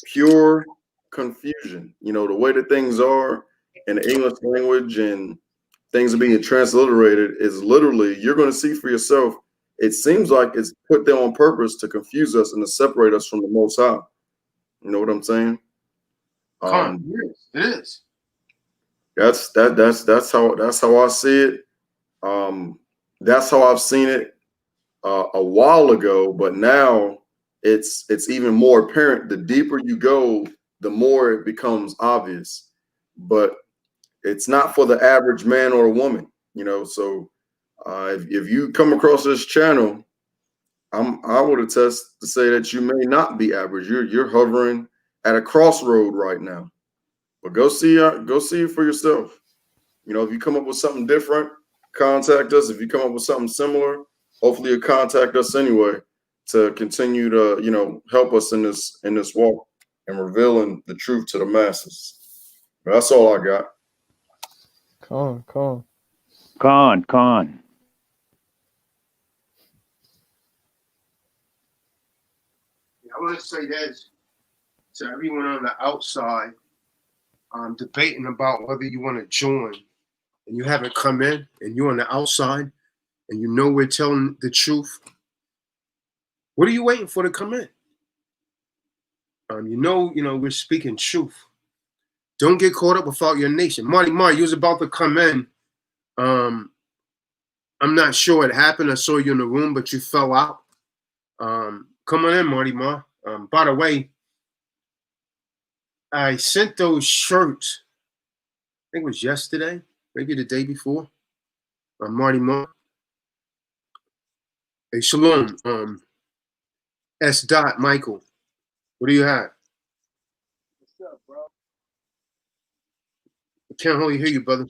pure confusion. You know, the way that things are in the English language and things are being transliterated is literally, you're going to see for yourself. It seems like it's put there on purpose to confuse us and to separate us from the Most High. You know what I'm saying? It is. That's how I see it. That's how I've seen it a while ago, but now it's even more apparent. The deeper you go, the more it becomes obvious. But it's not for the average man or a woman, you know. So if you come across this channel, I would attest to say that you may not be average. You're hovering at a crossroad right now. But go see it for yourself. You know, if you come up with something different, contact us. If you come up with something similar, hopefully you'll contact us anyway to continue to, you know, help us in this walk and revealing the truth to the masses. But that's all I got. Con. I want to say this to everyone on the outside, debating about whether you want to join and you haven't come in and you're on the outside and you know we're telling the truth. What are you waiting for to come in? You know we're speaking truth. Don't get caught up without your nation. Marty, you was about to come in. I'm not sure it happened. I saw you in the room, but you fell out. Come on in, Marty. By the way, I sent those shirts, I think it was yesterday, maybe the day before. Marty. Hey, Shalom. S. Michael. What do you have? What's up, bro? I can't hardly hear you, brother.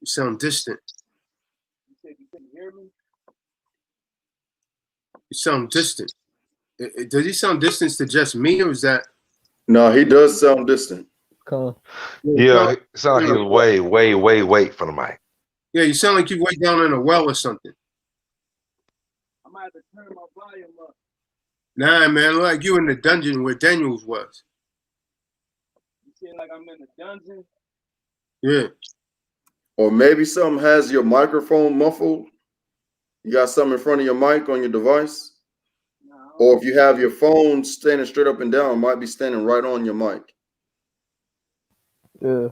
You sound distant. You said you couldn't hear me? You sound distant. Does he sound distant to just me, or is that? No, he does sound distant. Con. Yeah, it sounded like he was way from the mic. Yeah, you sound like you're way down in a well or something. I might have to turn my volume up. Nah, man, look like you in the dungeon where Daniels was. You seem like I'm in the dungeon? Yeah. Or maybe something has your microphone muffled. You got something in front of your mic on your device. No. Or if you have your phone standing straight up and down, it might be standing right on your mic. Yeah.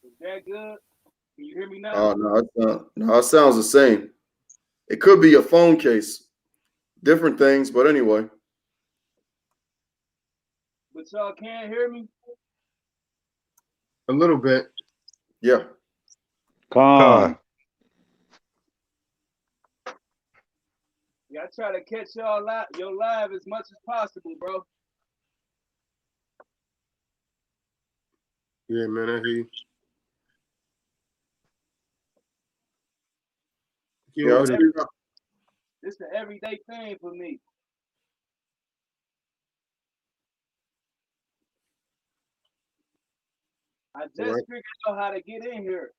Is that good? Can you hear me now? No, it sounds the same. It could be your phone case. Different things, but anyway. But y'all can't hear me? A little bit. Yeah. Con. Yeah, I try to catch y'all your live as much as possible, bro. Yeah, man, I hear you. Yeah, It's the everyday thing for me. I just figured out how to get in here.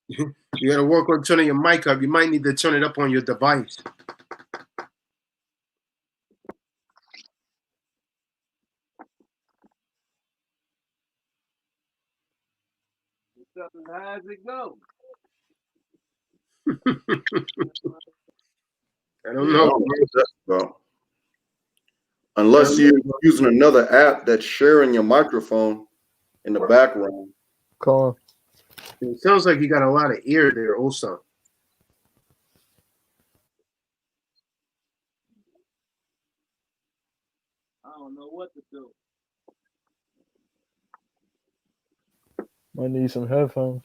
You got to work on turning your mic up. You might need to turn it up on your device. It's up as high as it goes. I don't know. Well, unless you're using another app that's sharing your microphone in the background. Con. It sounds like you got a lot of ear there also. I don't know what to do. Might need some headphones.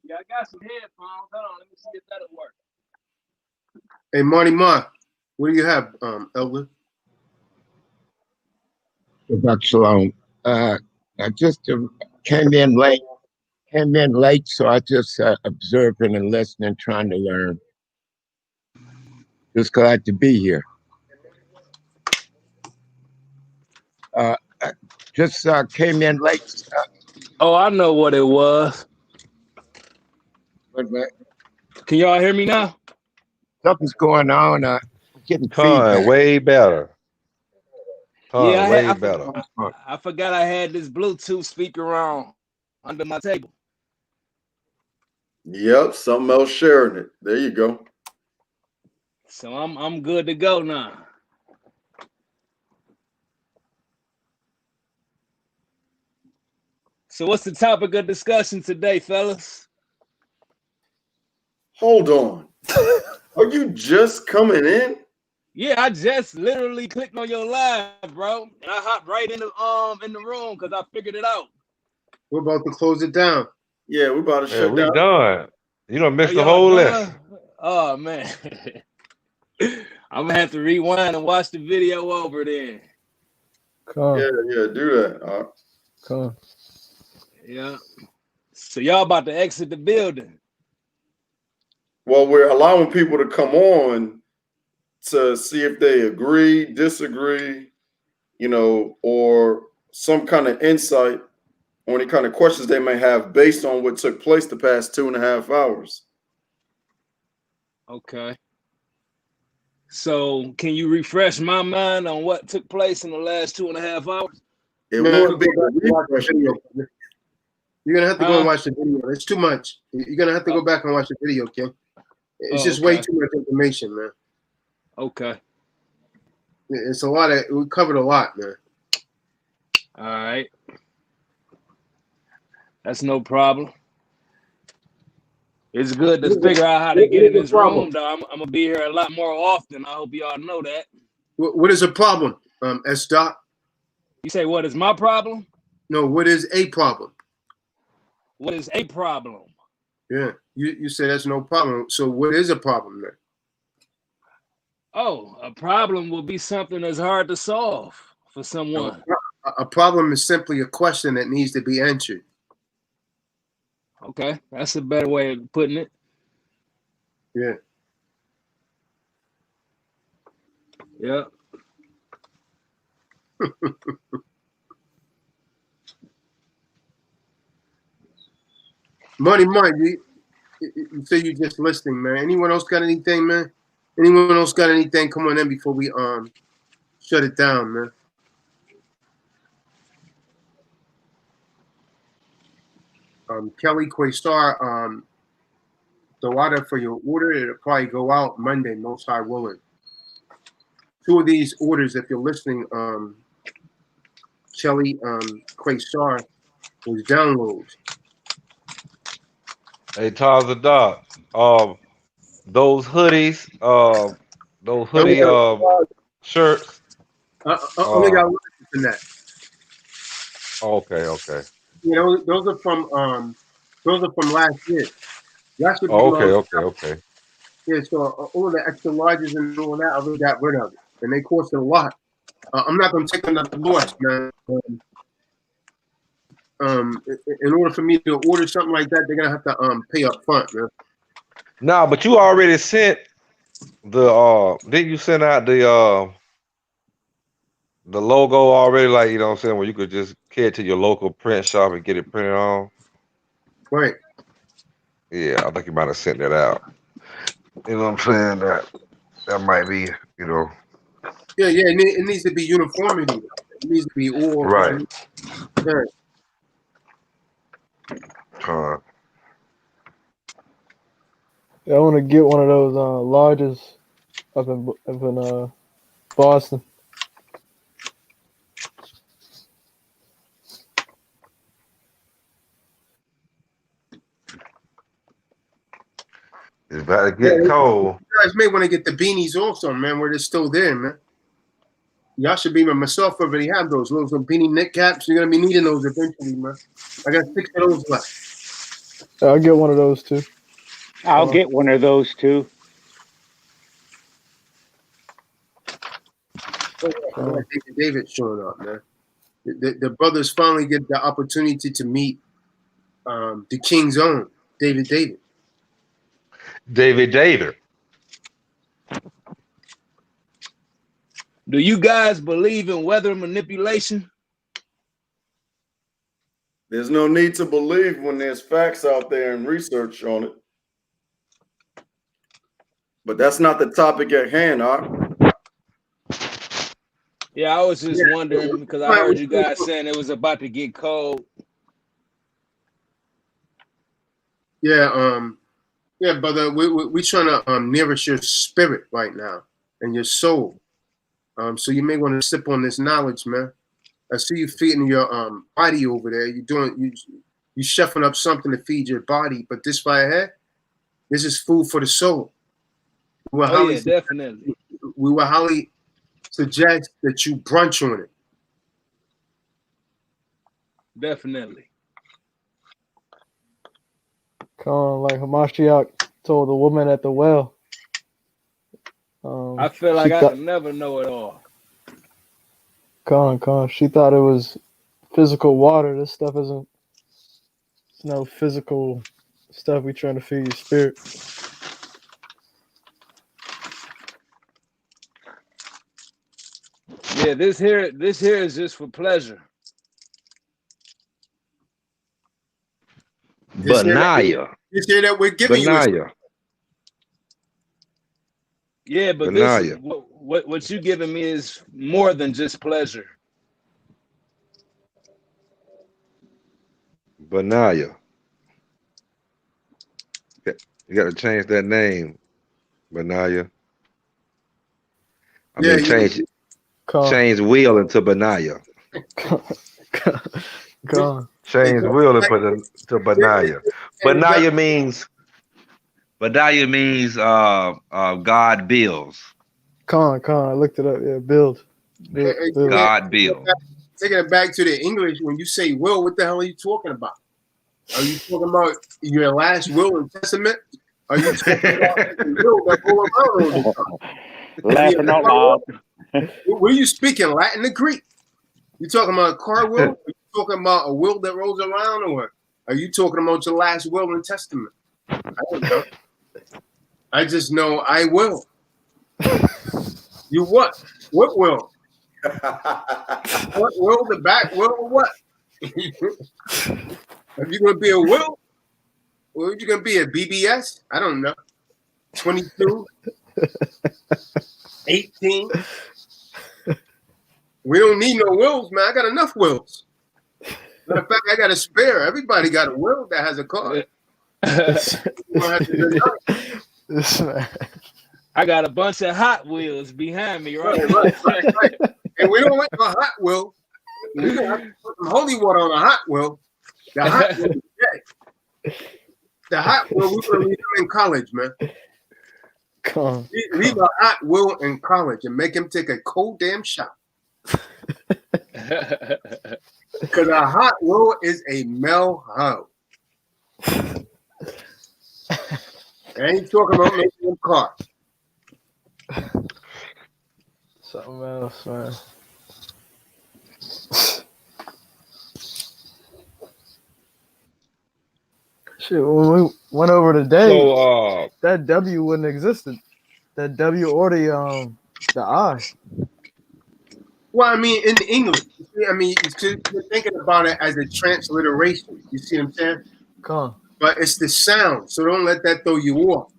Yeah, I got some headphones. Hold on, let me see if that'll work. Hey, Marty, what do you have, Elder? Shabbat Shalom. I just came in late, so I just observing and listening, trying to learn. Just glad to be here. I just came in late. Oh, I know what it was. But Can y'all hear me now? something's going on. Getting Con, feedback. way better. Yeah, Con, way better. I forgot I had this Bluetooth speaker on under my table. Yep, something else sharing it. There you go. So I'm good to go now. So what's the topic of discussion today, fellas? Hold on. Are you just coming in? Yeah, I just literally clicked on your live, bro, and I hopped right in the room because I figured it out. We're about to close it down. Yeah, we're about to Yeah, shut we down. done. You don't miss the y'all whole done? lesson. Oh man. I'm gonna have to rewind and watch the video over then. Come, Yeah, do that. come. Yeah. So y'all about to exit the building. Well, we're allowing people to come on to see if they agree, disagree, or some kind of insight on any kind of questions they may have based on what took place the past 2.5 hours. Okay. So can you refresh my mind on what took place in the last 2.5 hours? It Man, would be go back and watch the video. You're gonna have to go and watch the video. It's too much. You're gonna have to go back and watch the video, Kim. It's just way too much information, man. Okay. It's a lot of. We covered a lot, man. All right. That's no problem. It's good to figure out how to get in this room, though. I'm gonna be here a lot more often. I hope y'all know that. What is a problem, S. You say, what is my problem? No, what is a problem? What is a problem? Yeah, you say that's no problem. So what is a problem then? Oh, a problem will be something that's hard to solve for someone. A problem is simply a question that needs to be answered. Okay, that's a better way of putting it. Yeah. Yeah. Money, Mike, you say you just listening, man. Anyone else got anything, man? Anyone else got anything? Come on in before we shut it down, man. Kelly Quastar, the water for your order, it'll probably go out Monday, most high willing. 2 of these orders, if you're listening, Kelly Quastar, was downloads. Hey, Charles the Dog. Those hoodies, those hoodie shirts. I only got one in that. Okay. You know, those are from last year. That should be Okay. Yeah, so all the extra larges and all that, I really got rid of it, and they costed a lot. I'm not gonna take another loss, man. In order for me to order something like that, they're gonna have to pay up front, man. Nah, but you already sent the didn't you send out the logo already, like, you know what I'm saying, where you could just head to your local print shop and get it printed on? Right. Yeah, I think you might have sent that out. You know what I'm saying? That might be, you know. Yeah, it needs to be uniformity. It needs to be all Right. Yeah. Yeah, I want to get one of those largest up in Boston. It's about to get cold. You guys may want to get the beanies also, man, where they're still there, man. Y'all should be, myself already have those little beanie knit caps. You're gonna be needing those eventually, man. I got 6 of those left. I'll get one of those too. I'll get one of those too. David showing up, man. The brothers finally get the opportunity to meet the King's own David. David. Do you guys believe in weather manipulation? There's no need to believe when there's facts out there and research on it. But that's not the topic at hand, huh? Yeah, I was just wondering because I heard you guys saying it was about to get cold. Yeah, yeah, brother. We trying to nourish your spirit right now and your soul. So you may want to sip on this knowledge, man. I see you feeding your body over there. You chefing up something to feed your body, but this right here, this is food for the soul. Oh yeah, definitely. We will highly suggest that you brunch on it. Definitely. Come on, like Hamashiach told the woman at the well. I feel like I can never know it all. Come on. She thought it was physical water. This stuff isn't. It's no physical stuff. We trying to feed your spirit. Yeah, this here is just for pleasure. Benaya. This here that we're giving Benaya. Yeah, but this what you giving me is more than just pleasure. Benaya. You got to change that name, Benaya. I mean, change Will into Benaya. Change Will and put it to Benaya. Benaya means God builds. Con, I looked it up. Yeah, build. God builds. Taking it back to the English, when you say will, what the hell are you talking about? Are you talking about your last will and testament? Are you talking about the will that go around all the time? Laughing out loud. Were you speaking Latin or Greek? You talking about a car will? Are you talking about a will that rolls around, or are you talking about your last will and testament? I don't know. I just know I will. You what? What will? What will? The back will or what? Are you gonna be a will? Or are you gonna be a BBS? I don't know. 22, 18. We don't need no wills, man. I got enough wills. Matter of fact, I got a spare. Everybody got a will that has a card. I got a bunch of Hot Wheels behind me, right? And we don't like a Hot Wheel. We don't have to put some holy water on a Hot Wheel. The Hot Wheel is dead. The Hot Wheel, we're going to leave him in college, man. Leave a Hot Wheel in college and make him take a cold damn shot. Because a Hot Wheel is a male hoe. I ain't talking about making a car. Something else, man. Shit, when we went over today, that W wouldn't existed. That W or the I. Well, I mean, in English, I mean, you're thinking about it as a transliteration. You see what I'm saying? But it's the sound, so don't let that throw you off.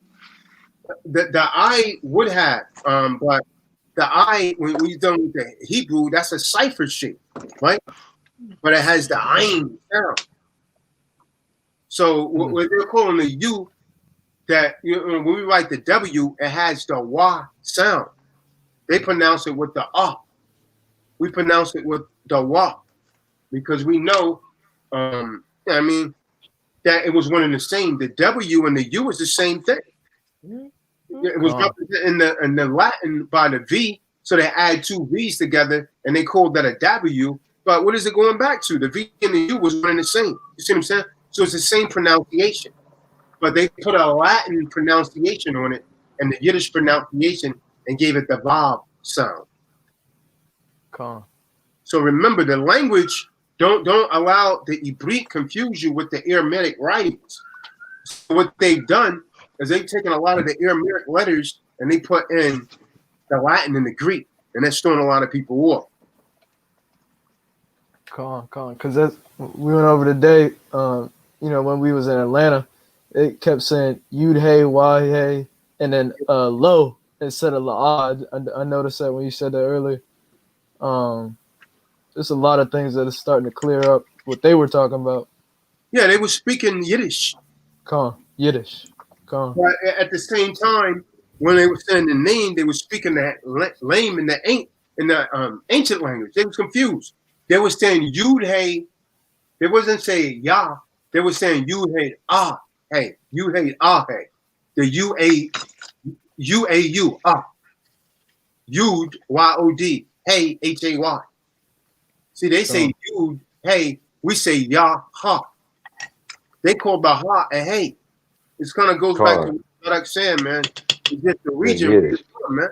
The I would have, but the I, when you're done with the Hebrew, that's a cipher shape, right? But it has the ayin sound. So what they're calling the U, that when we write the W, it has the wa sound. They pronounce it with the ah. We pronounce it with the wa, because we know, I mean, that it was one and the same. The W and the U is the same thing. It was represented in the Latin by the V, so they add two V's together and they called that a W. But what is it going back to? The V and the U was one and the same. You see what I'm saying? So it's the same pronunciation, but they put a Latin pronunciation on it and the Yiddish pronunciation and gave it the Vav sound. So remember, the language, don't allow the Eberith confuse you with the Aramaic writings. So what they've done is they've taken a lot of the Aramaic letters and they put in the Latin and the Greek. and that's throwing a lot of people off. Because that's we went over today. You know, when we was in Atlanta, it kept saying Yud Hey Wah Hey, and then Lo instead of La. I noticed that when you said that earlier. There's a lot of things that are starting to clear up what they were talking about. Yeah, they were speaking Yiddish. Yiddish. But at the same time, when they were saying the name, they were speaking that lame in the ancient language. They was confused. They were saying Yud Hey. They wasn't saying Yah. They were saying Yud Hey Ah Hey. Yud Hey Ah Hey. The U-A-U Ah. Yud Y-O-D. Hey H-A-Y. See, they say Yud Hey. We say Yah Ha. They call Baha a Hey. It's kind of goes back to what I'm saying, man. It's just the region, man.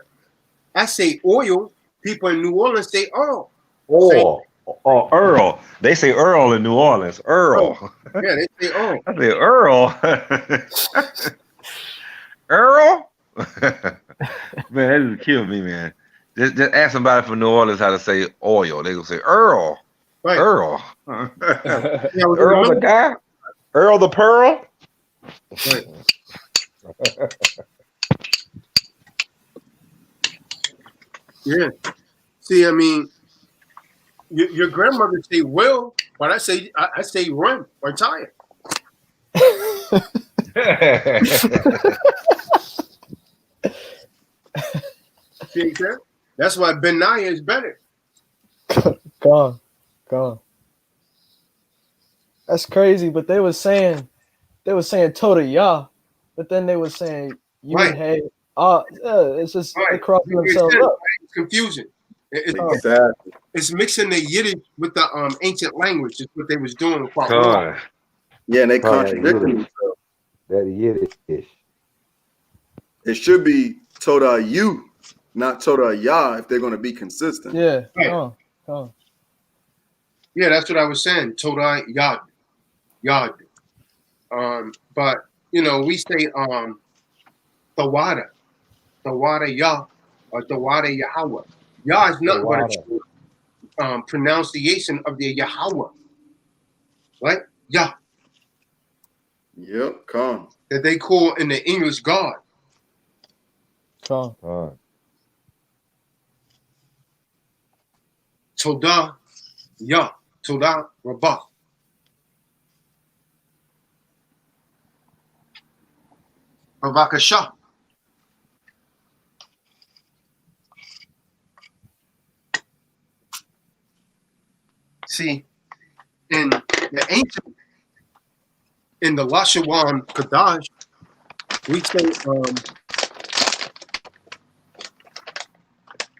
I say oil. People in New Orleans say Earl. Oh, Earl. They say Earl in New Orleans. Earl. Yeah, they say Earl. I say Earl. Earl? Man, that just killed me, man. Just ask somebody from New Orleans how to say oil. They gonna say Earl. Right. Earl. Yeah, Earl the guy? Earl the Pearl? Right. Yeah. See, I mean, your grandmother say Will, but I say run or tire. See, that's why Benaiah is better. Gone. That's crazy, but they were saying Toda Yah, but then they were saying Yud Hey it's just they crossing themselves up. It's confusing. Exactly. It's mixing the Yiddish with the ancient language. Is what they was doing. Yeah, and they contradicting themselves. That Yiddish. It should be Toda You, not Toda Yah, if they're going to be consistent. Yeah. Right. Yeah, that's what I was saying. Toda Yad. But you know, we say Tawada Yah or Tawada Yahweh. Yah is nothing but a pronunciation of the Yahweh. Right? Yah. Yep, come. That they call in the English God. Toda Yah. Toda Rabbah. Bavakashah. See, in the ancient, in the Lashawan Kadash, we say,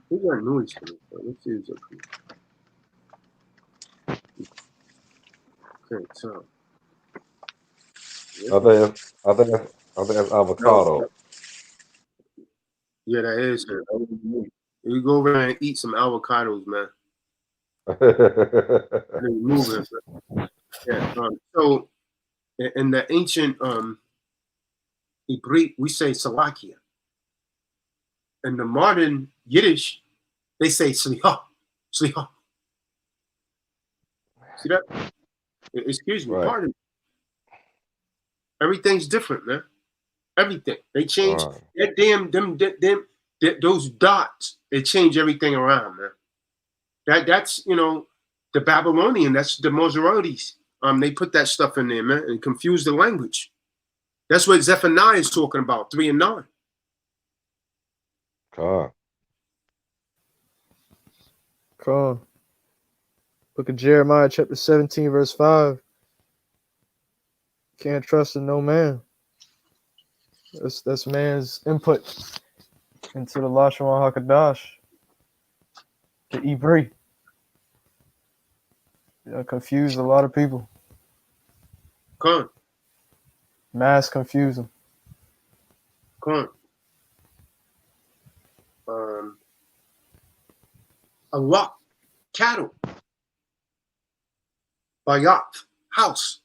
who got noise here? Let's see who's up here. Okay, so. I think that's avocado. Yeah, that is it. You go over there and eat some avocados, man. Moving. Yeah. So in the ancient Eberith, we say Salakia. In the modern Yiddish, they say Sliha. Sliha. See that? Excuse me, pardon. Everything's different, man. Everything. They change that those dots, they change everything around, man. That's you know, the Babylonian, that's the Mozaratis. They put that stuff in there, man, and confuse the language. That's what Zephaniah is talking about, 3 and 9. Cool. Book of Jeremiah, chapter 17, verse 5. Can't trust in no man. That's man's input into the Lashon HaKadosh, the Eberith. Confused a lot of people. Come. Mass confusion. Come. Allah, cattle. Bayat, house.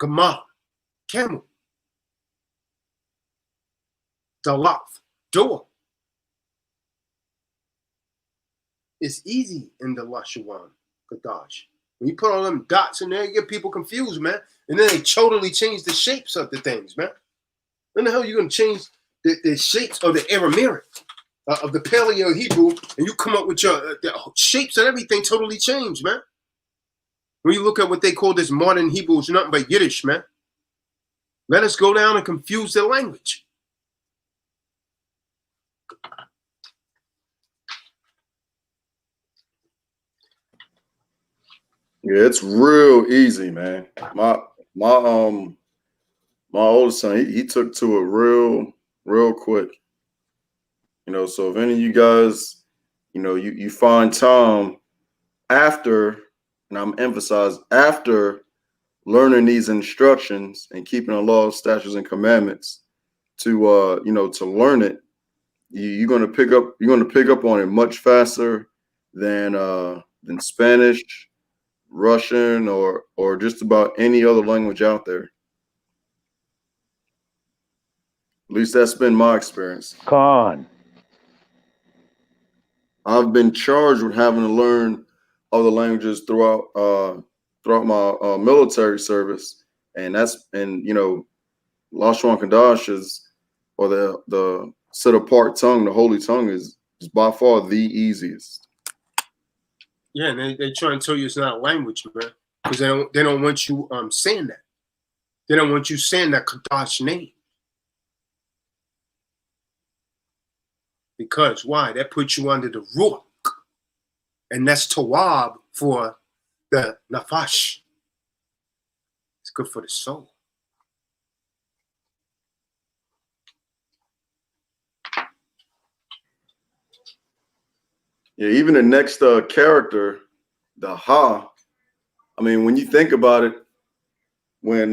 Gamah, camel. Dalaf, door. It's easy in the Lashawan Kadash. When you put all them dots in there, you get people confused, man. And then they totally change the shapes of the things, man. When the hell are you going to change the shapes of the Aramaic, of the Paleo Hebrew, and you come up with your the shapes and everything totally changed, man? When you look at what they call this modern Hebrew, it's nothing but Yiddish, man. Let us go down and confuse their language. Yeah, it's real easy, man. My oldest son, he took to it real quick. You know, so if any of you guys, you know, you find time after, and I'm emphasized after learning these instructions and keeping the laws, statutes, and commandments to you know, to learn it, you're gonna pick up on it much faster than Spanish, Russian, or just about any other language out there. At least that's been my experience. Con. I've been charged with having to learn other languages throughout my military service, and you know, Lashon Kadash is, or the set apart tongue, the holy tongue is by far the easiest. Yeah, and they try and tell you it's not a language, man, because they don't want you saying that. They don't want you saying that Kadash name. Because why? That puts you under the Ruach. And that's Tawab for the Nafash. It's good for the soul. Yeah, even the next character, the Ha, I mean, when you think about it, when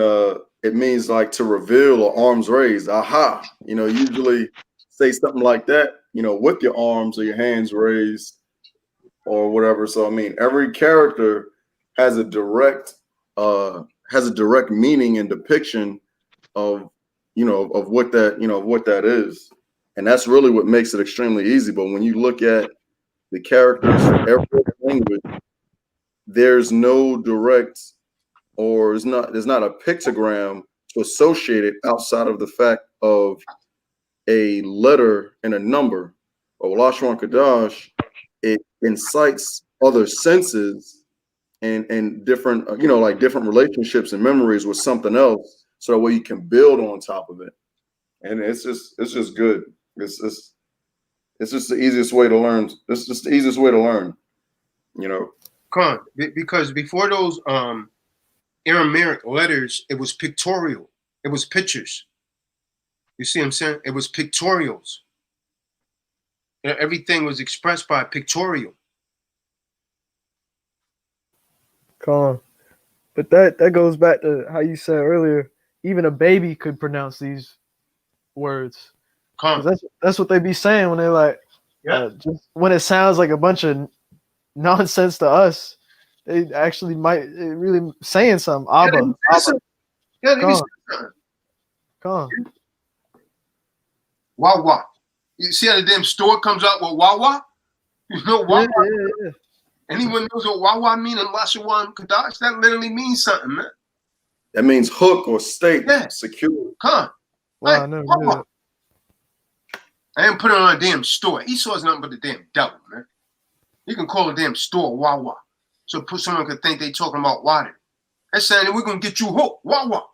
it means like to reveal or arms raised, aha, you know, usually say something like that, you know, with your arms or your hands raised or whatever. So I mean, every character has a direct meaning and depiction of, you know, of what that is. And that's really what makes it extremely easy. But when you look at the characters for every language, there's no direct, or there's not a pictogram to associate it outside of the fact of a letter and a number. Or Lashon Kadash, it incites other senses and different, you know, like different relationships and memories with something else, so that way you can build on top of it. And it's just good. It's just the easiest way to learn. It's just the easiest way to learn, you know. Because before those Aramaic letters, it was pictorial. It was pictures. You see what I'm saying? It was pictorials. You know, everything was expressed by pictorial. Con. But that goes back to how you said earlier, even a baby could pronounce these words. That's what they be saying when they're like, just when it sounds like a bunch of nonsense to us, they actually might really saying something. Abba. Yeah, they be saying something. Con. Wawa. You see how the damn store comes out with Wawa? You know Wawa? Yeah. Anyone knows what Wawa mean in Lashawan Kadash? That literally means something, man. That means hook or stake, secure. Wow, I never knew that. I didn't put it on a damn store. Esau's nothing but a damn devil, man. You can call a damn store Wawa. So someone could think they talking about water. They're saying we're going to get you hooked. Wawa.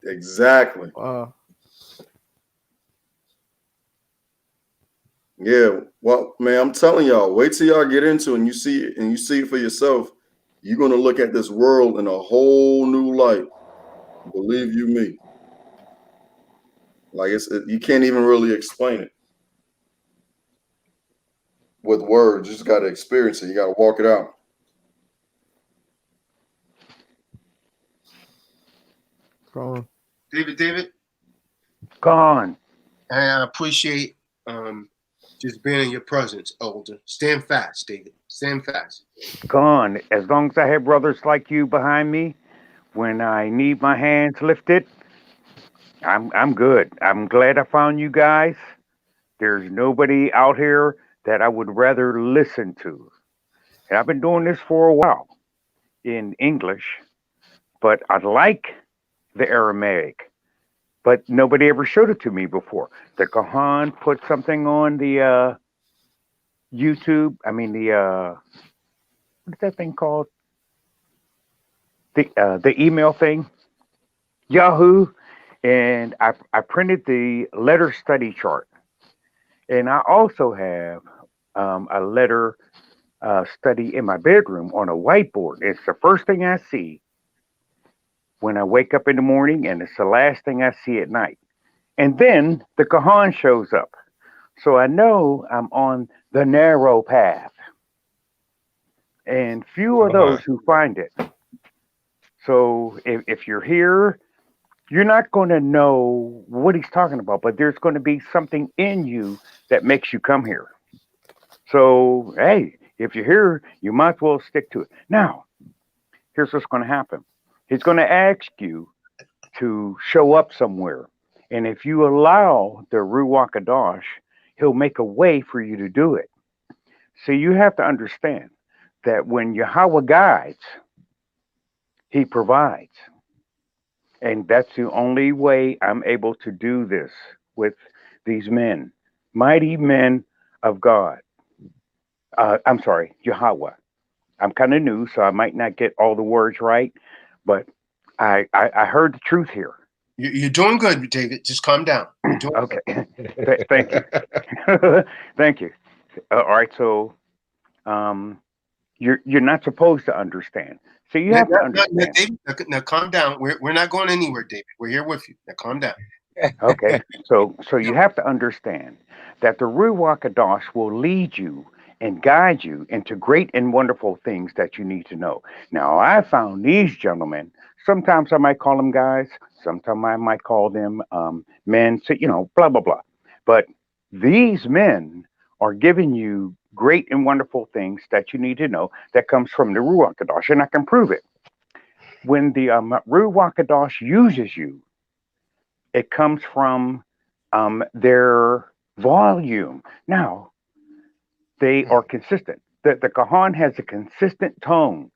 Exactly. Wow. Yeah, well, man, I'm telling y'all, wait till y'all get into it and you see it for yourself. You're gonna look at this world in a whole new light. Believe you me. Like you can't even really explain it with words. You just gotta experience it. You gotta walk it out. Gone. David. Gone. I appreciate just being in your presence, Elder. Stand fast, David. Stand fast. Gone. As long as I have brothers like you behind me, when I need my hands lifted, I'm good. I'm glad I found you guys. There's nobody out here that I would rather listen to. And I've been doing this for a while in English, but I like the Aramaic, but nobody ever showed it to me before. The Kahan put something on the YouTube. I mean, what's that thing called? The email thing, Yahoo, and I printed the letter study chart, and I also have a letter study in my bedroom on a whiteboard. It's the first thing I see when I wake up in the morning, and it's the last thing I see at night. And then the Kahan shows up, so I know I'm on the narrow path, and few are those who find it. So if you're here, you're not going to know what he's talking about, but there's going to be something in you that makes you come here. So, hey, if you're here, you might as well stick to it. Now, here's what's going to happen. He's going to ask you to show up somewhere. And if you allow the Ruach Kadosh, he'll make a way for you to do it. So you have to understand that when Yahweh guides, he provides. And that's the only way I'm able to do this with these men, mighty men of God. I'm sorry, Yahweh. I'm kind of new, so I might not get all the words right, but I heard the truth here. You're doing good, David. Just calm down. Okay. Thank you. Thank you. All right. So you're not supposed to understand. So you have to understand. David, now calm down. We're not going anywhere, David. We're here with you. Now calm down. Okay. So you have to understand that the Ruach Kadosh will lead you and guide you into great and wonderful things that you need to know. Now, I found these gentlemen, sometimes I might call them guys, sometimes I might call them men, so, blah, blah, blah. But these men are giving you great and wonderful things that you need to know that comes from the Ruach Kadosh, and I can prove it. When the Ruach Kadosh uses you, it comes from their volume. Now, they are consistent. The Kahan has a consistent tone,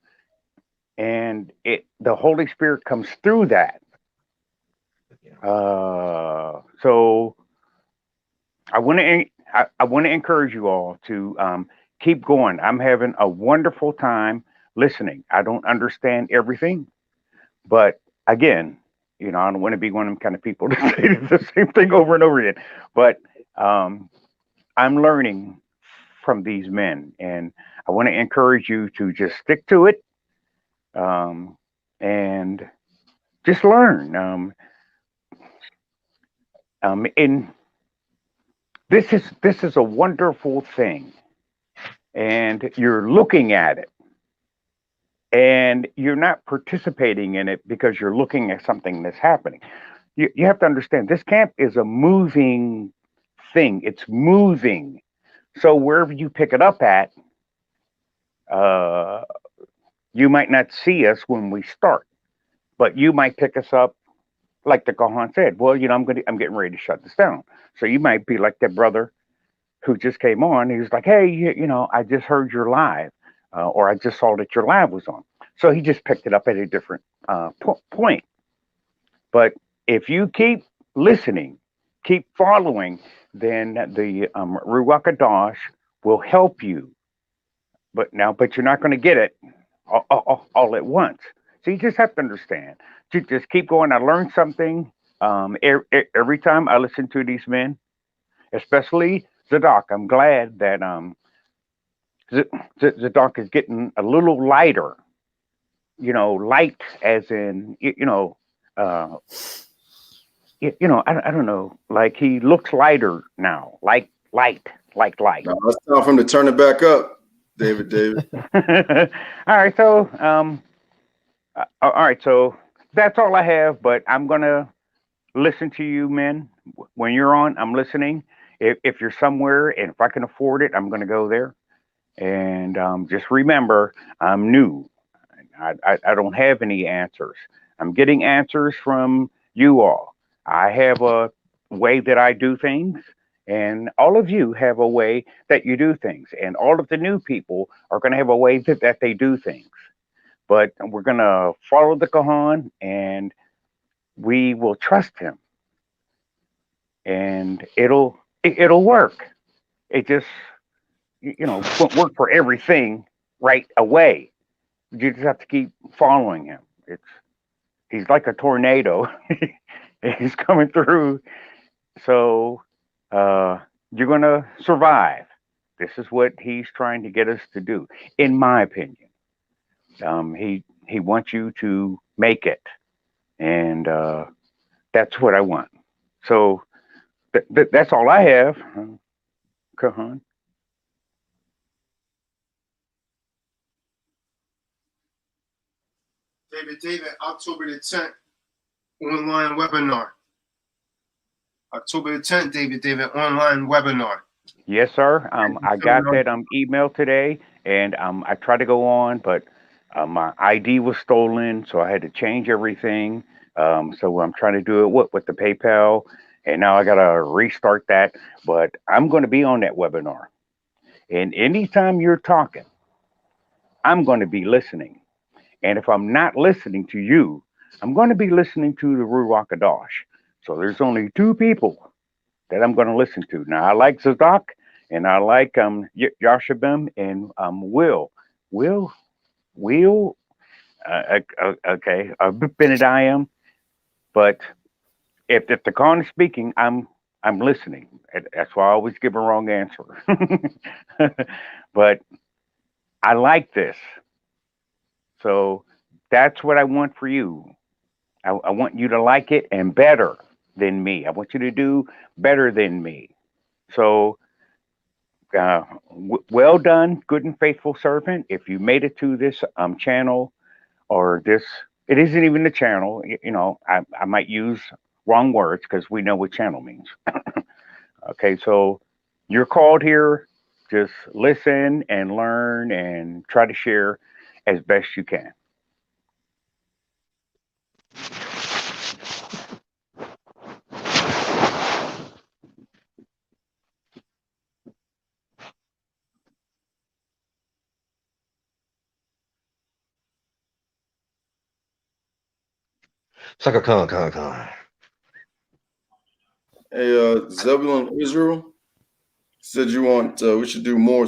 and the Holy Spirit comes through that. So I want to encourage you all to keep going. I'm having a wonderful time listening. I don't understand everything, but again, I don't want to be one of them kind of people to say the same thing over and over again. But I'm learning from these men, and I want to encourage you to just stick to it and just learn. And this is a wonderful thing, and you're looking at it, and you're not participating in it because you're looking at something that's happening. You have to understand this camp is a moving thing. It's moving. So wherever you pick it up at, you might not see us when we start, but you might pick us up, like the Kahan said. Well, I'm getting ready to shut this down. So you might be like that brother who just came on. He was like, hey, I just heard your live, or I just saw that your live was on. So he just picked it up at a different point. But if you keep listening, keep following, then the Ruach Kadosh will help you. But you're not going to get it all at once. So you just have to understand. You just keep going. I learned something every time I listen to these men, especially Zadok. I'm glad that Zadok is getting a little lighter. Light as in I don't know. Like he looks lighter now. Like light. Now it's time for him to turn it back up, David. All right. So all right. So that's all I have. But I'm gonna listen to you, men. When you're on, I'm listening. If you're somewhere and if I can afford it, I'm gonna go there. And just remember, I'm new. I don't have any answers. I'm getting answers from you all. I have a way that I do things, And all of you have a way that you do things. And all of the new people are going to have a way that they do things. But we're going to follow the Kahan, and we will trust him. And it'll work. It just, won't work for everything right away. You just have to keep following him. He's like a tornado. He's coming through. So you're going to survive. This is what he's trying to get us to do, in my opinion. He wants you to make it. And that's what I want. So that's all I have. Kahan. David, October the 10th, online webinar. October the 10th, David, online webinar. Yes, sir. I got that email today, and I tried to go on, but my ID was stolen, so I had to change everything. So I'm trying to do it with the PayPal, and now I got to restart that. But I'm going to be on that webinar. And anytime you're talking, I'm going to be listening. And if I'm not listening to you, I'm going to be listening to the Ruach Kadosh. So there's only two people that I'm going to listen to. Now, I like Zadok, and I like Yashabim, and Will. Okay, Benediam. But if the Khan is speaking, I'm listening. That's why I always give a wrong answer. But I like this. So that's what I want for you. I want you to like it and better than me. I want you to do better than me. So well done, good and faithful servant. If you made it to this channel, or this, it isn't even the channel. I might use wrong words because we know what channel means. Okay, so you're called here. Just listen and learn and try to share as best you can. Shaka Khan. Hey, Zebulon Israel said you want we should do more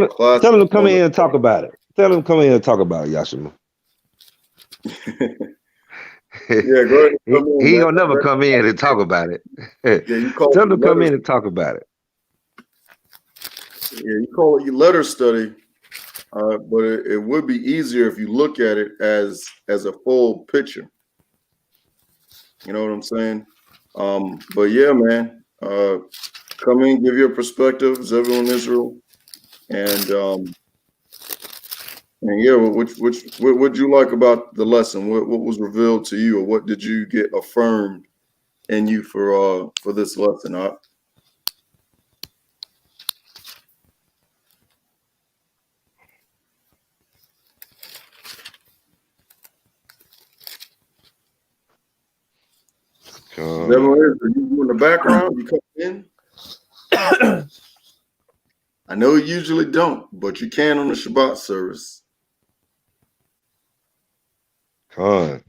classes. Tell him to come in and talk about it. Tell him to come in and talk about it, Yashima. Yeah, go ahead. He ain't gonna never come in and talk about it. Yeah, you call Tell him to come in and talk about it. Yeah, you call it your letter study, but it would be easier if you look at it as a full picture. You know what I'm saying? But yeah, man, come in, give your perspective, Zebulon Israel, and yeah, what would you like about the lesson? What was revealed to you, or what did you get affirmed in you for this lesson? Zebulon, are you in the background? You come in? I know you usually don't, but you can on the Shabbat service. Con.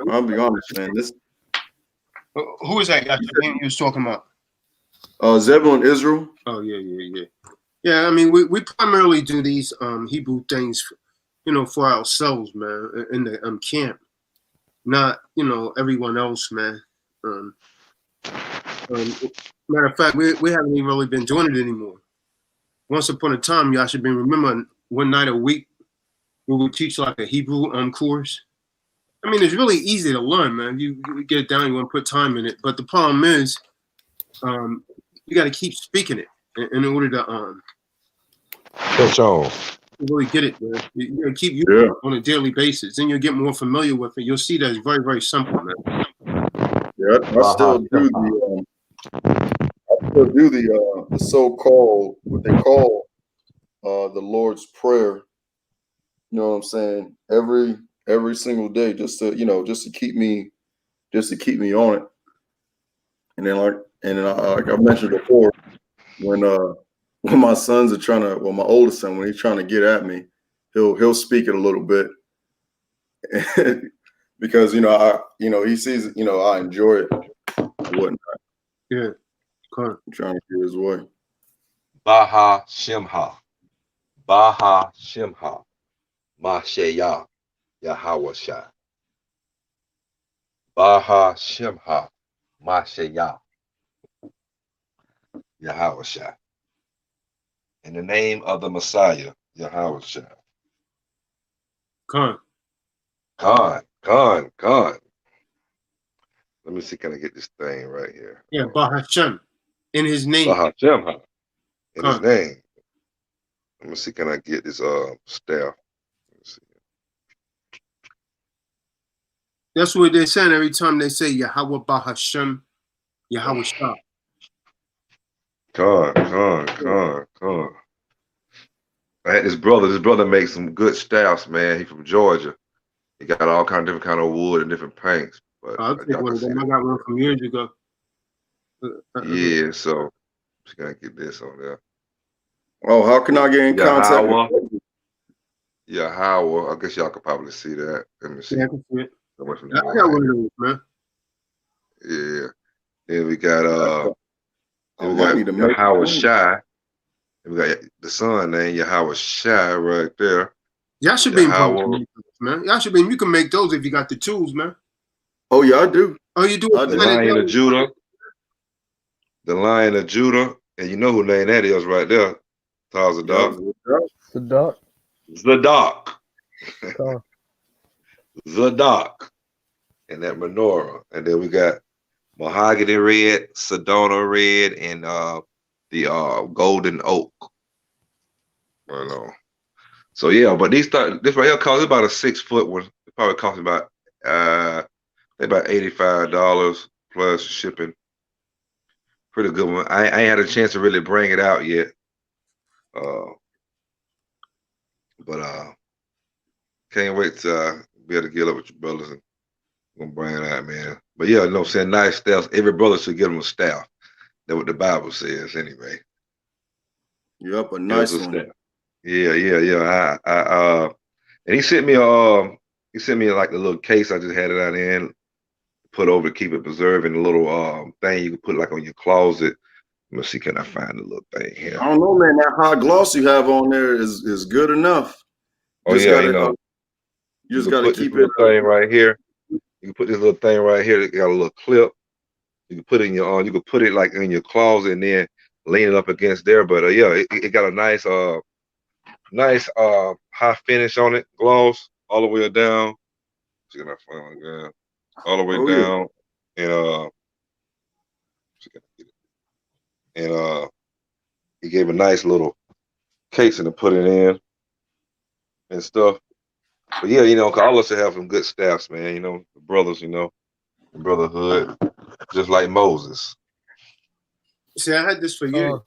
I'll be honest, man. Who is that guy you was talking about? Zebulon Israel. Oh yeah. Yeah, I mean, we primarily do these Hebrew things, for ourselves, man, in the camp, not everyone else, man. Matter of fact, we haven't even really been doing it anymore. Once upon a time, y'all should be remembering one night a week we would teach like a Hebrew course. I mean, it's really easy to learn, man. You get it down, you want to put time in it, but the problem is, you got to keep speaking it in order to Catch on. really get it, man. You gotta keep using it on a daily basis. Then you'll get more familiar with it. You'll see that it's very, very simple, man. Yeah, Yeah, I still do the so-called what they call the Lord's Prayer. You know what I'm saying? Every single day, just to keep me on it. And then like I mentioned before, when my sons are trying to, well, my oldest son, when he's trying to get at me, he'll speak it a little bit because he sees I enjoy it and whatnot. Yeah. Come. I'm trying to get his way. Baha Shemha. Baha Shemha. Masheya. Yahweh Shai. Baha Shemha. Masheya. Yahweh Shai. In the name of the Messiah, Yahweh Shai. Come. Khan. Let me see, can I get this thing right here? Yeah, Bahashem. In his name. Baha Shemha. In his Come. name. Let me see, can I get this staff? That's what they're saying every time they say Yahweh Bahashem, Yahweh Shah. Khan. I had this brother. This brother makes some good staffs, man. He's from Georgia. He got all kind of different kind of wood and different paints. But I'll take one of them. I got one from years ago. Yeah, so just gotta get this on there. Oh, how can I get in contact with you? Yahweh. I guess y'all could probably see that. Let me see. Yeah, I can see it. I I got one of those, man. Yeah. Then we got Yahweh Shai. And we got the son name Yahweh Shai right there. Y'all should be able to make those, man. Y'all should be. You can make those if you got the tools, man. Oh yeah, I do. Oh, you do. The Lion of Judah. The Lion of Judah, and you know who name that is right there. Zadok. Zadok. Zadok. And that menorah. And then we got mahogany red, Sedona red, and the golden oak. I know. So yeah, but this right here costs about a 6 foot one. It probably costs about $85 plus shipping. Pretty good one. I ain't had a chance to really bring it out yet. But can't wait to be able to get up with your brothers and gonna bring it out, man. But yeah, you know what I'm saying, nice staffs. Every brother should get them a staff. That's what the Bible says anyway. Yep, a nice one. Staff. Yeah. And he sent me like a little case. I just had it out in, put over to keep it preserved, and a little thing you can put like on your closet. Let me see, can I find the little thing here? I don't know, man. That high gloss you have on there is good enough. Oh yeah, you just gotta keep it. Thing right here. You can put this little thing right here. It got a little clip. You can put it in your you can put it like in your closet and then lean it up against there. But yeah, it got a nice high finish on it, gloss all the way down. See, can I find it again? All the way down, and he gave a nice little casing to put it in and stuff. But yeah, cause all of us should have some good staffs, man. The brothers, the brotherhood, just like Moses. See, I had this for you.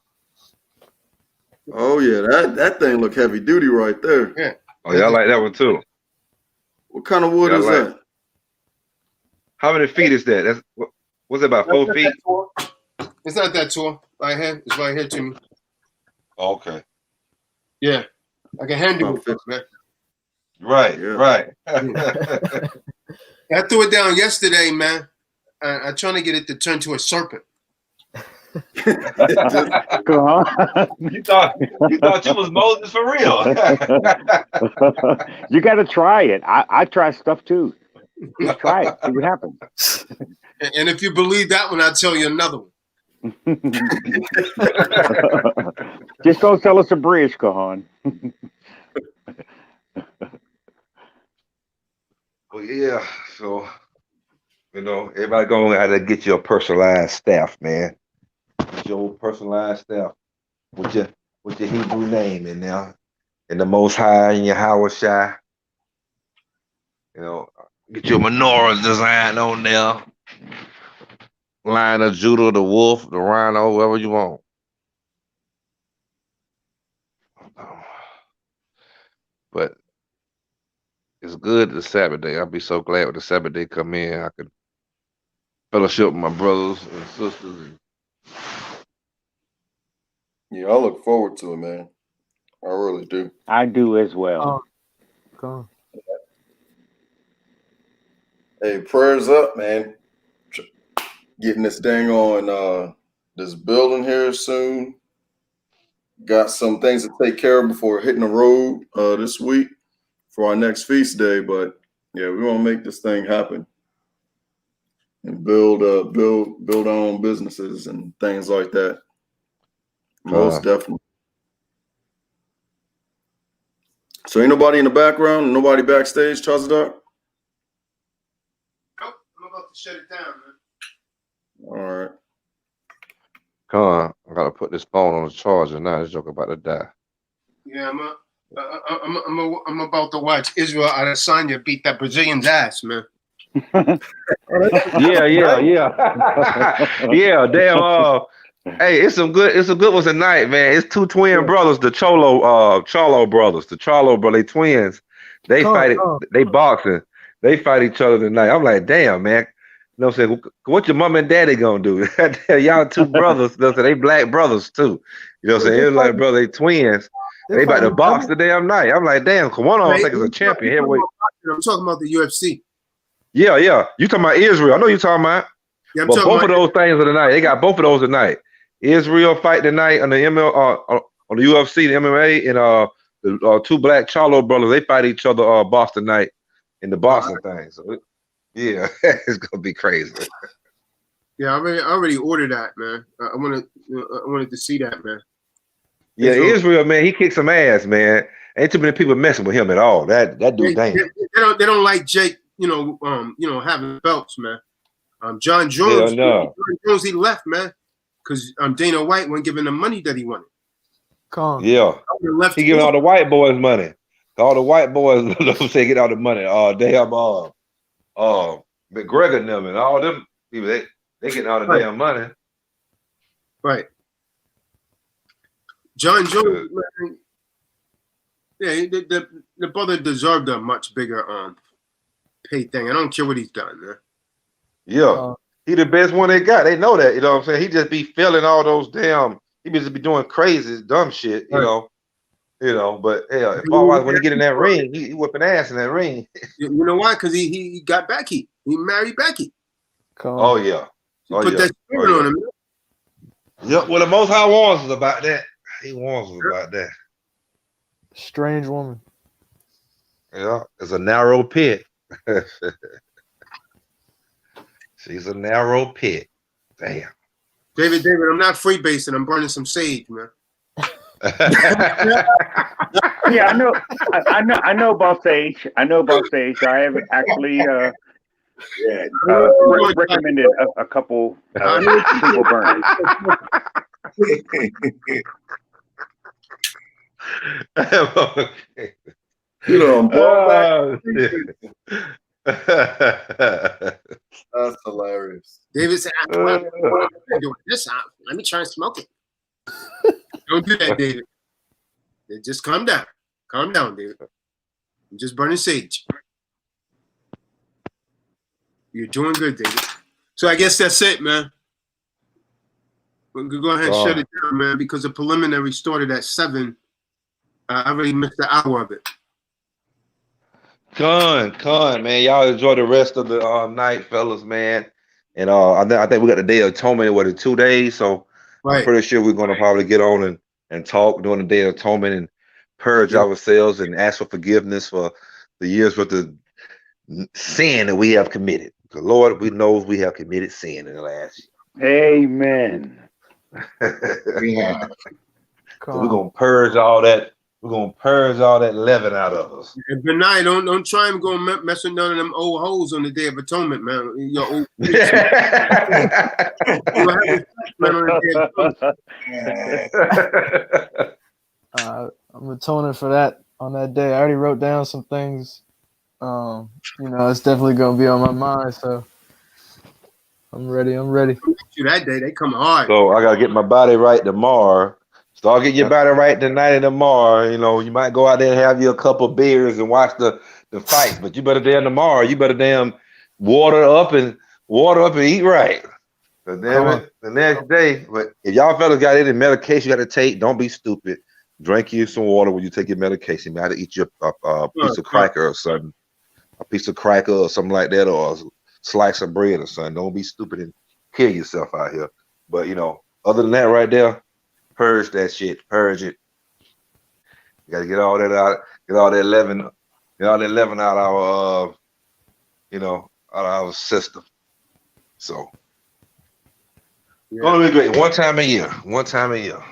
Oh yeah, that thing look heavy duty right there. Yeah. Oh yeah, I like that one too. What kind of wood is that? How many feet is that? That's what's it, about 4 feet? It's not that tall. Right here. It's right here to me. Okay. Yeah. I can handle it, man. Right. I threw it down yesterday, man. I'm trying to get it to turn to a serpent. Go on. You thought you was Moses for real. You got to try it. I try stuff too. Just try it. See what happens. And if you believe that one, I'll tell you another one. Just don't sell us a bridge, Kahan. Well, yeah. So, everybody gonna have to get you a personalized staff, man. Get your personalized staff with your Hebrew name in there, and the Most High and your Yahweh Shai. Get your menorah design on there. Lion of Judah, the wolf, the rhino, whoever you want. But it's good the Sabbath day. I'll be so glad when the Sabbath day come in. I can fellowship with my brothers and sisters. Yeah, I look forward to it, man. I really do. I do as well. Come on. Hey, prayers up, man. Getting this thing on this building here soon. Got some things to take care of before hitting the road this week for our next feast day. But yeah, we want to make this thing happen and build our own businesses and things like that. Most definitely. So ain't nobody in the background, nobody backstage, Charles Doc? Nope, I'm about to shut it down, man. All right. Come on, I gotta put this phone on the charger now. This joke about to die. Yeah, I'm about to watch Israel Adesanya beat that Brazilian's ass, man. Yeah. Yeah, damn. Hey, it's some good ones tonight, man. It's two twin brothers, the Charlo brothers, they twins. They they boxing. They fight each other tonight. I'm like, damn, man. You know what I'm saying? What your mom and daddy gonna do? Y'all two brothers, they black brothers too. You know what I'm saying? It's like, brother, they twins. They about to box the damn night. I'm like, damn, one of them think is a champion heavyweight. I'm talking about the UFC. Yeah. You talking about Israel. I know you talking about. Yeah, but both of those things are tonight. They got both of those tonight. Israel fight tonight on the on the UFC, the MMA, and the two black Charlo brothers. They fight each other box tonight in the boxing thing. So yeah, it's gonna be crazy. Yeah, I already ordered that, man. I wanted to see that, man. Yeah, Israel, man, he kicked some ass, man. Ain't too many people messing with him at all. That dude, they don't like Jake, having belts, man. John Jones, no. John Jones, he left, man, because Dana White wasn't giving him money that he wanted. Yeah, he giving all the white boys money. All the white boys, say get all the money. Damn, McGregor and them and all them people, they getting all the damn money. Right. John Jones, man, yeah, the brother deserved a much bigger pay thing. I don't care what he's done, man. Yeah, he the best one they got. They know that, you know what I'm saying? He just be feeling all those damn. He just be doing crazy, dumb shit, you know. But hell, when he get in that ring, he whipping ass in that ring. You know why? Because he got Becky. He married Becky. Oh yeah. Put that spirit on him. Yep. Well, the Most High warns us about that. He warns us about that. Strange woman. Yeah, it's a narrow pit. She's a narrow pit. Damn. David, I'm not freebasing. I'm burning some sage, man. Yeah, I know about sage. I have actually recommended a couple single burners. That's hilarious. David said, doing this. Let me try and smoke it. Don't do that, David. Just calm down. Calm down, David. I'm just burning sage. You're doing good, David. So I guess that's it, man. We can go ahead and shut it down, man, because the preliminary started at 7. I already missed the hour of it. Con, man. Y'all enjoy the rest of the night, fellas, man. And I think we got the Day of Atonement in 2 days, so I'm pretty sure we're gonna probably get on and talk during the Day of Atonement and purge ourselves and ask for forgiveness for the years worth of sin that we have committed. The Lord, we know we have committed sin in the last year. Amen. Yeah. So we're gonna purge all that. We're gonna purge all that leaven out of us. And Benai, don't try and go mess with none of them old hoes on the Day of Atonement, man. Your old I'm atoning for that on that day. I already wrote down some things. It's definitely gonna be on my mind. So I'm ready. I'm ready. You that day, they come hard. So I gotta get my body right tomorrow. Start getting your body right tonight and tomorrow. You know, you might go out there and have you a couple beers and watch the fights, but you better damn tomorrow. You better damn water up and eat right. But damn it, the next day. But if y'all fellas got any medication you got to take, don't be stupid. Drink you some water when you take your medication. You got to eat your piece of cracker or something, a piece of cracker or something like that, or a slice of bread or something. Don't be stupid and kill yourself out here. But you know, other than that, right there, purge that shit. Purge it. You got to get all that out. Get all that leaven. Get all that leaven out of our, out of our system. So. Yeah. Gonna be great. One time a year. One time a year.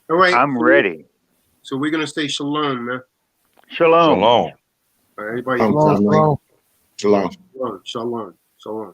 All right. I'm ready. So we're gonna say shalom, man. Shalom. Shalom. All right, everybody. Shalom. Shalom. Shalom. Shalom. Shalom. Shalom.